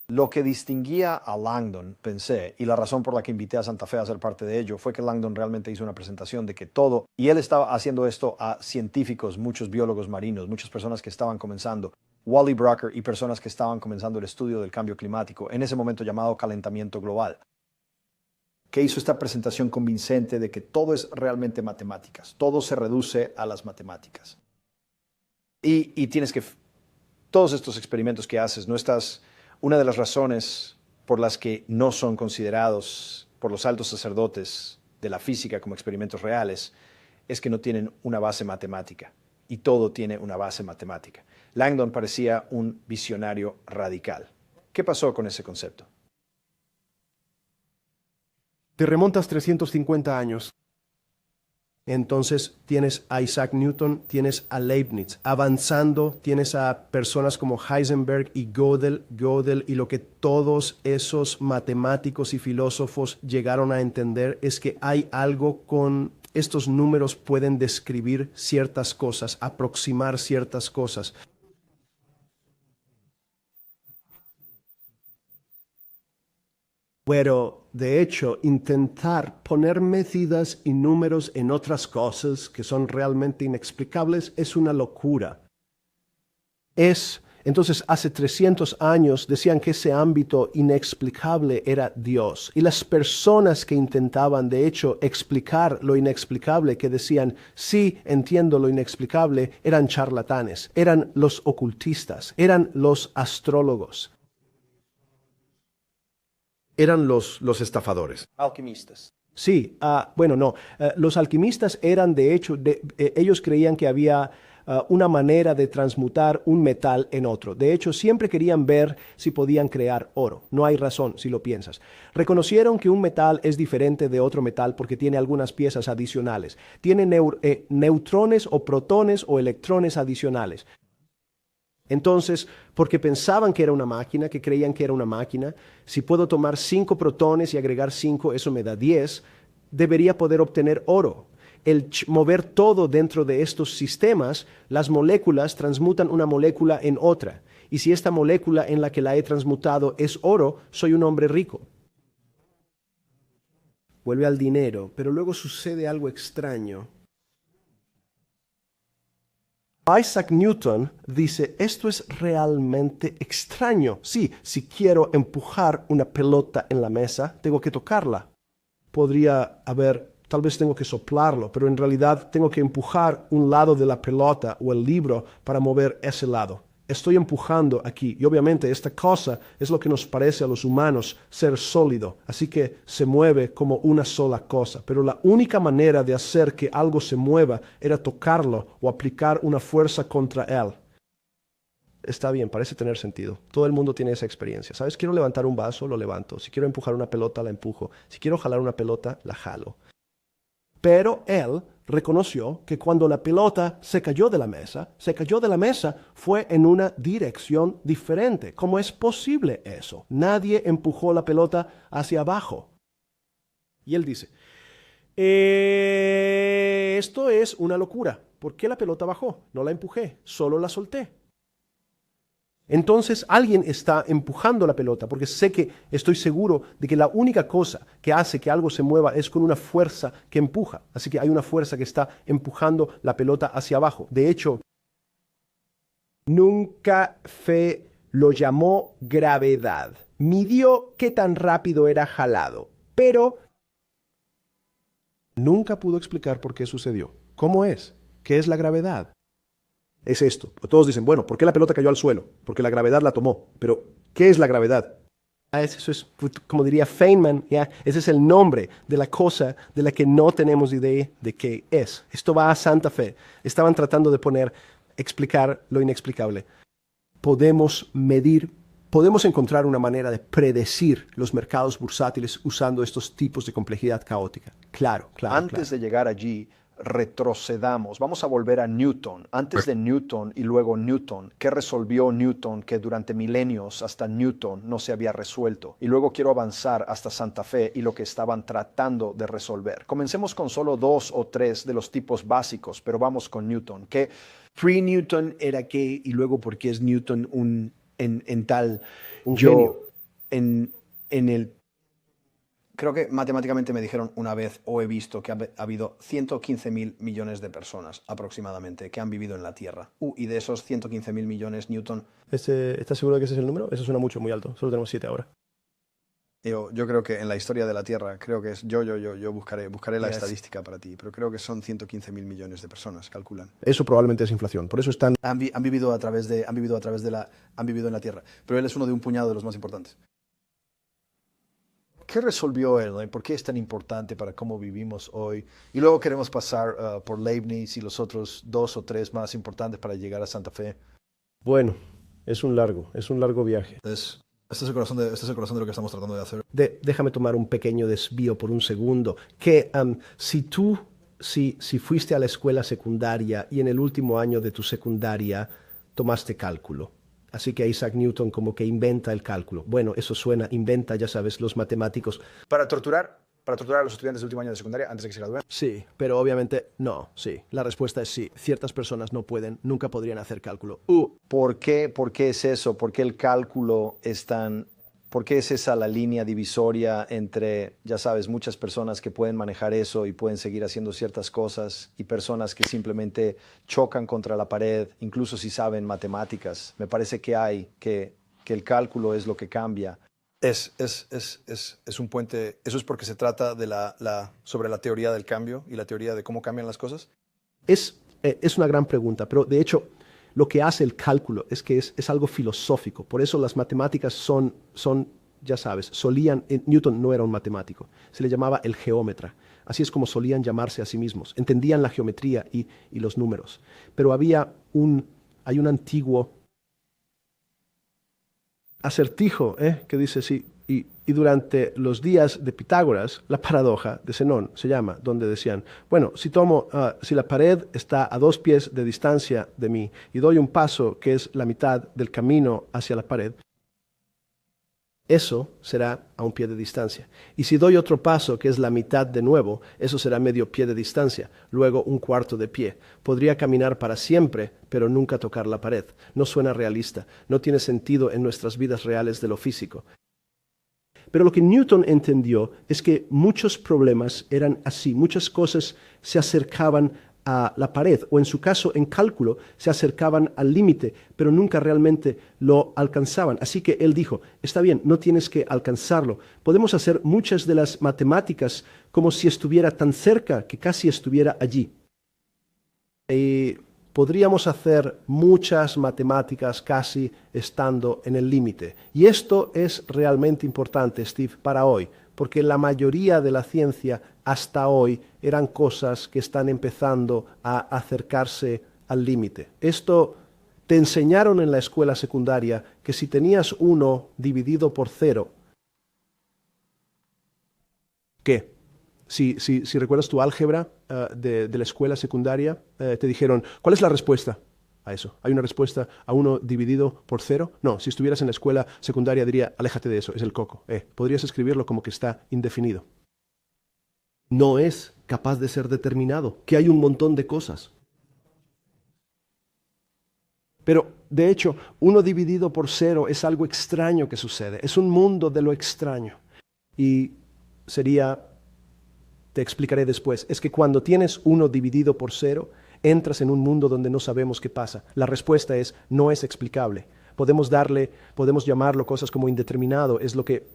Lo que distinguía a Langdon, pensé, y la razón por la que invité a Santa Fe a ser parte de ello, fue que Langdon realmente hizo una presentación de que todo, y él estaba haciendo esto a científicos, muchos biólogos marinos, muchas personas que estaban comenzando, Wally Brucker y personas que estaban comenzando el estudio del cambio climático, en ese momento llamado calentamiento global, que hizo esta presentación convincente de que todo es realmente matemáticas, todo se reduce a las matemáticas. Y tienes que, todos estos experimentos que haces, no estás... Una de las razones por las que no son considerados por los altos sacerdotes de la física como experimentos reales es que no tienen una base matemática, y todo tiene una base matemática. Langdon parecía un visionario radical. ¿Qué pasó con ese concepto? Te remontas 350 años. Entonces tienes a Isaac Newton, tienes a Leibniz. Avanzando, tienes a personas como Heisenberg y Gödel, y lo que todos esos matemáticos y filósofos llegaron a entender es que hay algo con estos números, pueden describir ciertas cosas, aproximar ciertas cosas. Pero, de hecho, intentar poner medidas y números en otras cosas que son realmente inexplicables es una locura. Entonces, hace 300 años decían que ese ámbito inexplicable era Dios. Y las personas que intentaban, de hecho, explicar lo inexplicable, que decían, sí, entiendo lo inexplicable, eran charlatanes, eran los ocultistas, eran los astrólogos. Eran los estafadores. Alquimistas. Sí, los alquimistas eran, de hecho, ellos creían que había una manera de transmutar un metal en otro. De hecho, siempre querían ver si podían crear oro. No hay razón, si lo piensas. Reconocieron que un metal es diferente de otro metal porque tiene algunas piezas adicionales. Tiene neutrones o protones o electrones adicionales. Entonces, porque pensaban que era una máquina, que creían que era una máquina, si puedo tomar 5 protones y agregar 5, eso me da 10, debería poder obtener oro. El mover todo dentro de estos sistemas, las moléculas transmutan una molécula en otra. Y si esta molécula en la que la he transmutado es oro, soy un hombre rico. Vuelve al dinero, pero luego sucede algo extraño. Isaac Newton dice, esto es realmente extraño. Sí, si quiero empujar una pelota en la mesa, tengo que tocarla. Podría haber, tal vez tengo que soplarlo, pero en realidad tengo que empujar un lado de la pelota o el libro para mover ese lado. Estoy empujando aquí, y obviamente esta cosa es lo que nos parece a los humanos ser sólido, así que se mueve como una sola cosa, pero la única manera de hacer que algo se mueva era tocarlo o aplicar una fuerza contra él. Está bien, parece tener sentido. Todo el mundo tiene esa experiencia. ¿Sabes? Quiero levantar un vaso, lo levanto. Si quiero empujar una pelota, la empujo. Si quiero jalar una pelota, la jalo. Pero él reconoció que cuando la pelota se cayó de la mesa fue en una dirección diferente. ¿Cómo es posible eso? Nadie empujó la pelota hacia abajo. Y él dice, esto es una locura. ¿Por qué la pelota bajó? No la empujé, solo la solté. Entonces alguien está empujando la pelota porque estoy seguro de que la única cosa que hace que algo se mueva es con una fuerza que empuja. Así que hay una fuerza que está empujando la pelota hacia abajo. De hecho, nunca lo llamó gravedad. Midió qué tan rápido era jalado, pero nunca pudo explicar por qué sucedió. ¿Cómo es? ¿Qué es la gravedad? Es esto. Todos dicen, bueno, ¿por qué la pelota cayó al suelo? Porque la gravedad la tomó. Pero, ¿qué es la gravedad? Eso es, como diría Feynman, ese es el nombre de la cosa de la que no tenemos idea de qué es. Esto va a Santa Fe. Estaban tratando de explicar lo inexplicable. Podemos medir podemos encontrar una manera de predecir los mercados bursátiles usando estos tipos de complejidad caótica. Claro. Antes de llegar allí, retrocedamos. Vamos a volver a Newton. Antes de Newton y luego Newton. ¿Qué resolvió Newton que durante milenios hasta Newton no se había resuelto? Y luego quiero avanzar hasta Santa Fe y lo que estaban tratando de resolver. Comencemos con solo 2 o 3 de los tipos básicos, pero vamos con Newton. ¿Qué? Pre-Newton era qué y luego por qué es Newton un genio. En el... Creo que matemáticamente me dijeron una vez o he visto que ha habido 115.000 millones de personas aproximadamente que han vivido en la Tierra. Y de esos 115.000 millones, Newton... ¿Estás seguro de que ese es el número? Eso suena mucho, muy alto. Solo tenemos 7 ahora. Yo creo que en la historia de la Tierra, creo que es... Yo buscaré la estadística para ti, pero creo que son 115.000 millones de personas, calculan. Eso probablemente es inflación. Por eso están... Han vivido en la Tierra, pero él es uno de un puñado de los más importantes. ¿Qué resolvió él? ¿Por qué es tan importante para cómo vivimos hoy? Y luego queremos pasar por Leibniz y los otros 2 o 3 más importantes para llegar a Santa Fe. Bueno, es un largo viaje. Este es el corazón de lo que estamos tratando de hacer. Déjame tomar un pequeño desvío por un segundo. Que si fuiste a la escuela secundaria y en el último año de tu secundaria tomaste cálculo, así que Isaac Newton como que inventa el cálculo. Bueno, eso suena, inventa, ya sabes, los matemáticos. Para torturar a los estudiantes de último año de secundaria antes de que se gradúen. Sí, pero obviamente no, sí. La respuesta es sí. Ciertas personas nunca podrían hacer cálculo. ¿Por qué es eso? ¿Por qué el cálculo es tan... ¿Por qué es esa la línea divisoria entre, ya sabes, muchas personas que pueden manejar eso y pueden seguir haciendo ciertas cosas y personas que simplemente chocan contra la pared, incluso si saben matemáticas? Me parece que el cálculo es lo que cambia. Es un puente. ¿Eso es porque se trata de sobre la teoría del cambio y la teoría de cómo cambian las cosas? Es una gran pregunta, pero de hecho lo que hace el cálculo es que es algo filosófico. Por eso las matemáticas son, ya sabes, Newton no era un matemático, se le llamaba el geómetra. Así es como solían llamarse a sí mismos. Entendían la geometría y los números. Pero hay un antiguo acertijo que dice, sí, y durante los días de Pitágoras, la paradoja de Zenón se llama, donde decían, bueno, si la pared está a 2 pies de distancia de mí y doy un paso que es la mitad del camino hacia la pared, eso será a 1 pie de distancia. Y si doy otro paso que es la mitad de nuevo, eso será medio pie de distancia, luego 1/4 de pie. Podría caminar para siempre, pero nunca tocar la pared. No suena realista, no tiene sentido en nuestras vidas reales de lo físico. Pero lo que Newton entendió es que muchos problemas eran así, muchas cosas se acercaban a la pared, o en su caso, en cálculo, se acercaban al límite, pero nunca realmente lo alcanzaban. Así que él dijo, está bien, no tienes que alcanzarlo. Podemos hacer muchas de las matemáticas como si estuviera tan cerca que casi estuviera allí. Podríamos hacer muchas matemáticas casi estando en el límite. Y esto es realmente importante, Steve, para hoy, porque la mayoría de la ciencia hasta hoy eran cosas que están empezando a acercarse al límite. Esto te enseñaron en la escuela secundaria que si tenías 1 dividido por 0, ¿qué? Si recuerdas tu álgebra de la escuela secundaria, te dijeron, ¿cuál es la respuesta a eso? ¿Hay una respuesta a 1 dividido por 0? No, si estuvieras en la escuela secundaria diría, aléjate de eso, es el coco. Podrías escribirlo como que está indefinido. No es capaz de ser determinado, que hay un montón de cosas. Pero, de hecho, 1 dividido por 0 es algo extraño que sucede, es un mundo de lo extraño. Y te explicaré después, es que cuando tienes 1 dividido por 0, entras en un mundo donde no sabemos qué pasa. La respuesta es, no es explicable. Podemos llamarlo cosas como indeterminado, es lo que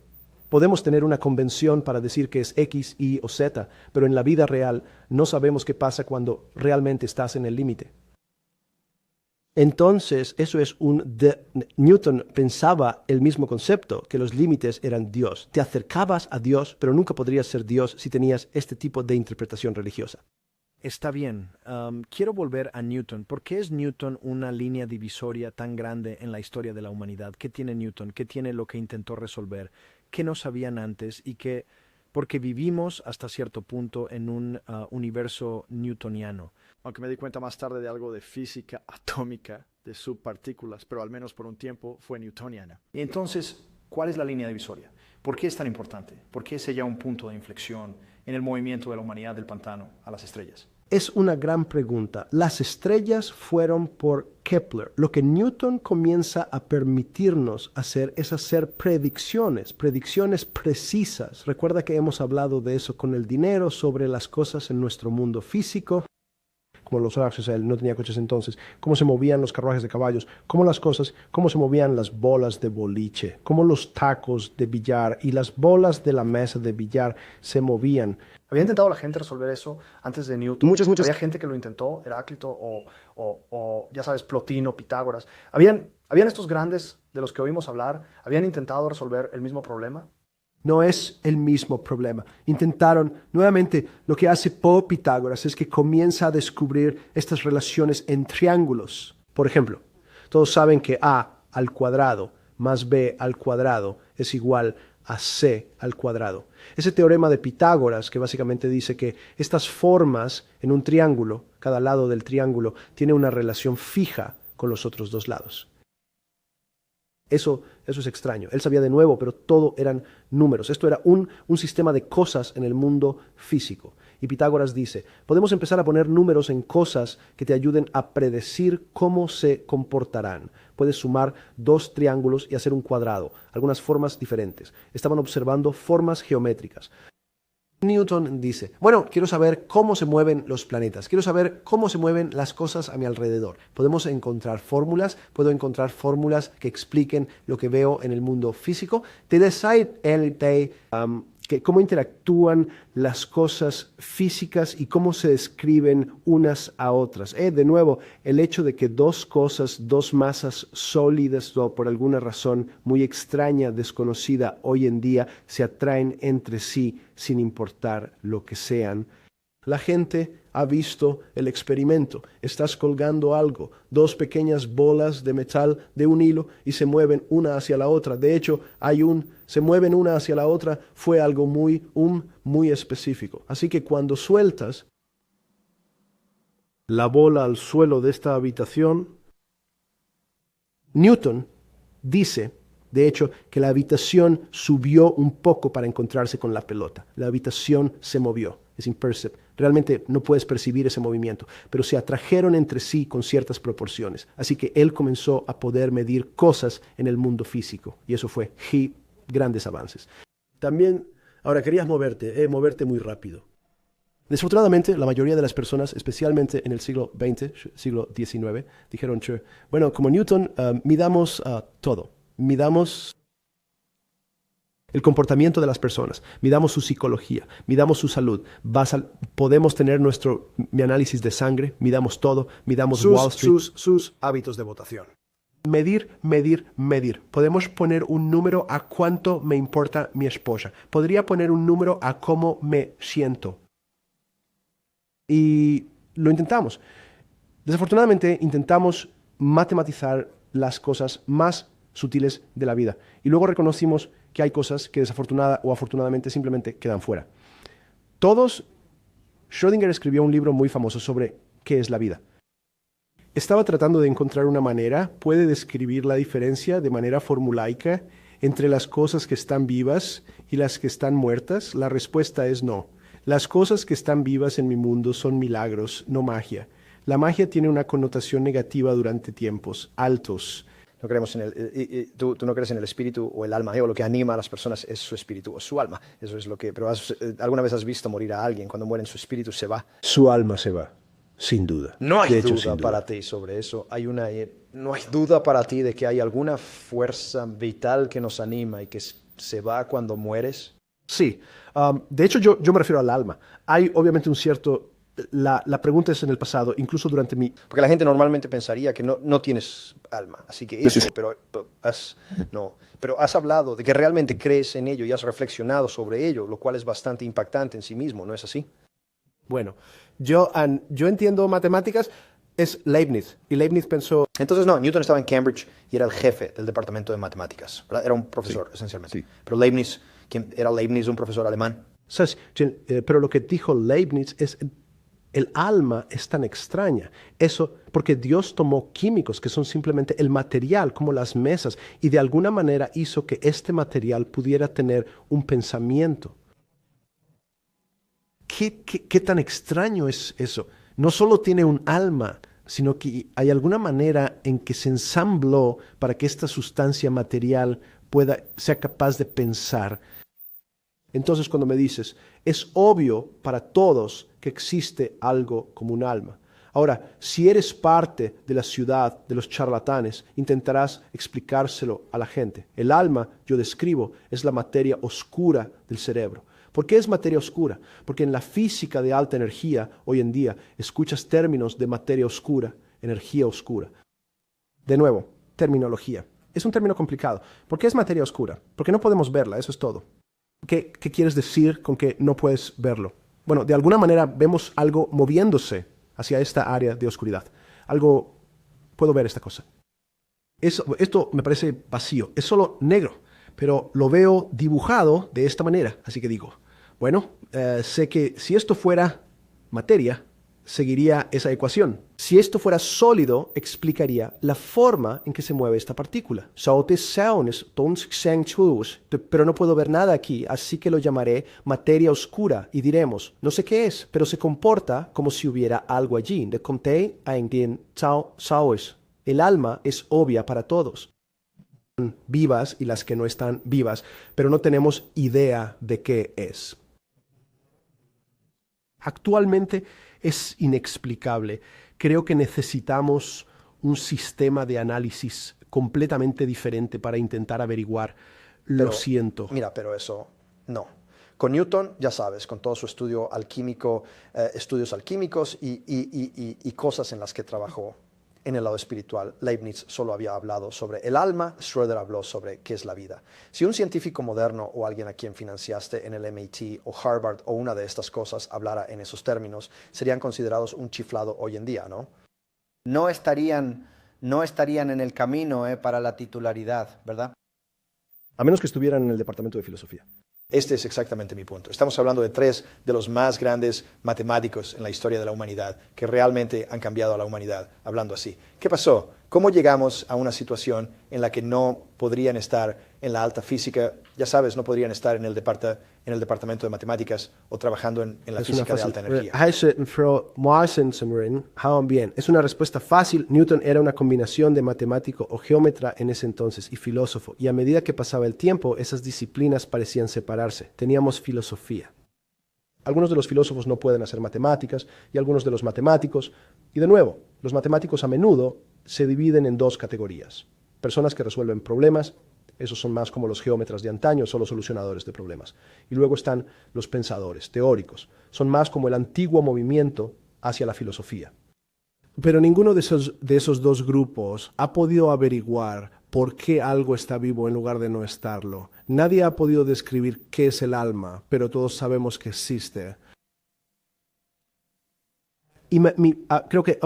podemos tener una convención para decir que es X, Y o Z, pero en la vida real no sabemos qué pasa cuando realmente estás en el límite. Entonces, Newton pensaba el mismo concepto, que los límites eran Dios. Te acercabas a Dios, pero nunca podrías ser Dios si tenías este tipo de interpretación religiosa. Está bien. Quiero volver a Newton. ¿Por qué es Newton una línea divisoria tan grande en la historia de la humanidad? ¿Qué tiene Newton? ¿Qué tiene lo que intentó resolver? ¿Qué no sabían antes? Y que, porque vivimos hasta cierto punto en un universo newtoniano. Aunque me di cuenta más tarde de algo de física atómica, de subpartículas, pero al menos por un tiempo fue newtoniana. Y entonces, ¿cuál es la línea divisoria? ¿Por qué es tan importante? ¿Por qué sella un punto de inflexión en el movimiento de la humanidad del pantano a las estrellas? Es una gran pregunta. Las estrellas fueron por Kepler. Lo que Newton comienza a permitirnos hacer es hacer predicciones precisas. Recuerda que hemos hablado de eso con el dinero, sobre las cosas en nuestro mundo físico, como los horarios, o sea, él no tenía coches entonces, cómo se movían los carruajes de caballos, cómo se movían las bolas de boliche, cómo los tacos de billar y las bolas de la mesa de billar se movían. ¿Había intentado la gente resolver eso antes de Newton? Muchas. Había gente que lo intentó, Heráclito o ya sabes, Plotino, Pitágoras. ¿Habían estos grandes de los que oímos hablar, habían intentado resolver el mismo problema? No es el mismo problema. Intentaron, nuevamente, lo que hace Pitágoras es que comienza a descubrir estas relaciones en triángulos. Por ejemplo, todos saben que A al cuadrado más B al cuadrado es igual a C al cuadrado. Ese teorema de Pitágoras que básicamente dice que estas formas en un triángulo, cada lado del triángulo, tiene una relación fija con los otros dos lados. Eso es extraño. Él sabía de nuevo, pero todo eran números. Esto era un sistema de cosas en el mundo físico. Y Pitágoras dice, podemos empezar a poner números en cosas que te ayuden a predecir cómo se comportarán. Puedes sumar dos triángulos y hacer un cuadrado, algunas formas diferentes. Estaban observando formas geométricas. Newton dice, bueno, quiero saber cómo se mueven los planetas, quiero saber cómo se mueven las cosas a mi alrededor. Podemos encontrar fórmulas, puedo encontrar fórmulas que expliquen lo que veo en el mundo físico. Te decide que cómo interactúan las cosas físicas y cómo se describen unas a otras. De nuevo, el hecho de que dos cosas, dos masas sólidas, o por alguna razón muy extraña, desconocida hoy en día, se atraen entre sí sin importar lo que sean. La gente ha visto el experimento. Estás colgando algo, dos pequeñas bolas de metal de un hilo y se mueven una hacia la otra. De hecho, se mueven una hacia la otra, fue algo muy específico. Así que cuando sueltas la bola al suelo de esta habitación, Newton dice, de hecho, que la habitación subió un poco para encontrarse con la pelota. La habitación se movió. Es imperceptible. Realmente no puedes percibir ese movimiento, pero se atrajeron entre sí con ciertas proporciones. Así que él comenzó a poder medir cosas en el mundo físico, y eso fue grandes avances. También, ahora querías moverte muy rápido. Desafortunadamente, la mayoría de las personas, especialmente en el siglo XX, siglo XIX, dijeron, bueno, como Newton, midamos todo. Midamos el comportamiento de las personas, midamos su psicología, midamos su salud, podemos tener mi análisis de sangre, midamos todo, midamos Wall Street. Sus hábitos de votación. Medir. Podemos poner un número a cuánto me importa mi esposa. Podría poner un número a cómo me siento. Y lo intentamos. Desafortunadamente, intentamos matematizar las cosas más sutiles de la vida. Y luego reconocimos que hay cosas que desafortunada o afortunadamente simplemente quedan fuera. Schrödinger escribió un libro muy famoso sobre qué es la vida. Estaba tratando de encontrar una manera, puede describir la diferencia de manera formulaica entre las cosas que están vivas y las que están muertas. La respuesta es no. Las cosas que están vivas en mi mundo son milagros, no magia. La magia tiene una connotación negativa durante tiempos altos. No creemos tú no crees en el espíritu o el alma, o lo que anima a las personas es su espíritu o su alma. Eso es lo que. Pero ¿alguna vez has visto morir a alguien? Cuando mueren, su espíritu se va. Su alma se va, sin duda. No hay duda para ti sobre eso. No hay duda para ti de que hay alguna fuerza vital que nos anima y que se va cuando mueres. Sí. De hecho, yo me refiero al alma. Hay obviamente un cierto. La pregunta es en el pasado, incluso durante Porque la gente normalmente pensaría que no tienes alma, así que pero has hablado de que realmente crees en ello y has reflexionado sobre ello, lo cual es bastante impactante en sí mismo, ¿no es así? Bueno, yo entiendo matemáticas, es Leibniz. Y Leibniz pensó... Entonces no, Newton estaba en Cambridge y era el jefe del departamento de matemáticas, ¿verdad? Era un profesor, esencialmente. Pero Leibniz, ¿era Leibniz un profesor alemán? Pero lo que dijo Leibniz es... El alma es tan extraña. Eso porque Dios tomó químicos que son simplemente el material, como las mesas, y de alguna manera hizo que este material pudiera tener un pensamiento. ¿Qué tan extraño es eso? No solo tiene un alma, sino que hay alguna manera en que se ensambló para que esta sustancia material sea capaz de pensar. Entonces, cuando me dices, es obvio para todos que existe algo como un alma. Ahora, si eres parte de la ciudad de los charlatanes, intentarás explicárselo a la gente. El alma, yo describo, es la materia oscura del cerebro. ¿Por qué es materia oscura? Porque en la física de alta energía, hoy en día, escuchas términos de materia oscura, energía oscura. De nuevo, terminología. Es un término complicado. ¿Por qué es materia oscura? Porque no podemos verla, eso es todo. ¿Qué quieres decir con que no puedes verlo? Bueno, de alguna manera vemos algo moviéndose hacia esta área de oscuridad. Puedo ver esta cosa. Esto me parece vacío, es solo negro, pero lo veo dibujado de esta manera. Así que digo, bueno, sé que si esto fuera materia, seguiría esa ecuación. Si esto fuera sólido, explicaría la forma en que se mueve esta partícula. Pero no puedo ver nada aquí, así que lo llamaré materia oscura y diremos, no sé qué es, pero se comporta como si hubiera algo allí. El alma es obvia para todos. Vivas y las que no están vivas, pero no tenemos idea de qué es. Actualmente es inexplicable. Creo que necesitamos un sistema de análisis completamente diferente para intentar averiguar. Lo siento. Mira, pero eso no. Con Newton, ya sabes, con todo su estudio alquímico, estudios alquímicos y cosas en las que trabajó en el lado espiritual, Leibniz solo había hablado sobre el alma, Schrödinger habló sobre qué es la vida. Si un científico moderno o alguien a quien financiaste en el MIT o Harvard o una de estas cosas hablara en esos términos, serían considerados un chiflado hoy en día, ¿no? No estarían en el camino para la titularidad, ¿verdad? A menos que estuvieran en el departamento de filosofía. Este es exactamente mi punto. Estamos hablando de tres de los más grandes matemáticos en la historia de la humanidad, que realmente han cambiado a la humanidad, hablando así. ¿Qué pasó? ¿Cómo llegamos a una situación en la que no podrían estar en la alta física? Ya sabes, no podrían estar en el departamento de matemáticas o trabajando en la física de alta energía. Es una respuesta fácil. Newton era una combinación de matemático o geómetra en ese entonces y filósofo. Y a medida que pasaba el tiempo, esas disciplinas parecían separarse. Teníamos filosofía. Algunos de los filósofos no pueden hacer matemáticas y algunos de los matemáticos. Y de nuevo, los matemáticos a menudo se dividen en dos categorías. Personas que resuelven problemas, esos son más como los geómetras de antaño, solo solucionadores de problemas. Y luego están los pensadores, teóricos, son más como el antiguo movimiento hacia la filosofía. Pero ninguno de esos dos grupos ha podido averiguar por qué algo está vivo en lugar de no estarlo. Nadie ha podido describir qué es el alma, pero todos sabemos que existe. Y creo que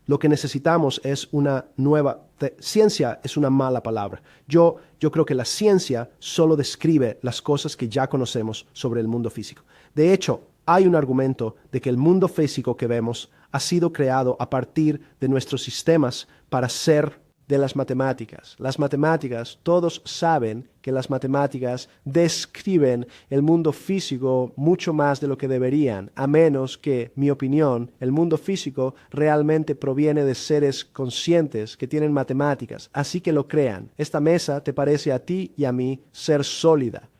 lo que necesitamos es una nueva... Ciencia es una mala palabra. Yo creo que la ciencia solo describe las cosas que ya conocemos sobre el mundo físico. De hecho, hay un argumento de que el mundo físico que vemos ha sido creado a partir de nuestros sistemas para ser de las matemáticas. Las matemáticas, todos saben que las matemáticas describen el mundo físico mucho más de lo que deberían, a menos que, mi opinión, el mundo físico realmente proviene de seres conscientes que tienen matemáticas, así que lo crean. Esta mesa te parece a ti y a mí ser sólida.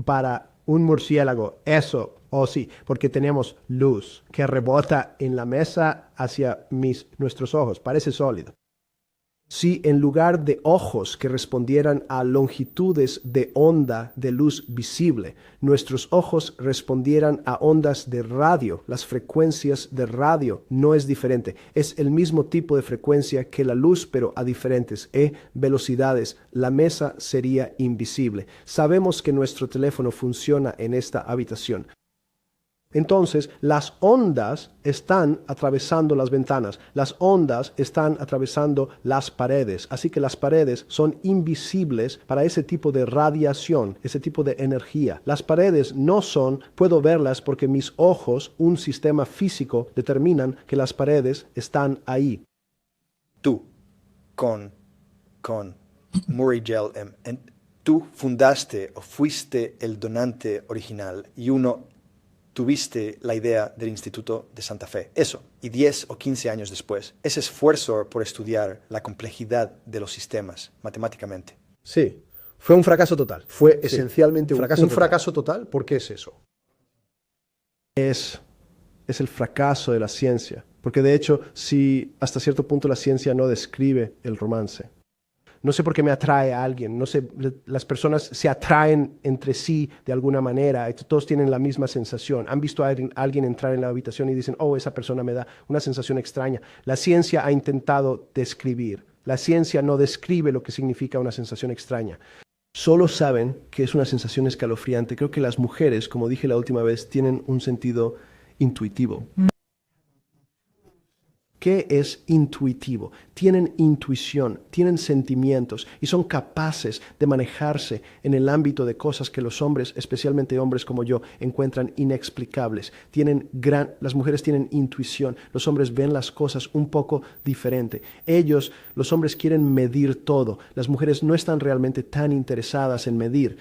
Para un murciélago, eso, sí, porque tenemos luz que rebota en la mesa hacia nuestros ojos, parece sólido. Si en lugar de ojos que respondieran a longitudes de onda de luz visible, nuestros ojos respondieran a ondas de radio, las frecuencias de radio no es diferente. Es el mismo tipo de frecuencia que la luz, pero a diferentes velocidades. La mesa sería invisible. Sabemos que nuestro teléfono funciona en esta habitación. Entonces, las ondas están atravesando las ventanas, las ondas están atravesando las paredes, así que las paredes son invisibles para ese tipo de radiación, ese tipo de energía. Las paredes no son, puedo verlas porque mis ojos, un sistema físico, determinan que las paredes están ahí. Tú, con Murray Gell, tú fundaste o fuiste el donante original y tuviste la idea del Instituto de Santa Fe. Eso, y 10 o 15 años después, ese esfuerzo por estudiar la complejidad de los sistemas matemáticamente. Sí, fue un fracaso total. Fue Sí, esencialmente un fracaso fracaso total. ¿Por qué es eso? Es el fracaso de la ciencia. Porque de hecho, si hasta cierto punto la ciencia no describe el romance. No sé por qué me atrae a alguien, no sé, las personas se atraen entre sí de alguna manera, todos tienen la misma sensación. Han visto a alguien entrar en la habitación y dicen, oh, esa persona me da una sensación extraña. La ciencia ha intentado describir. La ciencia no describe lo que significa una sensación extraña. Solo saben que es una sensación escalofriante. Creo que las mujeres, como dije la última vez, tienen un sentido intuitivo. ¿Qué es intuitivo? Tienen intuición, tienen sentimientos y son capaces de manejarse en el ámbito de cosas que los hombres, especialmente hombres como yo, encuentran inexplicables. Las mujeres tienen intuición, los hombres ven las cosas un poco diferente. Los hombres quieren medir todo, las mujeres no están realmente tan interesadas en medir.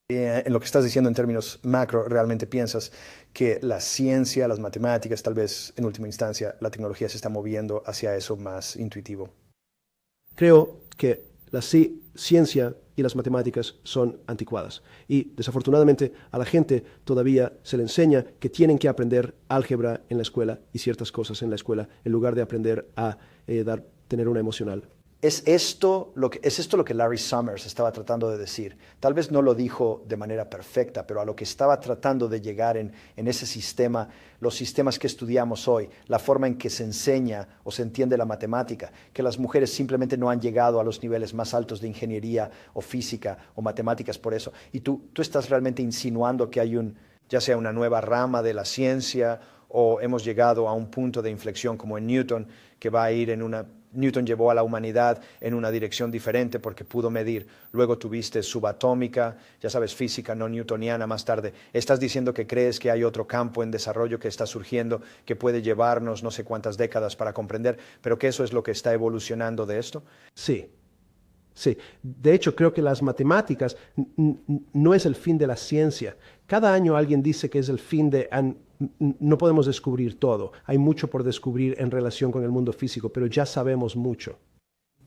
En lo que estás diciendo en términos macro, ¿realmente piensas que la ciencia, las matemáticas, tal vez en última instancia la tecnología se está moviendo hacia eso más intuitivo? Creo que la ciencia y las matemáticas son anticuadas y desafortunadamente a la gente todavía se le enseña que tienen que aprender álgebra en la escuela y ciertas cosas en la escuela en lugar de aprender a tener una emocional. ¿Es esto lo que Larry Summers estaba tratando de decir? Tal vez no lo dijo de manera perfecta, pero a lo que estaba tratando de llegar en ese sistema, los sistemas que estudiamos hoy, la forma en que se enseña o se entiende la matemática, que las mujeres simplemente no han llegado a los niveles más altos de ingeniería o física o matemáticas por eso. Y tú estás realmente insinuando que hay ya sea una nueva rama de la ciencia o hemos llegado a un punto de inflexión como en Newton, que va a ir Newton llevó a la humanidad en una dirección diferente porque pudo medir. Luego tuviste subatómica, ya sabes, física no newtoniana más tarde. ¿Estás diciendo que crees que hay otro campo en desarrollo que está surgiendo que puede llevarnos no sé cuántas décadas para comprender, pero que eso es lo que está evolucionando de esto? Sí. Sí, de hecho creo que las matemáticas no es el fin de la ciencia. Cada año alguien dice que es el fin no podemos descubrir todo. Hay mucho por descubrir en relación con el mundo físico, pero ya sabemos mucho.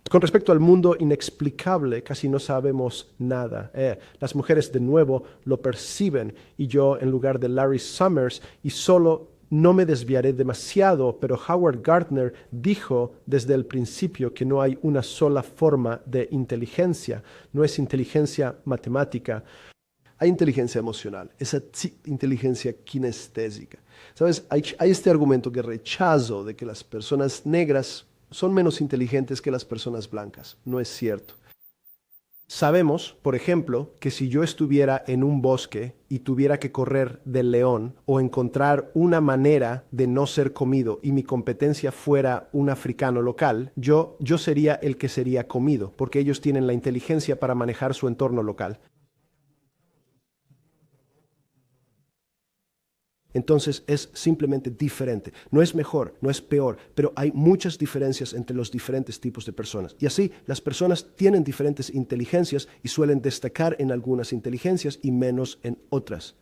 Con respecto al mundo inexplicable, casi no sabemos nada. Las mujeres de nuevo lo perciben y yo, en lugar de Larry Summers, y solo no me desviaré demasiado, pero Howard Gardner dijo desde el principio que no hay una sola forma de inteligencia. No es inteligencia matemática. Hay inteligencia emocional, esa inteligencia kinestésica. ¿Sabes? Hay este argumento que rechazo de que las personas negras son menos inteligentes que las personas blancas. No es cierto. Sabemos, por ejemplo, que si yo estuviera en un bosque y tuviera que correr del león o encontrar una manera de no ser comido y mi competencia fuera un africano local, yo sería el que sería comido, porque ellos tienen la inteligencia para manejar su entorno local. Entonces es simplemente diferente. No es mejor, no es peor, pero hay muchas diferencias entre los diferentes tipos de personas. Y así, las personas tienen diferentes inteligencias y suelen destacar en algunas inteligencias y menos en otras.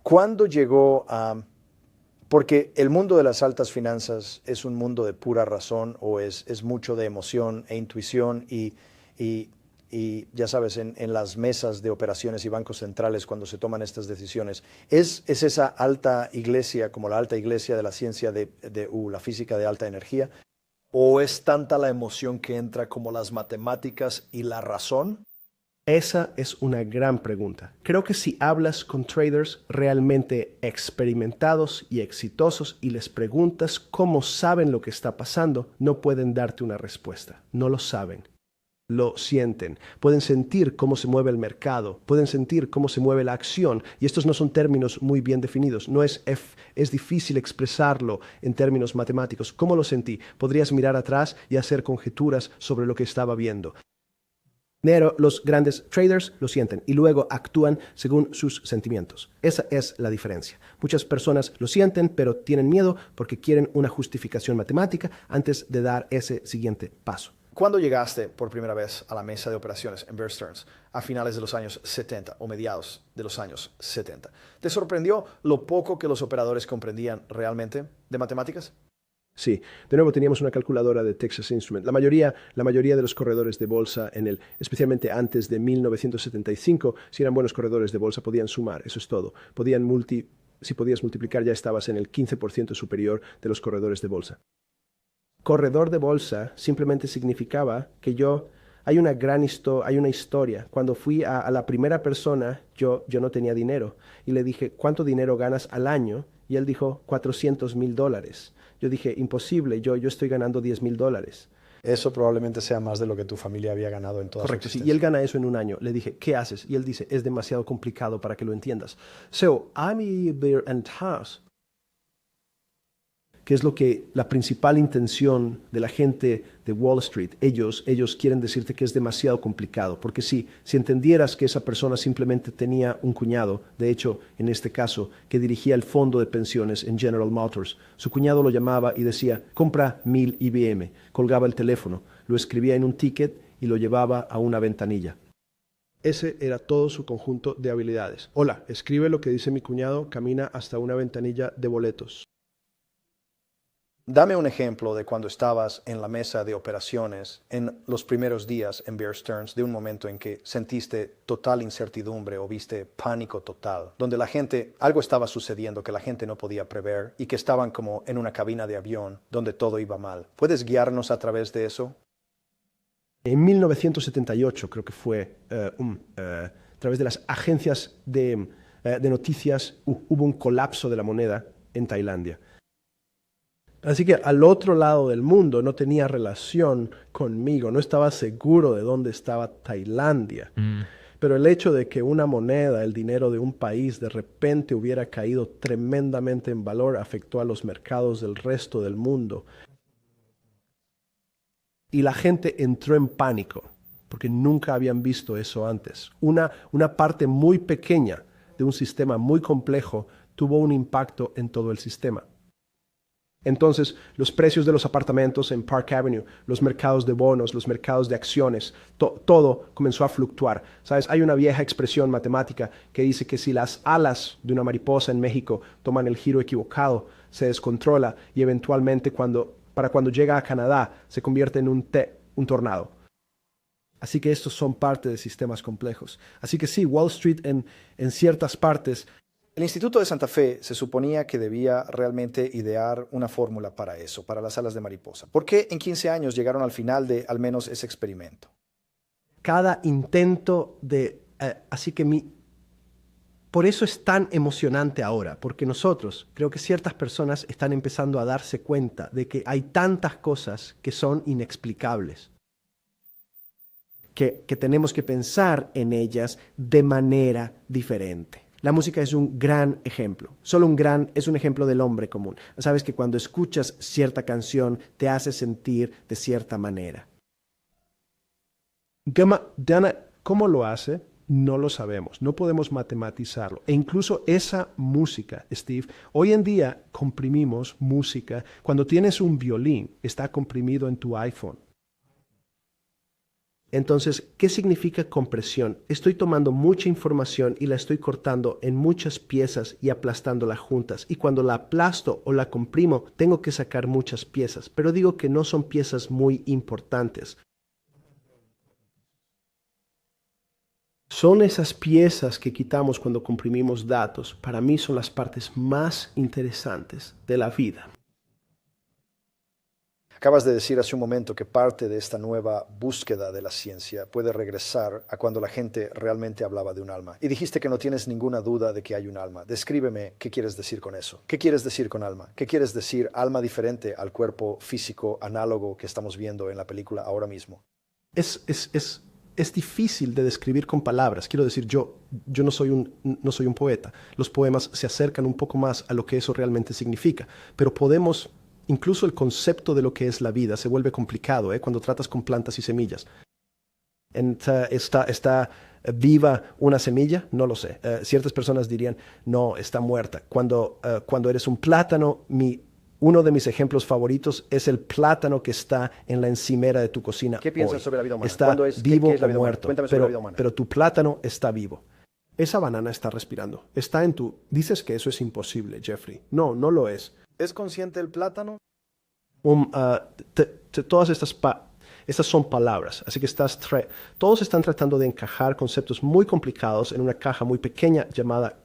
¿Cuándo llegó a...? Porque el mundo de las altas finanzas es un mundo de pura razón o es mucho de emoción e intuición y ya sabes, en las mesas de operaciones y bancos centrales cuando se toman estas decisiones, ¿es esa alta iglesia como la alta iglesia de la ciencia la física de alta energía? ¿O es tanta la emoción que entra como las matemáticas y la razón? Esa es una gran pregunta. Creo que si hablas con traders realmente experimentados y exitosos y les preguntas cómo saben lo que está pasando, no pueden darte una respuesta. No lo saben. lo sienten, pueden sentir cómo se mueve el mercado, pueden sentir cómo se mueve la acción, y estos no son términos muy bien definidos, es difícil expresarlo en términos matemáticos. ¿Cómo lo sentí? Podrías mirar atrás y hacer conjeturas sobre lo que estaba viendo. Pero los grandes traders lo sienten y luego actúan según sus sentimientos. Esa es la diferencia. Muchas personas lo sienten, pero tienen miedo porque quieren una justificación matemática antes de dar ese siguiente paso. ¿Cuándo llegaste por primera vez a la mesa de operaciones en Bear Stearns? A finales de los años 70 o mediados de los años 70. ¿Te sorprendió lo poco que los operadores comprendían realmente de matemáticas? Sí, de nuevo teníamos una calculadora de Texas Instruments. La mayoría de los corredores de bolsa, especialmente antes de 1975, si eran buenos corredores de bolsa, podían sumar, eso es todo. Si podías multiplicar, ya estabas en el 15% superior de los corredores de bolsa. Corredor de bolsa simplemente significaba que hay una historia. Cuando fui a la primera persona, yo no tenía dinero. Y le dije, ¿cuánto dinero ganas al año? Y él dijo, $400,000. Yo dije, imposible, yo estoy ganando $10,000. Eso probablemente sea más de lo que tu familia había ganado en toda su Correcto, sí, existencia. y él gana eso en un año. Le dije, ¿qué haces? Y él dice, es demasiado complicado para que lo entiendas. So, I'm a bear and house. Que es la principal intención de la gente de Wall Street. Ellos quieren decirte que es demasiado complicado, porque si entendieras que esa persona simplemente tenía un cuñado, de hecho, en este caso, que dirigía el fondo de pensiones en General Motors, su cuñado lo llamaba y decía, compra 1000 IBM, colgaba el teléfono, lo escribía en un ticket y lo llevaba a una ventanilla. Ese era todo su conjunto de habilidades. Hola, escribe lo que dice mi cuñado, camina hasta una ventanilla de boletos. Dame un ejemplo de cuando estabas en la mesa de operaciones en los primeros días en Bear Stearns, de un momento en que sentiste total incertidumbre o viste pánico total, donde algo estaba sucediendo que la gente no podía prever y que estaban como en una cabina de avión donde todo iba mal. ¿Puedes guiarnos a través de eso? En 1978 creo que fue, a través de las agencias de noticias, hubo un colapso de la moneda en Tailandia. Así que al otro lado del mundo no tenía relación conmigo, no estaba seguro de dónde estaba Tailandia. Pero el hecho de que una moneda, el dinero de un país, de repente hubiera caído tremendamente en valor, afectó a los mercados del resto del mundo. Y la gente entró en pánico, porque nunca habían visto eso antes. Una parte muy pequeña de un sistema muy complejo tuvo un impacto en todo el sistema. Entonces, los precios de los apartamentos en Park Avenue, los mercados de bonos, los mercados de acciones, todo comenzó a fluctuar. ¿Sabes? Hay una vieja expresión matemática que dice que si las alas de una mariposa en México toman el giro equivocado, se descontrola y eventualmente para cuando llega a Canadá se convierte en un tornado. Así que estos son parte de sistemas complejos. Así que sí, Wall Street en ciertas partes. El Instituto de Santa Fe se suponía que debía realmente idear una fórmula para eso, para las alas de mariposa. ¿Por qué en 15 años llegaron al final de al menos ese experimento? Cada intento así que por eso es tan emocionante ahora, porque creo que ciertas personas están empezando a darse cuenta de que hay tantas cosas que son inexplicables, que tenemos que pensar en ellas de manera diferente. La música es un gran ejemplo. Es un ejemplo del hombre común. Sabes que cuando escuchas cierta canción te hace sentir de cierta manera. Dana, ¿cómo lo hace? No lo sabemos. No podemos matematizarlo. E incluso esa música, Steve, hoy en día comprimimos música. Cuando tienes un violín, está comprimido en tu iPhone. Entonces, ¿qué significa compresión? Estoy tomando mucha información y la estoy cortando en muchas piezas y aplastándolas juntas. Y cuando la aplasto o la comprimo, tengo que sacar muchas piezas. Pero digo que no son piezas muy importantes. Son esas piezas que quitamos cuando comprimimos datos. Para mí son las partes más interesantes de la vida. Acabas de decir hace un momento que parte de esta nueva búsqueda de la ciencia puede regresar a cuando la gente realmente hablaba de un alma. Y dijiste que no tienes ninguna duda de que hay un alma. Descríbeme qué quieres decir con eso. ¿Qué quieres decir con alma? ¿Qué quieres decir alma diferente al cuerpo físico análogo que estamos viendo en la película ahora mismo? Es difícil de describir con palabras. Quiero decir, yo no soy un poeta. Los poemas se acercan un poco más a lo que eso realmente significa. Pero podemos, incluso el concepto de lo que es la vida se vuelve complicado cuando tratas con plantas y semillas. ¿Está viva una semilla? No lo sé. Ciertas personas dirían, no, está muerta. Cuando eres un plátano, uno de mis ejemplos favoritos es el plátano que está en la encimera de tu cocina. ¿Qué piensas hoy. sobre la vida humana? Está vivo ¿Qué es la o vida humana? muerto. Cuéntame sobre la vida humana. Pero tu plátano está vivo. Esa banana está respirando. Está en tu... Dices que eso es imposible, Jeffrey. No, no lo es. ¿Es consciente el plátano? Todas estas son palabras, así que todos están tratando de encajar conceptos muy complicados en una caja muy pequeña llamada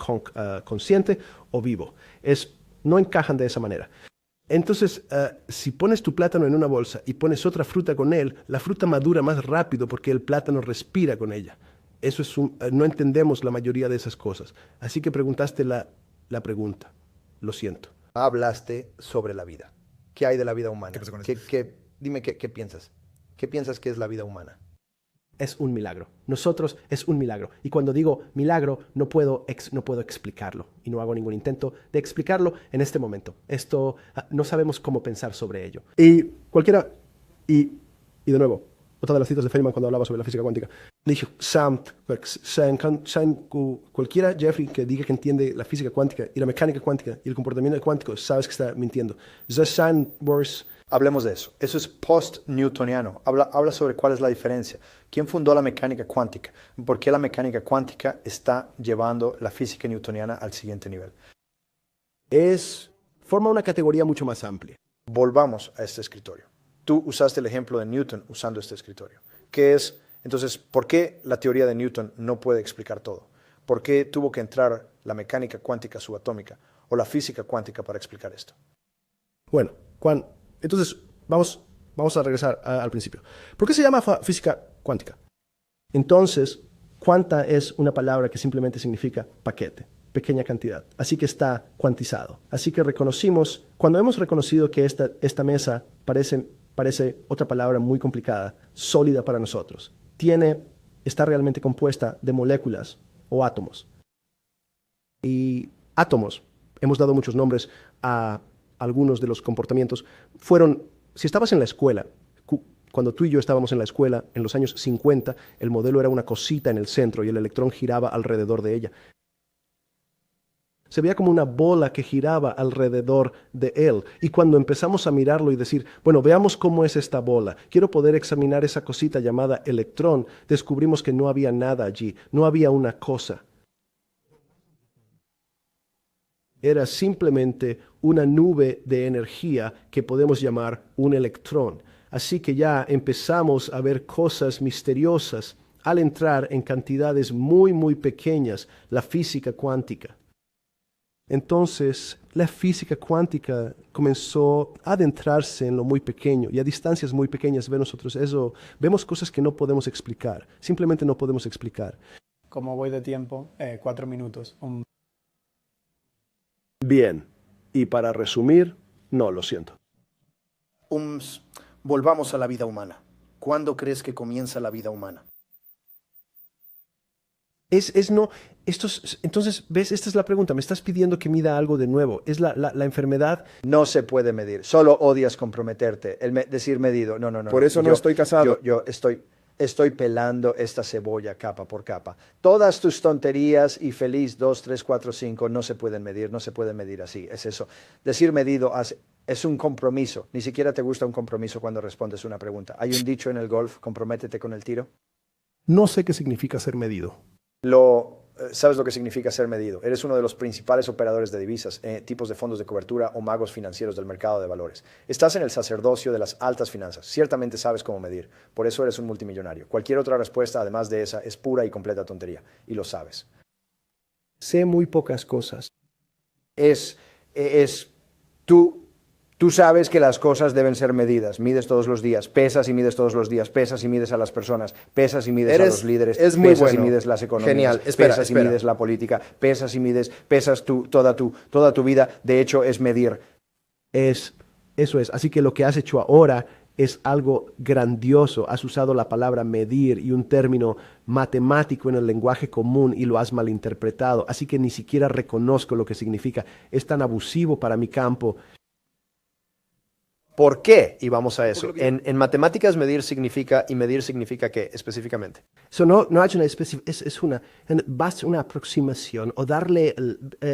consciente o vivo. No encajan de esa manera. Entonces, si pones tu plátano en una bolsa y pones otra fruta con él, la fruta madura más rápido porque el plátano respira con ella. No entendemos la mayoría de esas cosas. Así que preguntaste la pregunta. Lo siento. Hablaste sobre la vida. ¿Qué hay de la vida humana? Dime, ¿qué piensas? ¿Qué piensas que es la vida humana? Es un milagro. Nosotros es un milagro. Y cuando digo milagro, no puedo explicarlo. Y no hago ningún intento de explicarlo en este momento. No sabemos cómo pensar sobre ello. Y de nuevo, otra de las citas de Feynman cuando hablaba sobre la física cuántica. Dijo, cualquiera, Jeffrey, que diga que entiende la física cuántica y la mecánica cuántica y el comportamiento cuántico, sabes que está mintiendo. Hablemos de eso. Eso es post-newtoniano. Habla sobre cuál es la diferencia. ¿Quién fundó la mecánica cuántica? ¿Por qué la mecánica cuántica está llevando la física newtoniana al siguiente nivel? Forma una categoría mucho más amplia. Volvamos a este escritorio. Tú usaste el ejemplo de Newton usando este escritorio. Entonces, ¿por qué la teoría de Newton no puede explicar todo? ¿Por qué tuvo que entrar la mecánica cuántica subatómica o la física cuántica para explicar esto? Bueno, entonces vamos a regresar al principio. ¿Por qué se llama física cuántica? Entonces, cuanta es una palabra que simplemente significa paquete, pequeña cantidad. Así que está cuantizado. Así que cuando hemos reconocido que esta mesa parece otra palabra muy complicada, sólida para nosotros. Está realmente compuesta de moléculas o átomos. Y átomos, hemos dado muchos nombres a algunos de los comportamientos. Si estabas en la escuela, cuando tú y yo estábamos en la escuela, en los años 50, el modelo era una cosita en el centro y el electrón giraba alrededor de ella. Se veía como una bola que giraba alrededor de él. Y cuando empezamos a mirarlo y decir, bueno, veamos cómo es esta bola, quiero poder examinar esa cosita llamada electrón, descubrimos que no había nada allí, no había una cosa. Era simplemente una nube de energía que podemos llamar un electrón. Así que ya empezamos a ver cosas misteriosas al entrar en cantidades muy, muy pequeñas, la física cuántica. Entonces, la física cuántica comenzó a adentrarse en lo muy pequeño y a distancias muy pequeñas vemos cosas que no podemos explicar, simplemente no podemos explicar. ¿Cómo voy de tiempo? 4 minutos. Bien, y para resumir, no, lo siento. Volvamos a la vida humana. ¿Cuándo crees que comienza la vida humana? Entonces, ¿ves? Esta es la pregunta. Me estás pidiendo que mida algo de nuevo. ¿Es la enfermedad? No se puede medir. Solo odias comprometerte. Decir medido. No. Por eso no estoy casado. Yo estoy pelando esta cebolla capa por capa. Todas tus tonterías y feliz 2, 3, 4, 5 no se pueden medir así. Es eso. Decir medido es un compromiso. Ni siquiera te gusta un compromiso cuando respondes una pregunta. Hay un dicho en el golf, comprométete con el tiro. No sé qué significa ser medido. ¿Sabes lo que significa ser medido? Eres uno de los principales operadores de divisas, tipos de fondos de cobertura o magos financieros del mercado de valores. Estás en el sacerdocio de las altas finanzas. Ciertamente sabes cómo medir. Por eso eres un multimillonario. Cualquier otra respuesta, además de esa, es pura y completa tontería. Y lo sabes. Sé muy pocas cosas. Tú sabes que las cosas deben ser medidas. Mides todos los días, pesas y mides todos los días, pesas y mides a las personas, pesas y mides a los líderes, pesas y mides las economías, Genial. Pesas y mides la política, pesas toda tu vida. De hecho, es medir. Eso es. Así que lo que has hecho ahora es algo grandioso. Has usado la palabra medir y un término matemático en el lenguaje común y lo has malinterpretado. Así que ni siquiera reconozco lo que significa. Es tan abusivo para mi campo. ¿Por qué? Y vamos a eso. En matemáticas medir significa, ¿y medir significa qué específicamente? Eso no es una es una aproximación o darle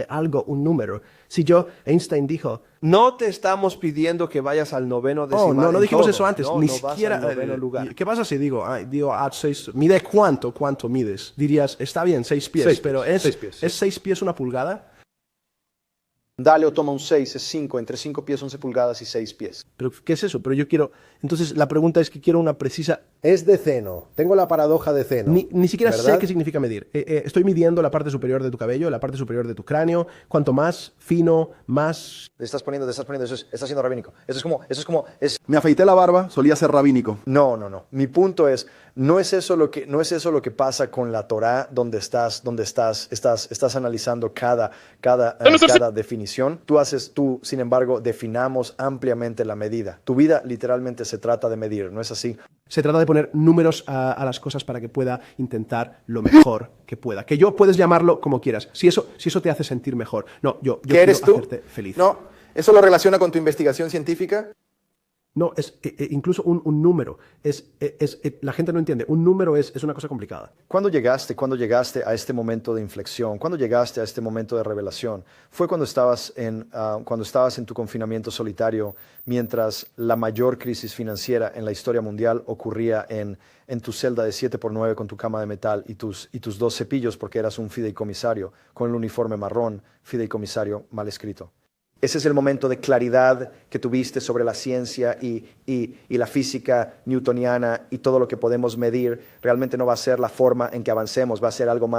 algo, un número. Si Einstein dijo, no te estamos pidiendo que vayas al noveno decimal. No dijimos todo. eso antes, no, ni no siquiera. vas al noveno lugar. ¿Qué pasa si digo, mide cuánto mides? Dirías, está bien, 6 pies, 6 pero pies, 6 pies, sí. ¿es 6 pies una pulgada? Dale o toma un 6, es 5, entre 5 pies 11 pulgadas y 6 pies. ¿Pero qué es eso? Pero yo quiero, entonces la pregunta es que quiero una precisa. Es de Zeno. Tengo la paradoja de Zeno. Ni siquiera ¿verdad? sé qué significa medir. Estoy midiendo la parte superior de tu cabello, la parte superior de tu cráneo. Cuanto más fino, más... Te estás poniendo, está siendo rabínico. Eso es como... Me afeité la barba, solía ser rabínico. No. Mi punto es, no es eso lo que pasa con la Torá, donde estás analizando cada definición. Tú, sin embargo, definamos ampliamente la medida. Tu vida literalmente se trata de medir, ¿no es así? Se trata de poner números a las cosas para que pueda intentar lo mejor que pueda. Que yo puedes llamarlo como quieras. Si eso te hace sentir mejor. No, yo ¿Qué eres quiero tú? hacerte feliz. No, ¿eso lo relaciona con tu investigación científica? No, es incluso un número. La gente no entiende. Un número es una cosa complicada. ¿Cuándo llegaste a este momento de inflexión? ¿Cuándo llegaste a este momento de revelación? ¿Fue cuando estabas en tu confinamiento solitario, mientras la mayor crisis financiera en la historia mundial ocurría en tu celda de 7x9 con tu cama de metal y tus 2 cepillos porque eras un fideicomisario con el uniforme marrón, fideicomisario mal escrito? Ese es el momento de claridad que tuviste sobre la ciencia y la física newtoniana y todo lo que podemos medir. Realmente no va a ser la forma en que avancemos, va a ser algo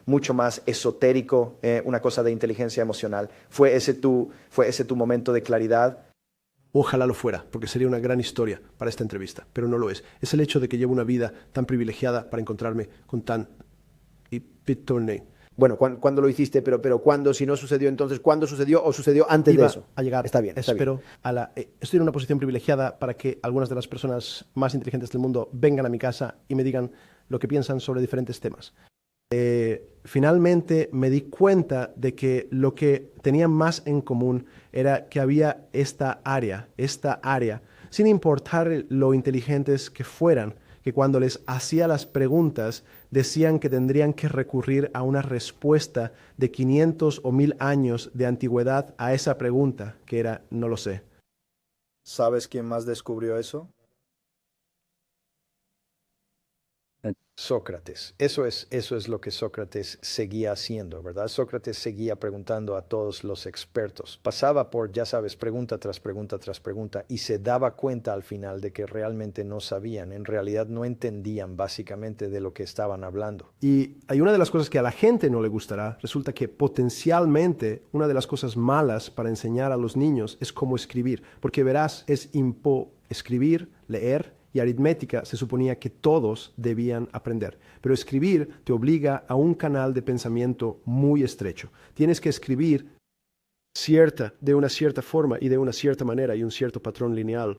mucho más esotérico, una cosa de inteligencia emocional. ¿Fue ese tu momento de claridad? Ojalá lo fuera, porque sería una gran historia para esta entrevista, pero no lo es. Es el hecho de que llevo una vida tan privilegiada para encontrarme con tan... Bueno, ¿cuándo lo hiciste? Pero ¿cuándo? Si no sucedió entonces, ¿cuándo sucedió o sucedió antes de eso? A llegar. Está bien. Estoy en una posición privilegiada para que algunas de las personas más inteligentes del mundo vengan a mi casa y me digan lo que piensan sobre diferentes temas. Finalmente me di cuenta de que lo que tenían más en común era que había esta área, sin importar lo inteligentes que fueran, que cuando les hacía las preguntas decían que tendrían que recurrir a una respuesta de 500 o 1000 años de antigüedad a esa pregunta, que era no lo sé. ¿Sabes quién más descubrió eso? Sócrates. Eso es lo que Sócrates seguía haciendo, ¿verdad? Sócrates seguía preguntando a todos los expertos. Pasaba por, ya sabes, pregunta tras pregunta tras pregunta y se daba cuenta al final de que realmente no sabían, en realidad no entendían básicamente de lo que estaban hablando. Y hay una de las cosas que a la gente no le gustará. Resulta que potencialmente una de las cosas malas para enseñar a los niños es cómo escribir, porque verás, escribir, leer y aritmética se suponía que todos debían aprender. Pero escribir te obliga a un canal de pensamiento muy estrecho. Tienes que escribir de una cierta forma y de una cierta manera y un cierto patrón lineal.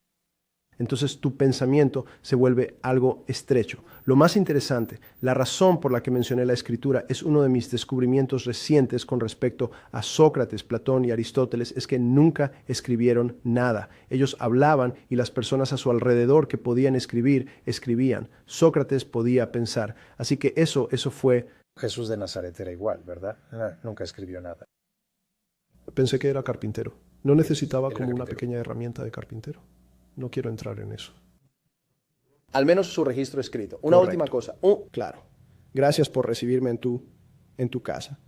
Entonces tu pensamiento se vuelve algo estrecho. Lo más interesante, la razón por la que mencioné la escritura es uno de mis descubrimientos recientes con respecto a Sócrates, Platón y Aristóteles, es que nunca escribieron nada. Ellos hablaban y las personas a su alrededor que podían escribir, escribían. Sócrates podía pensar. Así que eso fue... Jesús de Nazaret era igual, ¿verdad? Nunca escribió nada. Pensé que era carpintero. No necesitaba como una pequeña herramienta de carpintero. No quiero entrar en eso. Al menos su registro escrito. Una Correcto. última cosa. Claro. Gracias por recibirme en tu casa.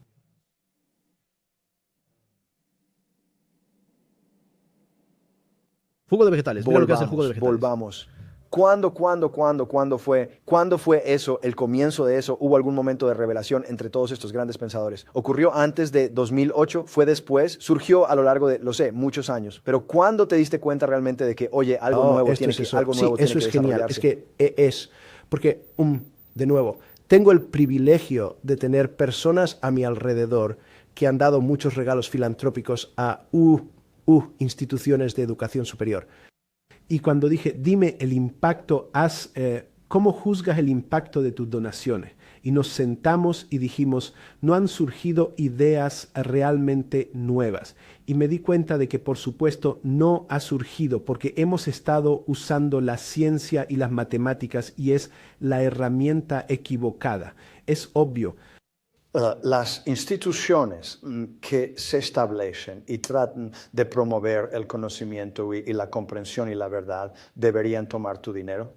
Jugo de vegetales. Mira lo que hace el jugo de vegetales. Volvamos. ¿Cuándo fue eso, el comienzo de eso? ¿Hubo algún momento de revelación entre todos estos grandes pensadores? ¿Ocurrió antes de 2008? ¿Fue después? ¿Surgió a lo largo de, muchos años? Pero ¿cuándo te diste cuenta realmente de que, oye, algo nuevo tiene que desarrollarse? Eso es genial. Es que porque, de nuevo, tengo el privilegio de tener personas a mi alrededor que han dado muchos regalos filantrópicos a instituciones de educación superior. Y cuando dije, dime el impacto, ¿cómo juzgas el impacto de tus donaciones? Y nos sentamos y dijimos, no han surgido ideas realmente nuevas. Y me di cuenta de que, por supuesto, no ha surgido porque hemos estado usando la ciencia y las matemáticas y es la herramienta equivocada. Es obvio. Las instituciones que se establecen y tratan de promover el conocimiento y la comprensión y la verdad deberían tomar tu dinero.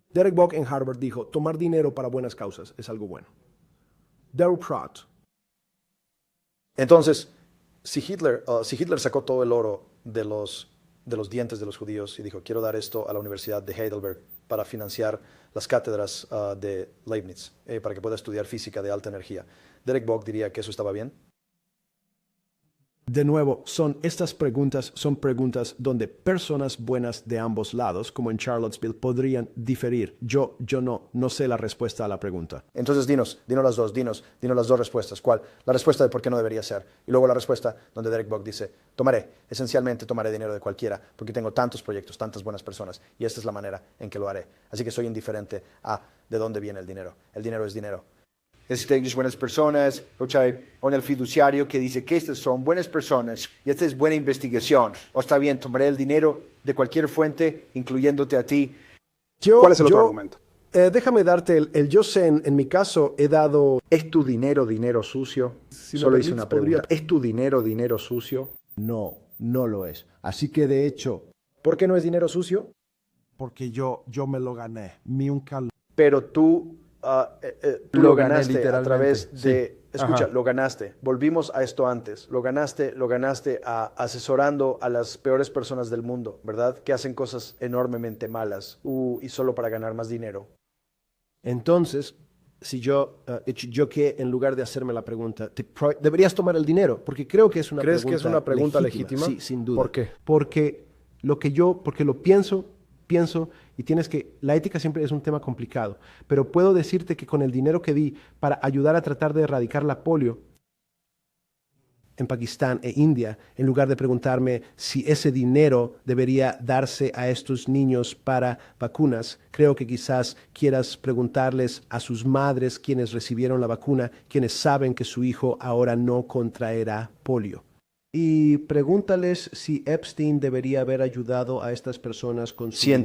Derek Bock en Harvard dijo, tomar dinero para buenas causas es algo bueno. Daryl Pratt. Entonces, si Hitler sacó todo el oro de los dientes de los judíos y dijo, quiero dar esto a la Universidad de Heidelberg para financiar las cátedras de Leibniz, para que pueda estudiar física de alta energía, Derek Bock diría que eso estaba bien. De nuevo, estas preguntas son preguntas donde personas buenas de ambos lados, como en Charlottesville, podrían diferir. Yo no sé la respuesta a la pregunta. Entonces dinos las dos respuestas. ¿Cuál? La respuesta de por qué no debería ser. Y luego la respuesta donde Derek Bock dice, esencialmente tomaré dinero de cualquiera, porque tengo tantos proyectos, tantas buenas personas, y esta es la manera en que lo haré. Así que soy indiferente a de dónde viene el dinero. El dinero es dinero. Estas buenas personas, o en el fiduciario que dice que estas son buenas personas y esta es buena investigación. O está bien, tomaré el dinero de cualquier fuente, incluyéndote a ti. ¿Cuál es el otro argumento? Déjame darte el yo sé, en mi caso he dado... ¿Es tu dinero sucio? Solo hice una pregunta. ¿Es tu dinero sucio? No, no lo es. Así que de hecho... ¿Por qué no es dinero sucio? Porque yo me lo gané. Pero tú lo ganaste a través sí. de... Escucha, lo ganaste. Volvimos a esto antes. Lo ganaste asesorando a las peores personas del mundo, ¿verdad? Que hacen cosas enormemente malas y solo para ganar más dinero. Entonces, si yo que en lugar de hacerme la pregunta, deberías tomar el dinero, porque creo que es una ¿Crees pregunta que es una pregunta legítima? Sí, sin duda. ¿Por qué? Porque lo pienso y la ética siempre es un tema complicado, pero puedo decirte que con el dinero que di para ayudar a tratar de erradicar la polio en Pakistán e India, en lugar de preguntarme si ese dinero debería darse a estos niños para vacunas, creo que quizás quieras preguntarles a sus madres quienes recibieron la vacuna, quienes saben que su hijo ahora no contraerá polio. Y pregúntales si Epstein debería haber ayudado a estas personas con su dinero.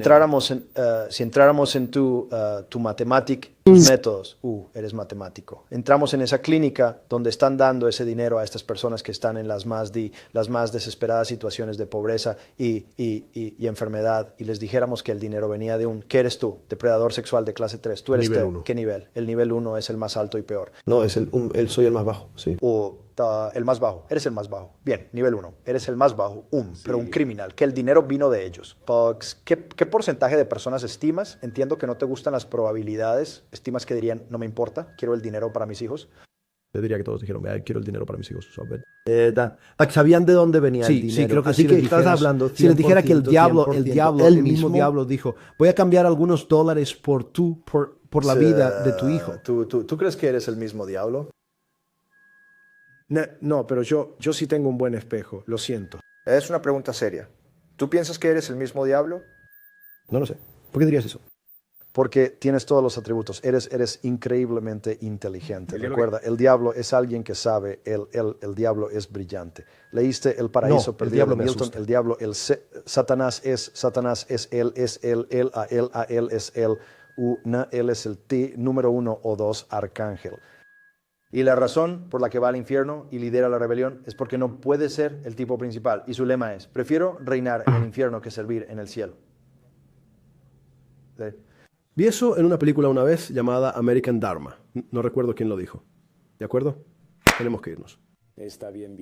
Si entráramos en tu matemática, tus métodos, eres matemático. Entramos en esa clínica donde están dando ese dinero a estas personas que están en las más desesperadas situaciones de pobreza y enfermedad, y les dijéramos que el dinero venía de ¿qué eres tú? Depredador sexual de clase 3. ¿Tú eres nivel 1. ¿Qué nivel? El nivel 1 es el más alto y peor. No, soy el más bajo, sí. El más bajo, eres el más bajo. Bien, nivel 1, eres el más bajo, pero un criminal, que el dinero vino de ellos. ¿Qué porcentaje de personas estimas? Entiendo que no te gustan las probabilidades, estimas que dirían, no me importa, quiero el dinero para mis hijos. Yo diría que todos dijeron, quiero el dinero para mis hijos. Sabían de dónde venía el dinero. Sí, creo que así que estás hablando. Si les dijera que el mismo mismo diablo dijo, voy a cambiar algunos dólares por la vida de tu hijo. ¿Tú crees que eres el mismo diablo? No, pero yo sí tengo un buen espejo, lo siento. Es una pregunta seria. ¿Tú piensas que eres el mismo diablo? No lo sé. ¿Por qué dirías eso? Porque tienes todos los atributos. Eres increíblemente inteligente. Recuerda, el diablo es alguien que sabe, el diablo es brillante. Leíste El Paraíso Perdido de Milton. El diablo, Satanás es él, a él es él, él es el número 1 o 2 arcángel. Y la razón por la que va al infierno y lidera la rebelión es porque no puede ser el tipo principal. Y su lema es, prefiero reinar en el infierno que servir en el cielo. ¿Sí? Vi eso en una película una vez llamada American Dharma. No recuerdo quién lo dijo. ¿De acuerdo? Tenemos que irnos. Está bien.